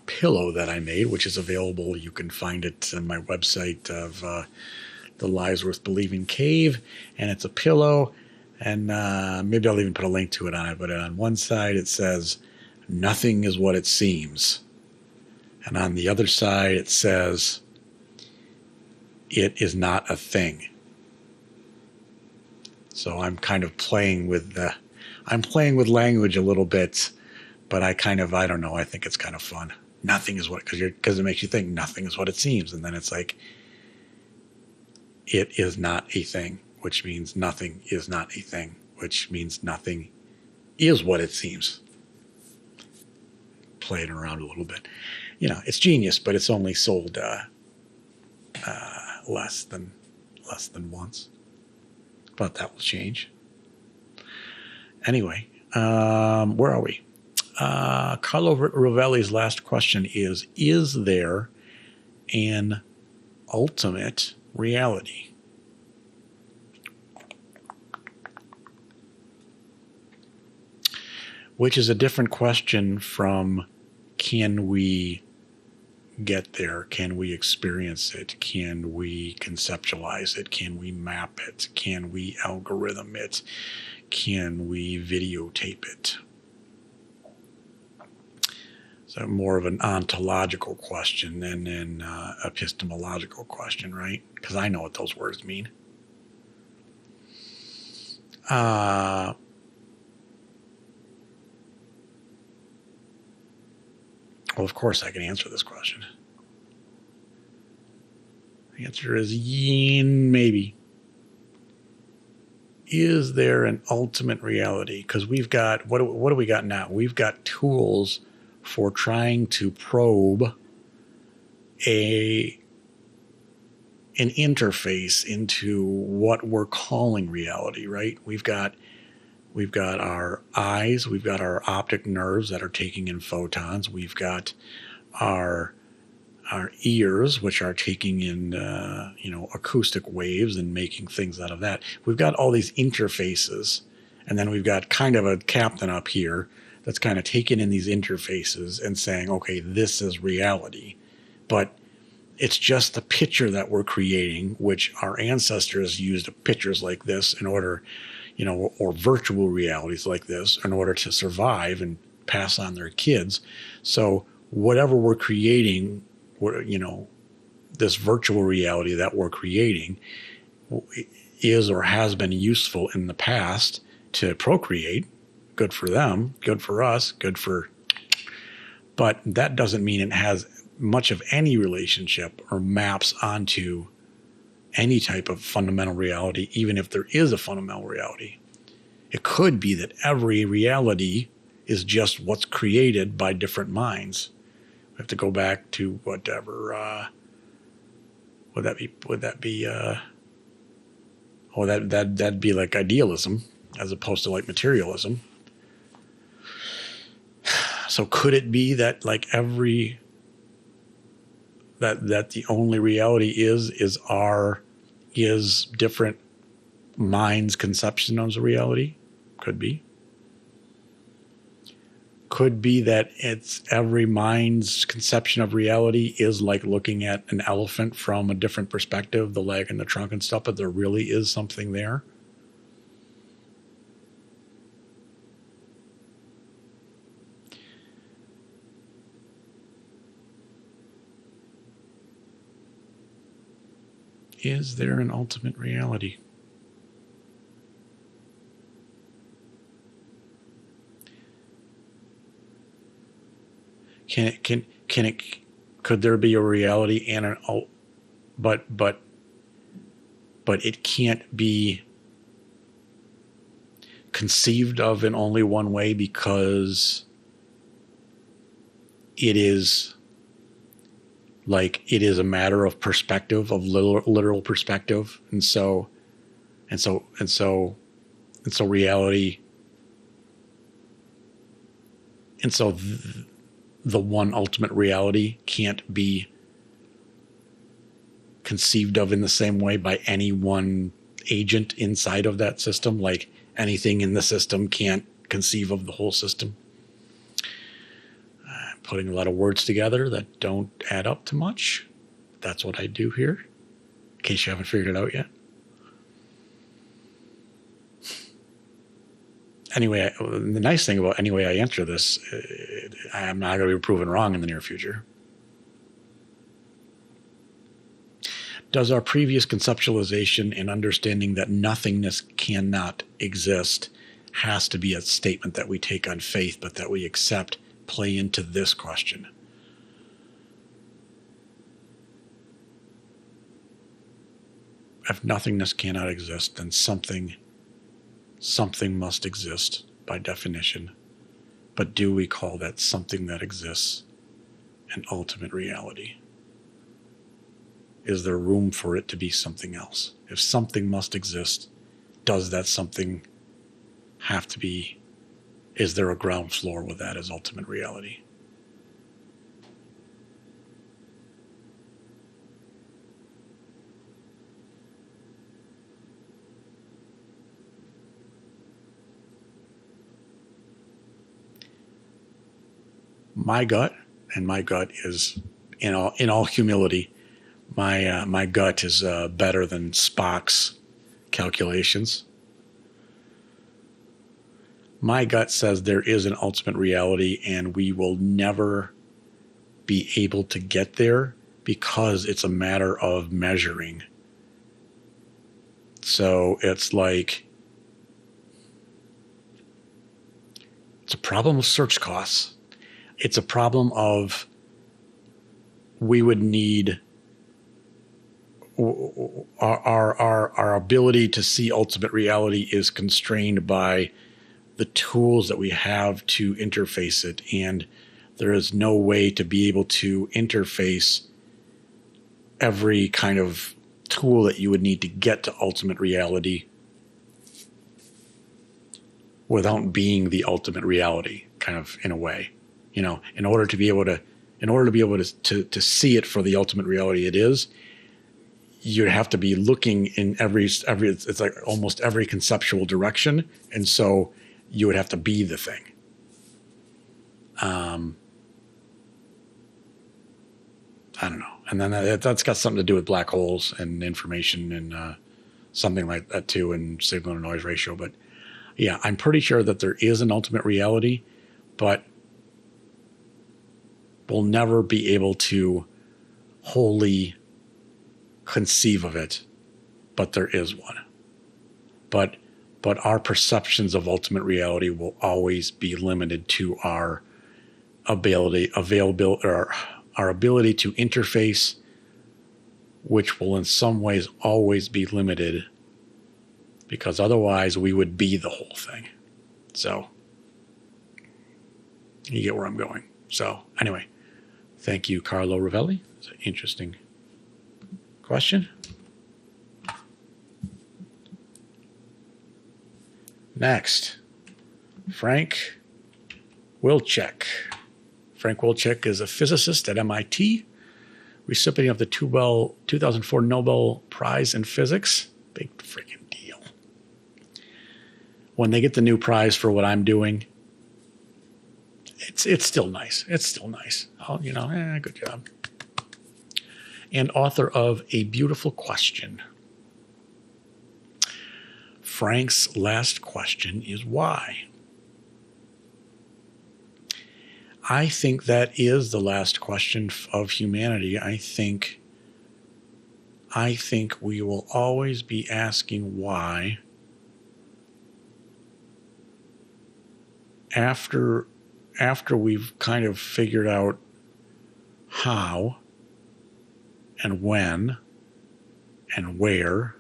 pillow that I made, which is available. You can find it on my website of the Lies Worth Believing Cave, and it's a pillow, and maybe I'll even put a link to it on it. But on one side it says, "Nothing is what it seems," and on the other side it says, "It is not a thing." So I'm kind of playing with language a little bit, but I don't know. I think it's kind of fun. Nothing is because it makes you think nothing is what it seems, and then it's like, it is not a thing, which means nothing is not a thing, which means nothing is what it seems. Playing around a little bit, it's genius, but it's only sold less than once. But that will change. Anyway, where are we? Carlo Ravelli's last question is there an ultimate reality? Which is a different question from, can we get there? Can we experience it? Can we conceptualize it? Can we map it? Can we algorithm it? Can we videotape it? So more of an ontological question than an epistemological question, right? Because I know what those words mean. Well, of course I can answer this question. The answer is maybe. Is there an ultimate reality? Because we've got, what do we got now? We've got tools for trying to probe an interface into what we're calling reality, right? We've got our eyes, we've got our optic nerves that are taking in photons, we've got our ears, which are taking in acoustic waves and making things out of that. We've got all these interfaces, and then we've got kind of a captain up here that's kind of taking in these interfaces and saying, okay, this is reality. But it's just a picture that we're creating, which our ancestors used pictures like this in order, or virtual realities like this in order to survive and pass on their kids. So whatever we're creating, this virtual reality that we're creating is or has been useful in the past to procreate. Good for them, good for us, but that doesn't mean it has much of any relationship or maps onto any type of fundamental reality, even if there is a fundamental reality. It could be that every reality is just what's created by different minds. We have to go back to whatever, that'd be like idealism as opposed to like materialism. So could it be that that the only reality is different minds' conception of reality? Could be. Could be that it's every mind's conception of reality is like looking at an elephant from a different perspective, the leg and the trunk and stuff, but there really is something there. Is there an ultimate reality? Could there be a reality and but it can't be conceived of in only one way because it is a matter of perspective, of literal perspective, and so reality, and so the one ultimate reality can't be conceived of in the same way by any one agent inside of that system. Like anything in the system can't conceive of the whole system. I'm putting a lot of words together that don't add up to much. That's what I do here, in case you haven't figured it out yet. Anyway, the nice thing about any way I answer this, I'm not going to be proven wrong in the near future. Does our previous conceptualization and understanding that nothingness cannot exist has to be a statement that we take on faith, but that we accept, play into this question? If nothingness cannot exist, then something must exist by definition. But do we call that something that exists an ultimate reality? Is there room for it to be something else? If something must exist, does that something have to be, is there a ground floor with that as ultimate reality? My gut is, in all humility, my gut is better than Spock's calculations. My gut says there is an ultimate reality, and we will never be able to get there because it's a matter of measuring. So it's like, it's a problem of search costs. It's a problem of, we would need our ability to see ultimate reality is constrained by the tools that we have to interface it, and there is no way to be able to interface every kind of tool that you would need to get to ultimate reality without being the ultimate reality, kind of, in a way. You know, in order to be able to see it for the ultimate reality it is, you'd have to be looking in every it's like almost every conceptual direction, and so you would have to be the thing. I don't know, and then that's got something to do with black holes and information and something like that too, and signal to noise ratio. But yeah, I'm pretty sure that there is an ultimate reality, but we'll never be able to wholly conceive of it, but there is one. But our perceptions of ultimate reality will always be limited to our ability to interface, which will in some ways always be limited, because otherwise we would be the whole thing. So you get where I'm going. So anyway, thank you, Carlo Ravelli. It's an interesting question. Next, Frank Wilczek. Frank Wilczek is a physicist at MIT recipient of the 2004 Nobel Prize in Physics. Big freaking deal. When they get the new prize for what I'm doing, it's still nice. It's still nice. Good job. And author of A Beautiful Question. Frank's last question is why? I think that is the last question of humanity. I think we will always be asking why after we've kind of figured out how and when and where.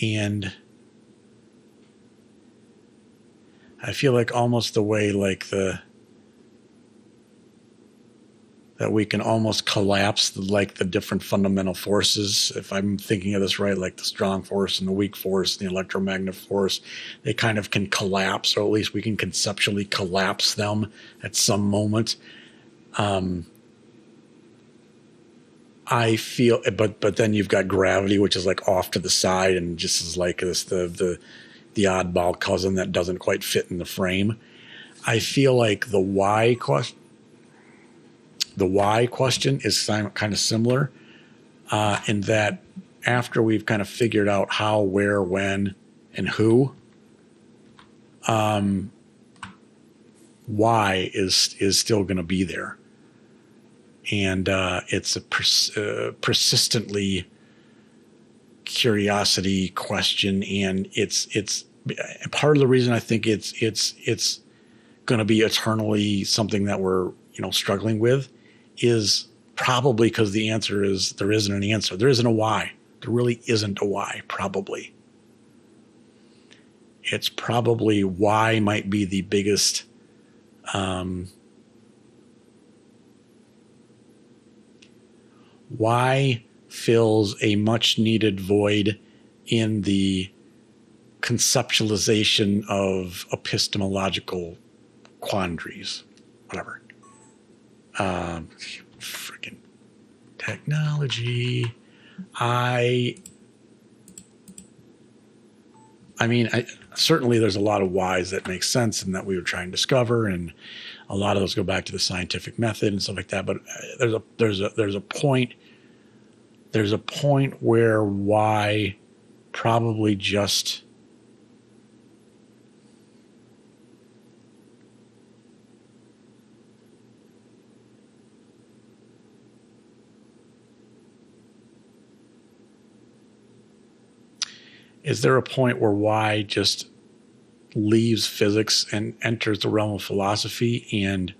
And I feel like almost the way that we can almost collapse the different fundamental forces. If I'm thinking of this right, like the strong force and the weak force, the electromagnetic force, they kind of can collapse, or at least we can conceptually collapse them at some moment. I feel, but then you've got gravity, which is like off to the side and just is like this the oddball cousin that doesn't quite fit in the frame. I feel like the why question is kind of similar in that after we've kind of figured out how, where, when, and who, why is still going to be there. And it's a persistently curiosity question, and it's part of the reason I think it's going to be eternally something that we're struggling with is probably because the answer is there isn't an answer. There isn't a why. There really isn't a why. Probably it's probably why might be the biggest. Why fills a much needed void in the conceptualization of epistemological quandaries, whatever. Freaking technology. I mean, certainly there's a lot of whys that make sense and that we were trying to discover, and a lot of those go back to the scientific method and stuff like that. But there's a point where why probably just is there a point where why just leaves physics and enters the realm of philosophy and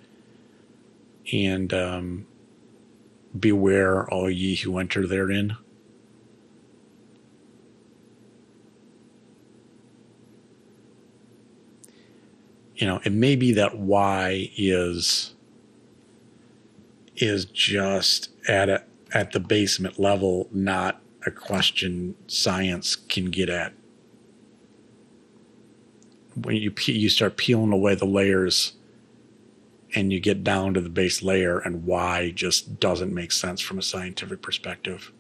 beware all ye who enter therein? It may be that why is just at the basement level, not a question science can get at. When you start peeling away the layers and you get down to the base layer, and why just doesn't make sense from a scientific perspective.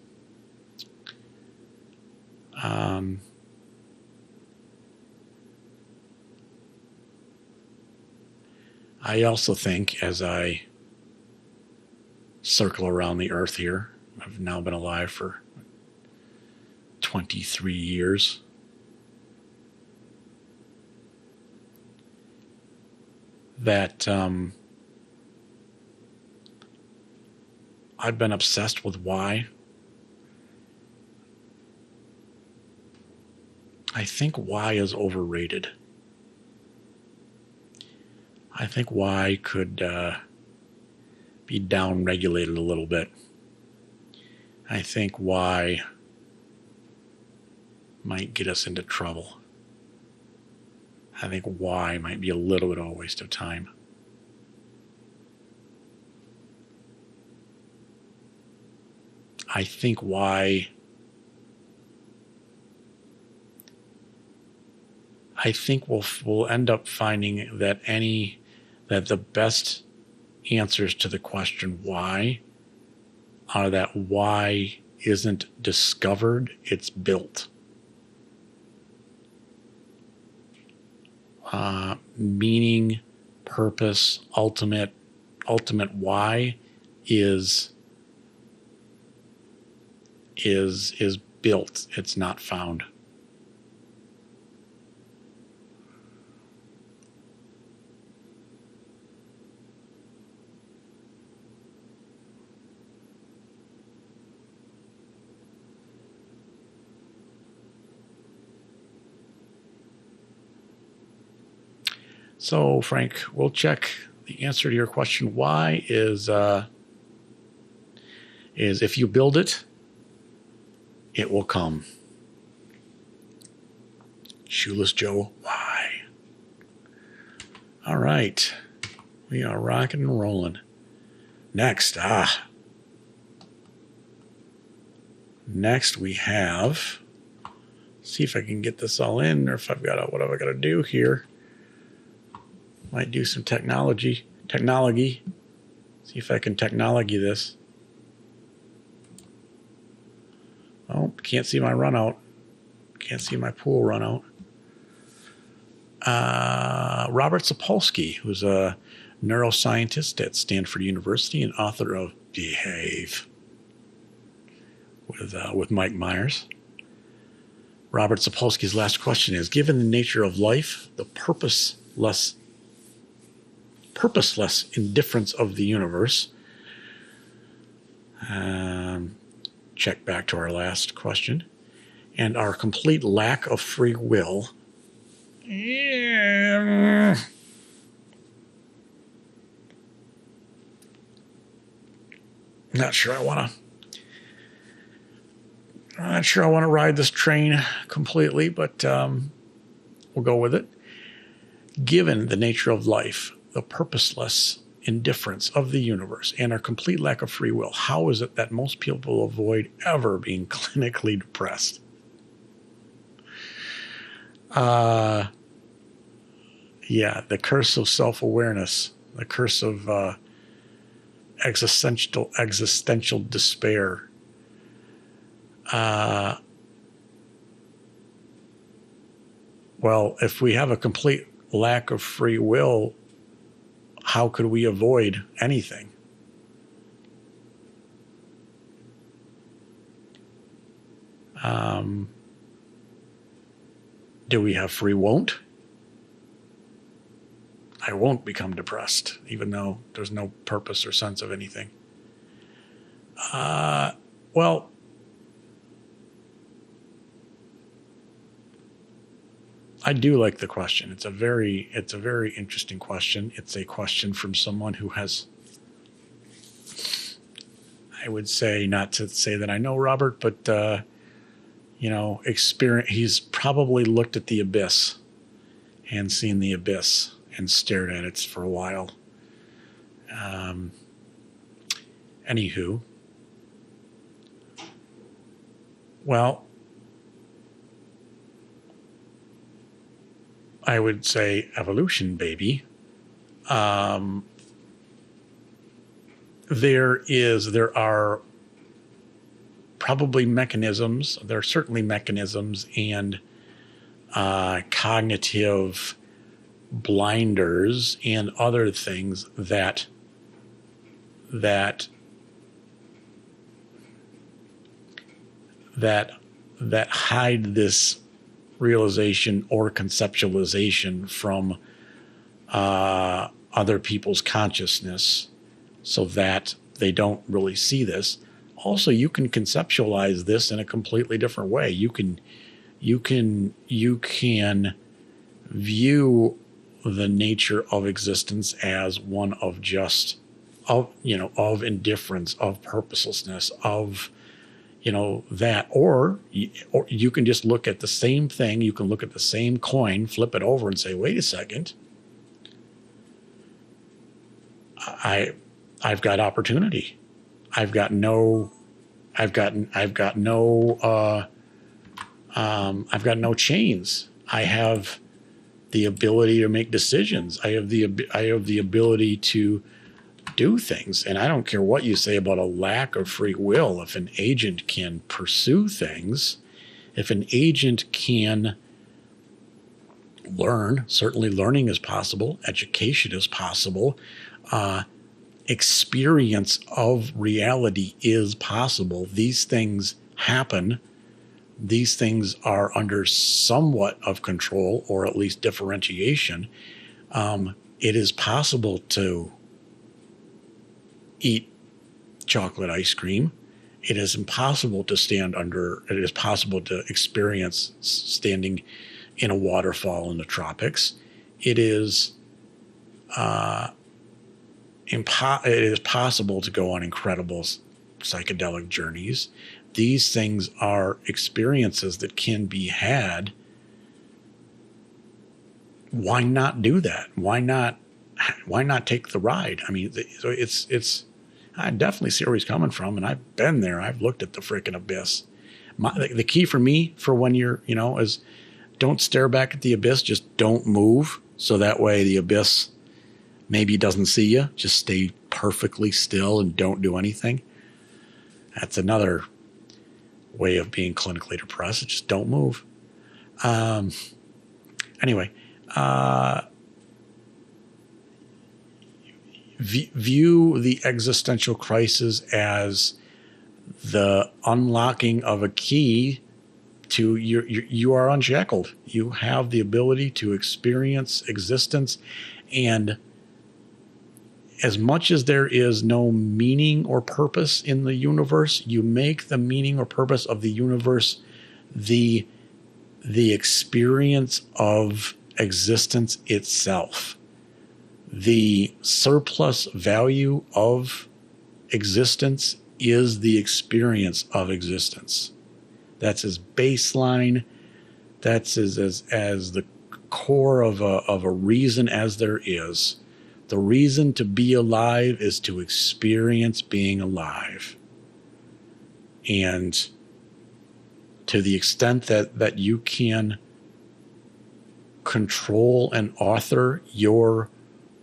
I also think, as I circle around the earth here, I've now been alive for 23 years. That I've been obsessed with why. I think why is overrated. I think why could be down-regulated a little bit. I think why might get us into trouble. I think why might be a little bit of a waste of time. I think why. I think we'll end up finding that the best answers to the question why are that why isn't discovered, it's built. Meaning, purpose, ultimate why is built. It's not found. So, Frank, we'll check the answer to your question. Why is if you build it, it will come. Shoeless Joe, why? All right. We are rocking and rolling. Next, Next we have, see if I can get this all in, or if I've got what have I got to do here. Might do some technology. See if I can technology this. Oh, can't see my run out. Can't see my pool run out. Robert Sapolsky, who's a neuroscientist at Stanford University and author of Behave with Mike Myers. Robert Sapolsky's last question is, given the nature of life, the purposeless indifference of the universe. Check back to our last question. And our complete lack of free will. Not sure I want to ride this train completely, but we'll go with it. Given the nature of life, the purposeless indifference of the universe, and our complete lack of free will, how is it that most people avoid ever being clinically depressed? Yeah, the curse of self-awareness, the curse of existential despair. Well, if we have a complete lack of free will, how could we avoid anything? Do we have free won't? I won't become depressed, even though there's no purpose or sense of anything. Well, I do like the question. It's a very interesting question. It's a question from someone who has, I would say, not to say that I know Robert, but experience. He's probably looked at the abyss and seen the abyss and stared at it for a while. Anywho, well, I would say evolution, baby. There are probably mechanisms. There are certainly mechanisms and cognitive blinders and other things that hide this realization or conceptualization from other people's consciousness, so that they don't really see this. Also, you can conceptualize this in a completely different way. You can view the nature of existence as one of of indifference, of purposelessness, of that, or you can just look at the same thing. You can look at the same coin, flip it over, and say, "Wait a second, I've got opportunity. I've got no chains. I have the ability to make decisions. I have the ability to do things. And I don't care what you say about a lack of free will. If an agent can pursue things, if an agent can learn, certainly learning is possible, education is possible, experience of reality is possible. These things happen. These things are under somewhat of control, or at least differentiation. It is possible to eat chocolate ice cream. It is impossible to it is possible to experience standing in a waterfall in the tropics. It is possible to go on incredible psychedelic journeys. These things are experiences that can be had. Why not do that? Why not take the ride? I mean, I definitely see where he's coming from, and I've been there. I've looked at the freaking abyss. The key for me for when you're, is don't stare back at the abyss. Just don't move. So that way the abyss maybe doesn't see you. Just stay perfectly still and don't do anything. That's another way of being clinically depressed. Just don't move. Anyway, view the existential crisis as the unlocking of a key to you are unshackled. You have the ability to experience existence, and as much as there is no meaning or purpose in the universe, you make the meaning or purpose of the universe the experience of existence itself. The surplus value of existence is the experience of existence. That's as baseline. That's as the core of a reason as there is. The reason to be alive is to experience being alive. And to the extent that you can control and author your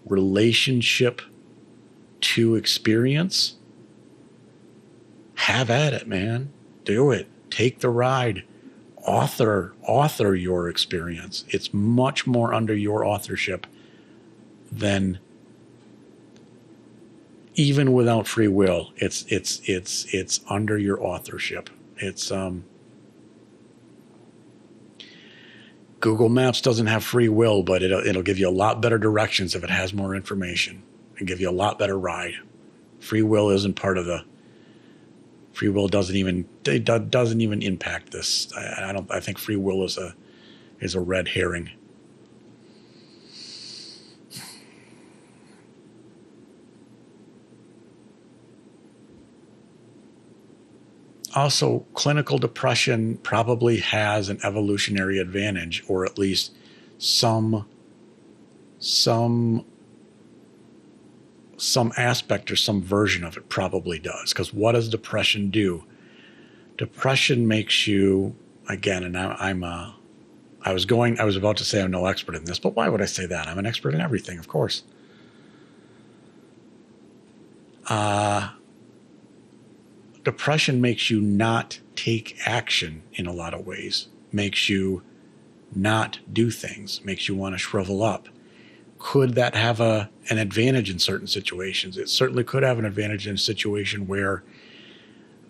relationship to experience, have at it, man. Do it. Take the ride. Author your experience. It's much more under your authorship than, even without free will. It's under your authorship. It's Google Maps doesn't have free will, but it'll give you a lot better directions if it has more information, and give you a lot better ride. Free will isn't part of the. Free will doesn't even impact this. I think free will is a red herring. Also, clinical depression probably has an evolutionary advantage, or at least some aspect or some version of it probably does. Because what does depression do? Depression makes you, again, and I was about to say I'm no expert in this, but why would I say that? I'm an expert in everything, of course. Depression makes you not take action in a lot of ways, makes you not do things, makes you want to shrivel up. Could that have an advantage in certain situations? It certainly could have an advantage in a situation where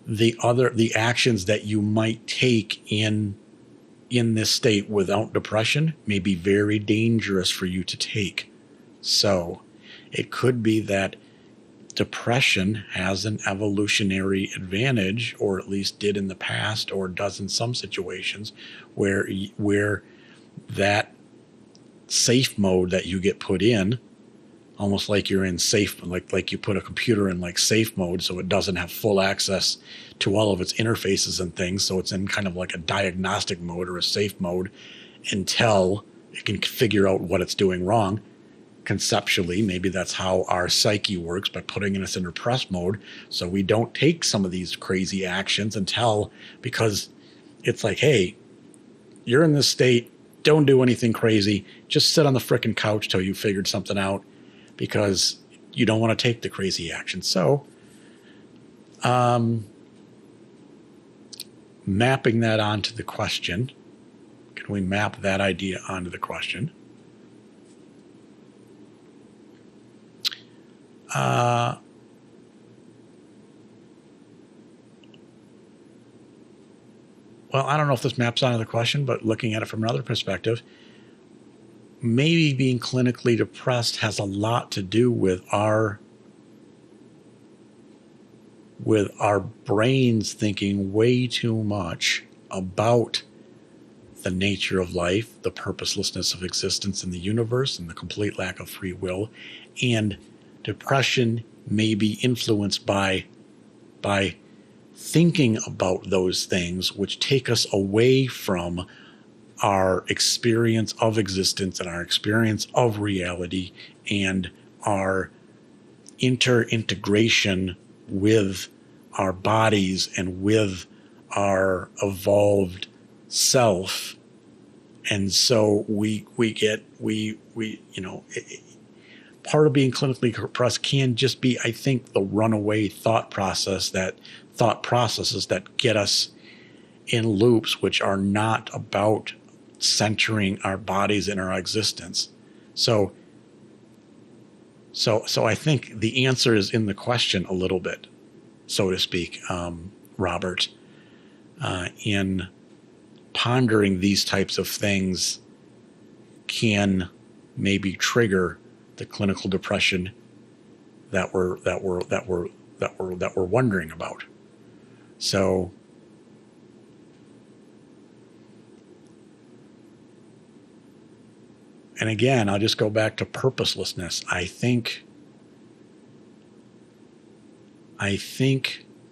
the actions that you might take in this state without depression may be very dangerous for you to take. So it could be that depression has an evolutionary advantage, or at least did in the past, or does in some situations, where that safe mode that you get put in, almost like you're in safe, like you put a computer in like safe mode, so it doesn't have full access to all of its interfaces and things. So it's in kind of like a diagnostic mode or a safe mode until it can figure out what it's doing wrong. Conceptually, maybe that's how our psyche works, by putting us in repressed mode, so we don't take some of these crazy actions because it's like, hey, you're in this state, don't do anything crazy, just sit on the frickin' couch till you figured something out, because you don't want to take the crazy action. So mapping that onto the question, can we map that idea onto the question? Well, I don't know if this maps onto the question, but looking at it from another perspective, maybe being clinically depressed has a lot to do with our brains thinking way too much about the nature of life, the purposelessness of existence in the universe, and the complete lack of free will. And depression may be influenced by thinking about those things, which take us away from our experience of existence and our experience of reality and our integration with our bodies and with our evolved self. And so part of being clinically depressed can just be, I think, the runaway thought processes that get us in loops which are not about centering our bodies in our existence. So I think the answer is in the question a little bit, so to speak, Robert. In pondering these types of things can maybe trigger the clinical depression that we're wondering about. So and again, I'll just go back to purposelessness. I think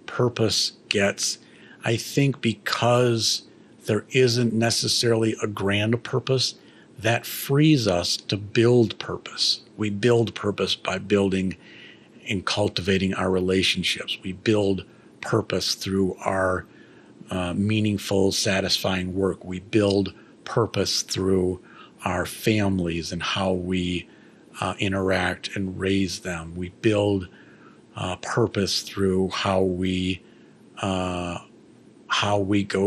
purpose gets, I think because there isn't necessarily a grand purpose, that frees us to build purpose. We build purpose by building and cultivating our relationships. We build purpose through our meaningful, satisfying work. We build purpose through our families and how we interact and raise them. We build purpose through how we go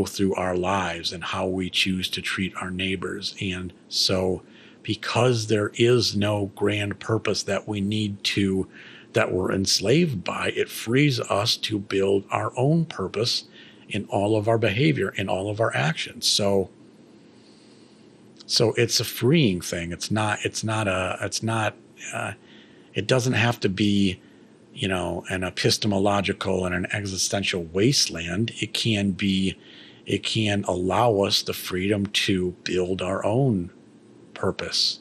through our lives and how we choose to treat our neighbors. And so because there is no grand purpose that we're enslaved by, it frees us to build our own purpose in all of our behavior, in all of our actions. So it's a freeing thing. It doesn't have to be, an epistemological and an existential wasteland. It can allow us the freedom to build our own purpose.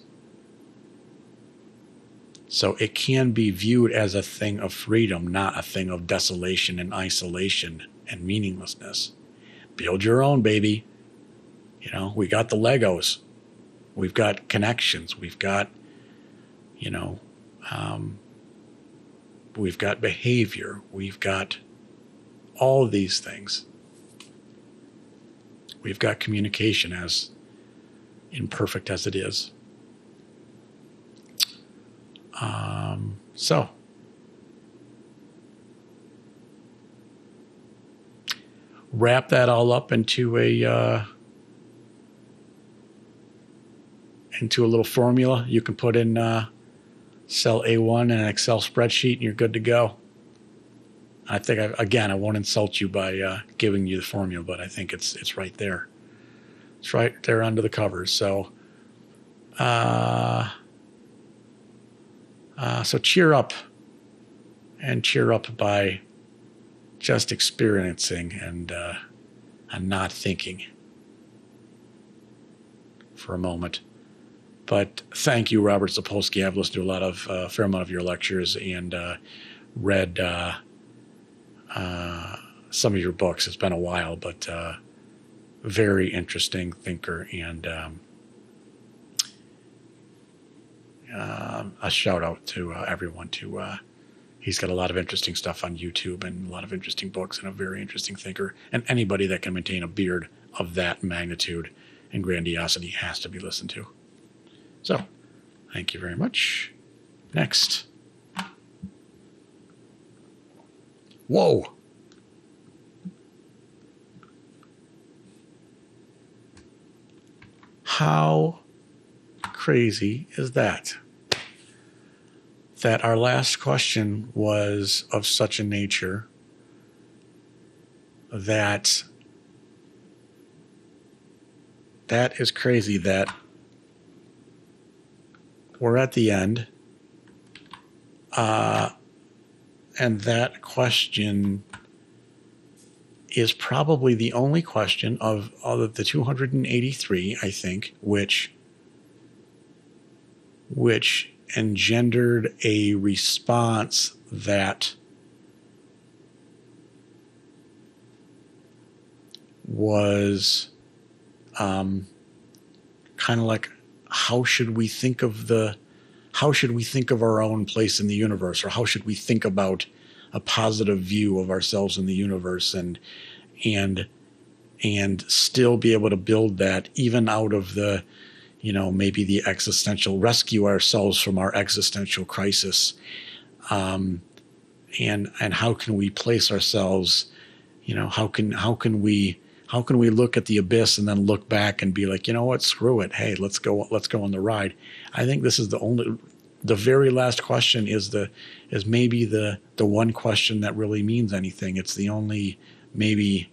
So it can be viewed as a thing of freedom, not a thing of desolation and isolation and meaninglessness. Build your own, baby. We got the Legos. We've got connections. We've got, we've got behavior. We've got all of these things. We've got communication, as imperfect as it is. So wrap that all up into a little formula you can put in cell A1 in an Excel spreadsheet, and you're good to go. I think I won't insult you by giving you the formula, but I think it's right there. It's right there under the covers. So so cheer up, and cheer up by just experiencing and not thinking for a moment. But thank you, Robert Sapolsky. I've listened to a fair amount of your lectures and read some of your books. It's been a while, but very interesting thinker, and a shout out to everyone. He's got a lot of interesting stuff on YouTube and a lot of interesting books, and a very interesting thinker. And anybody that can maintain a beard of that magnitude and grandiosity has to be listened to. So, thank you very much. Next. Whoa. How crazy is that? That our last question was of such a nature that is crazy, that we're at the end. And that question is probably the only question of all of the 283, I think, which engendered a response that was kind of like, how should we think of our own place in the universe, or how should we think about a positive view of ourselves in the universe, and still be able to build that even out of the, maybe the existential, rescue ourselves from our existential crisis. And how can we place ourselves, how can we look at the abyss and then look back and be like, you know what, screw it. Hey, let's go on the ride. I think this is the very last question is maybe the one question that really means anything. It's the only, maybe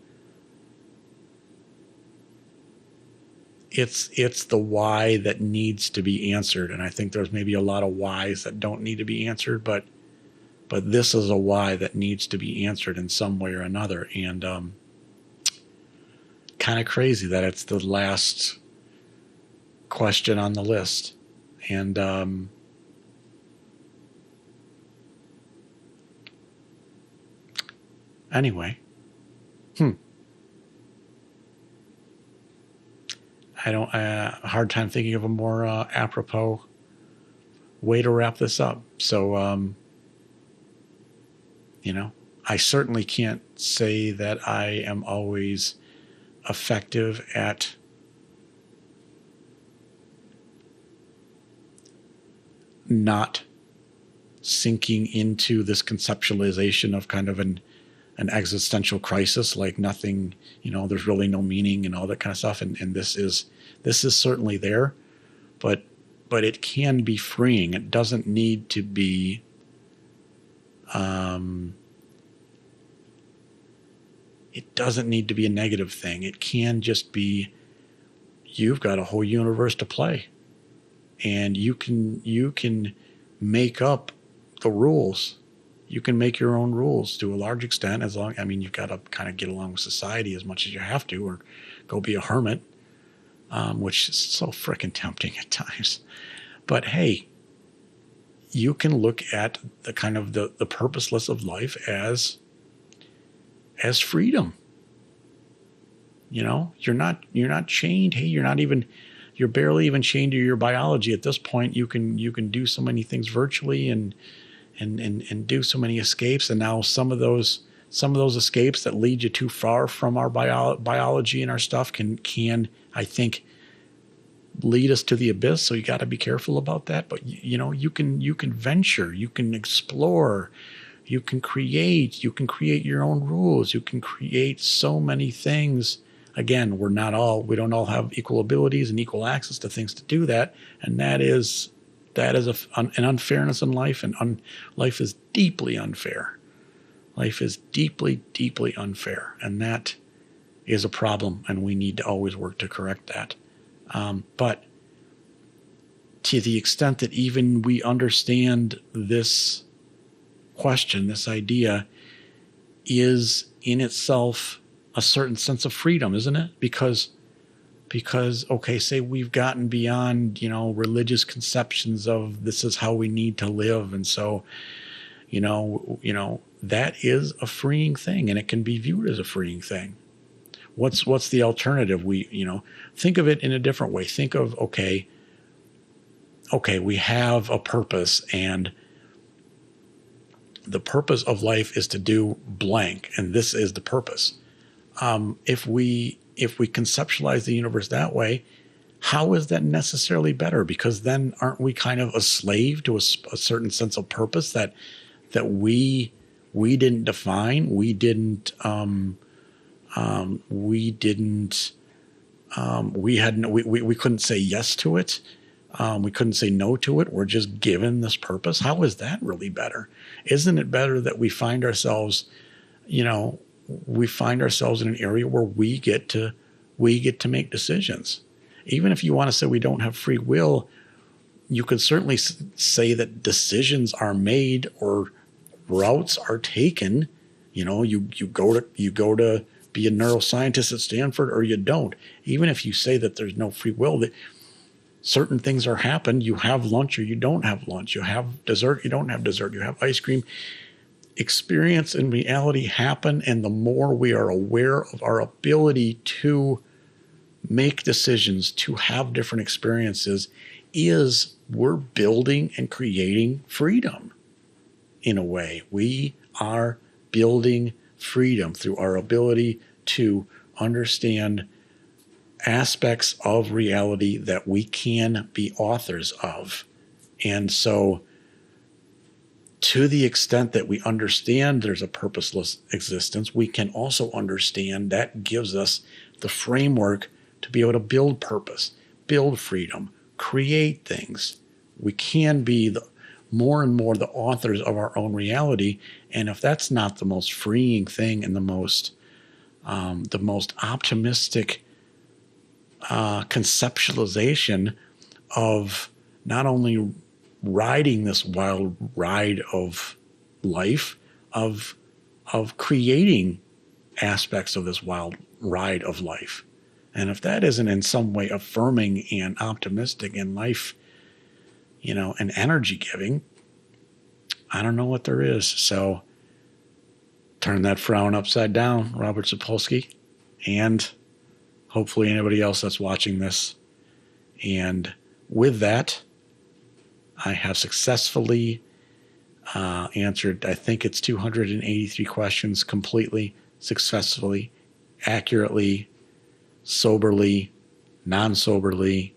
it's the why that needs to be answered. And I think there's maybe a lot of whys that don't need to be answered, but this is a why that needs to be answered in some way or another. And kind of crazy that it's the last question on the list. And anyway, a hard time thinking of a more apropos way to wrap this up. So, I certainly can't say that I am always effective at not sinking into this conceptualization of kind of an existential crisis, like nothing, there's really no meaning and all that kind of stuff. And this is certainly there, but it can be freeing. It doesn't need to be, it doesn't need to be a negative thing. It can just be, you've got a whole universe to play, and you can make up the rules. You can make your own rules to a large extent, you've got to kind of get along with society as much as you have to, or go be a hermit, which is so frickin' tempting at times. But hey, you can look at the kind of the purposeless of life as freedom. You're not chained. Hey, you're barely even chained to your biology at this point. You can do so many things virtually and do so many escapes. And now some of those escapes that lead you too far from our biology and our stuff can I think lead us to the abyss. So you got to be careful about that. But you can venture, you can explore, you can create your own rules. You can create so many things. Again, we don't all have equal abilities and equal access to things to do that. And that is an unfairness in life, and life is deeply unfair. Life is deeply, deeply unfair. And that is a problem, and we need to always work to correct that. But to the extent that even we understand this question, this idea is in itself a certain sense of freedom, isn't it? Because okay, say we've gotten beyond, religious conceptions of this is how we need to live. And so, that is a freeing thing, and it can be viewed as a freeing thing. What's the alternative? Think of it in a different way. Think of, okay, we have a purpose, and the purpose of life is to do blank, and this is the purpose. If we conceptualize the universe that way, how is that necessarily better? Because then aren't we kind of a slave to a certain sense of purpose that we we didn't define, we didn't, we couldn't say yes to it. We couldn't say no to it. We're just given this purpose. How is that really better? Isn't it better that we find ourselves, in an area where we get to make decisions? Even if you want to say we don't have free will, you could certainly say that decisions are made or routes are taken. You go to be a neuroscientist at Stanford, or you don't. Even if you say that there's no free will, that certain things are happened. You have lunch or you don't have lunch. You have dessert, you don't have dessert. You have ice cream. Experience and reality happen, and the more we are aware of our ability to make decisions, to have different experiences, we're building and creating freedom. In a way, we are building freedom through our ability to understand aspects of reality that we can be authors of. And so, to the extent that we understand there's a purposeless existence, we can also understand that gives us the framework to be able to build purpose, build freedom, create things. We can be more and more the authors of our own reality. And if that's not the most freeing thing and the most optimistic conceptualization of not only riding this wild ride of life, of creating aspects of this wild ride of life. And if that isn't in some way affirming and optimistic in life, and energy giving, I don't know what there is. So turn that frown upside down, Robert Sapolsky, and hopefully anybody else that's watching this. And with that, I have successfully answered, I think it's 283 questions completely, successfully, accurately, soberly, non-soberly,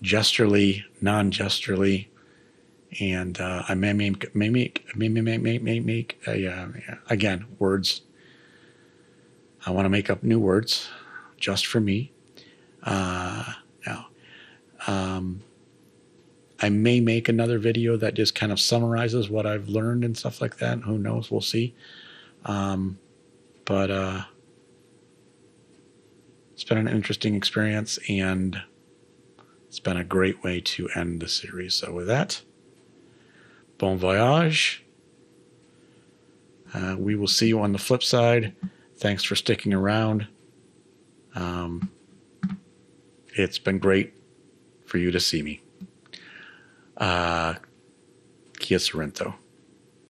gesturally, non-gesturally, and I may make again words. I want to make up new words just for me. Now, I may make another video that just kind of summarizes what I've learned and stuff like that. Who knows? We'll see. But it's been an interesting experience, and it's been a great way to end the series. So with that, bon voyage. We will see you on the flip side. Thanks for sticking around. It's been great for you to see me. Kia Sorrento.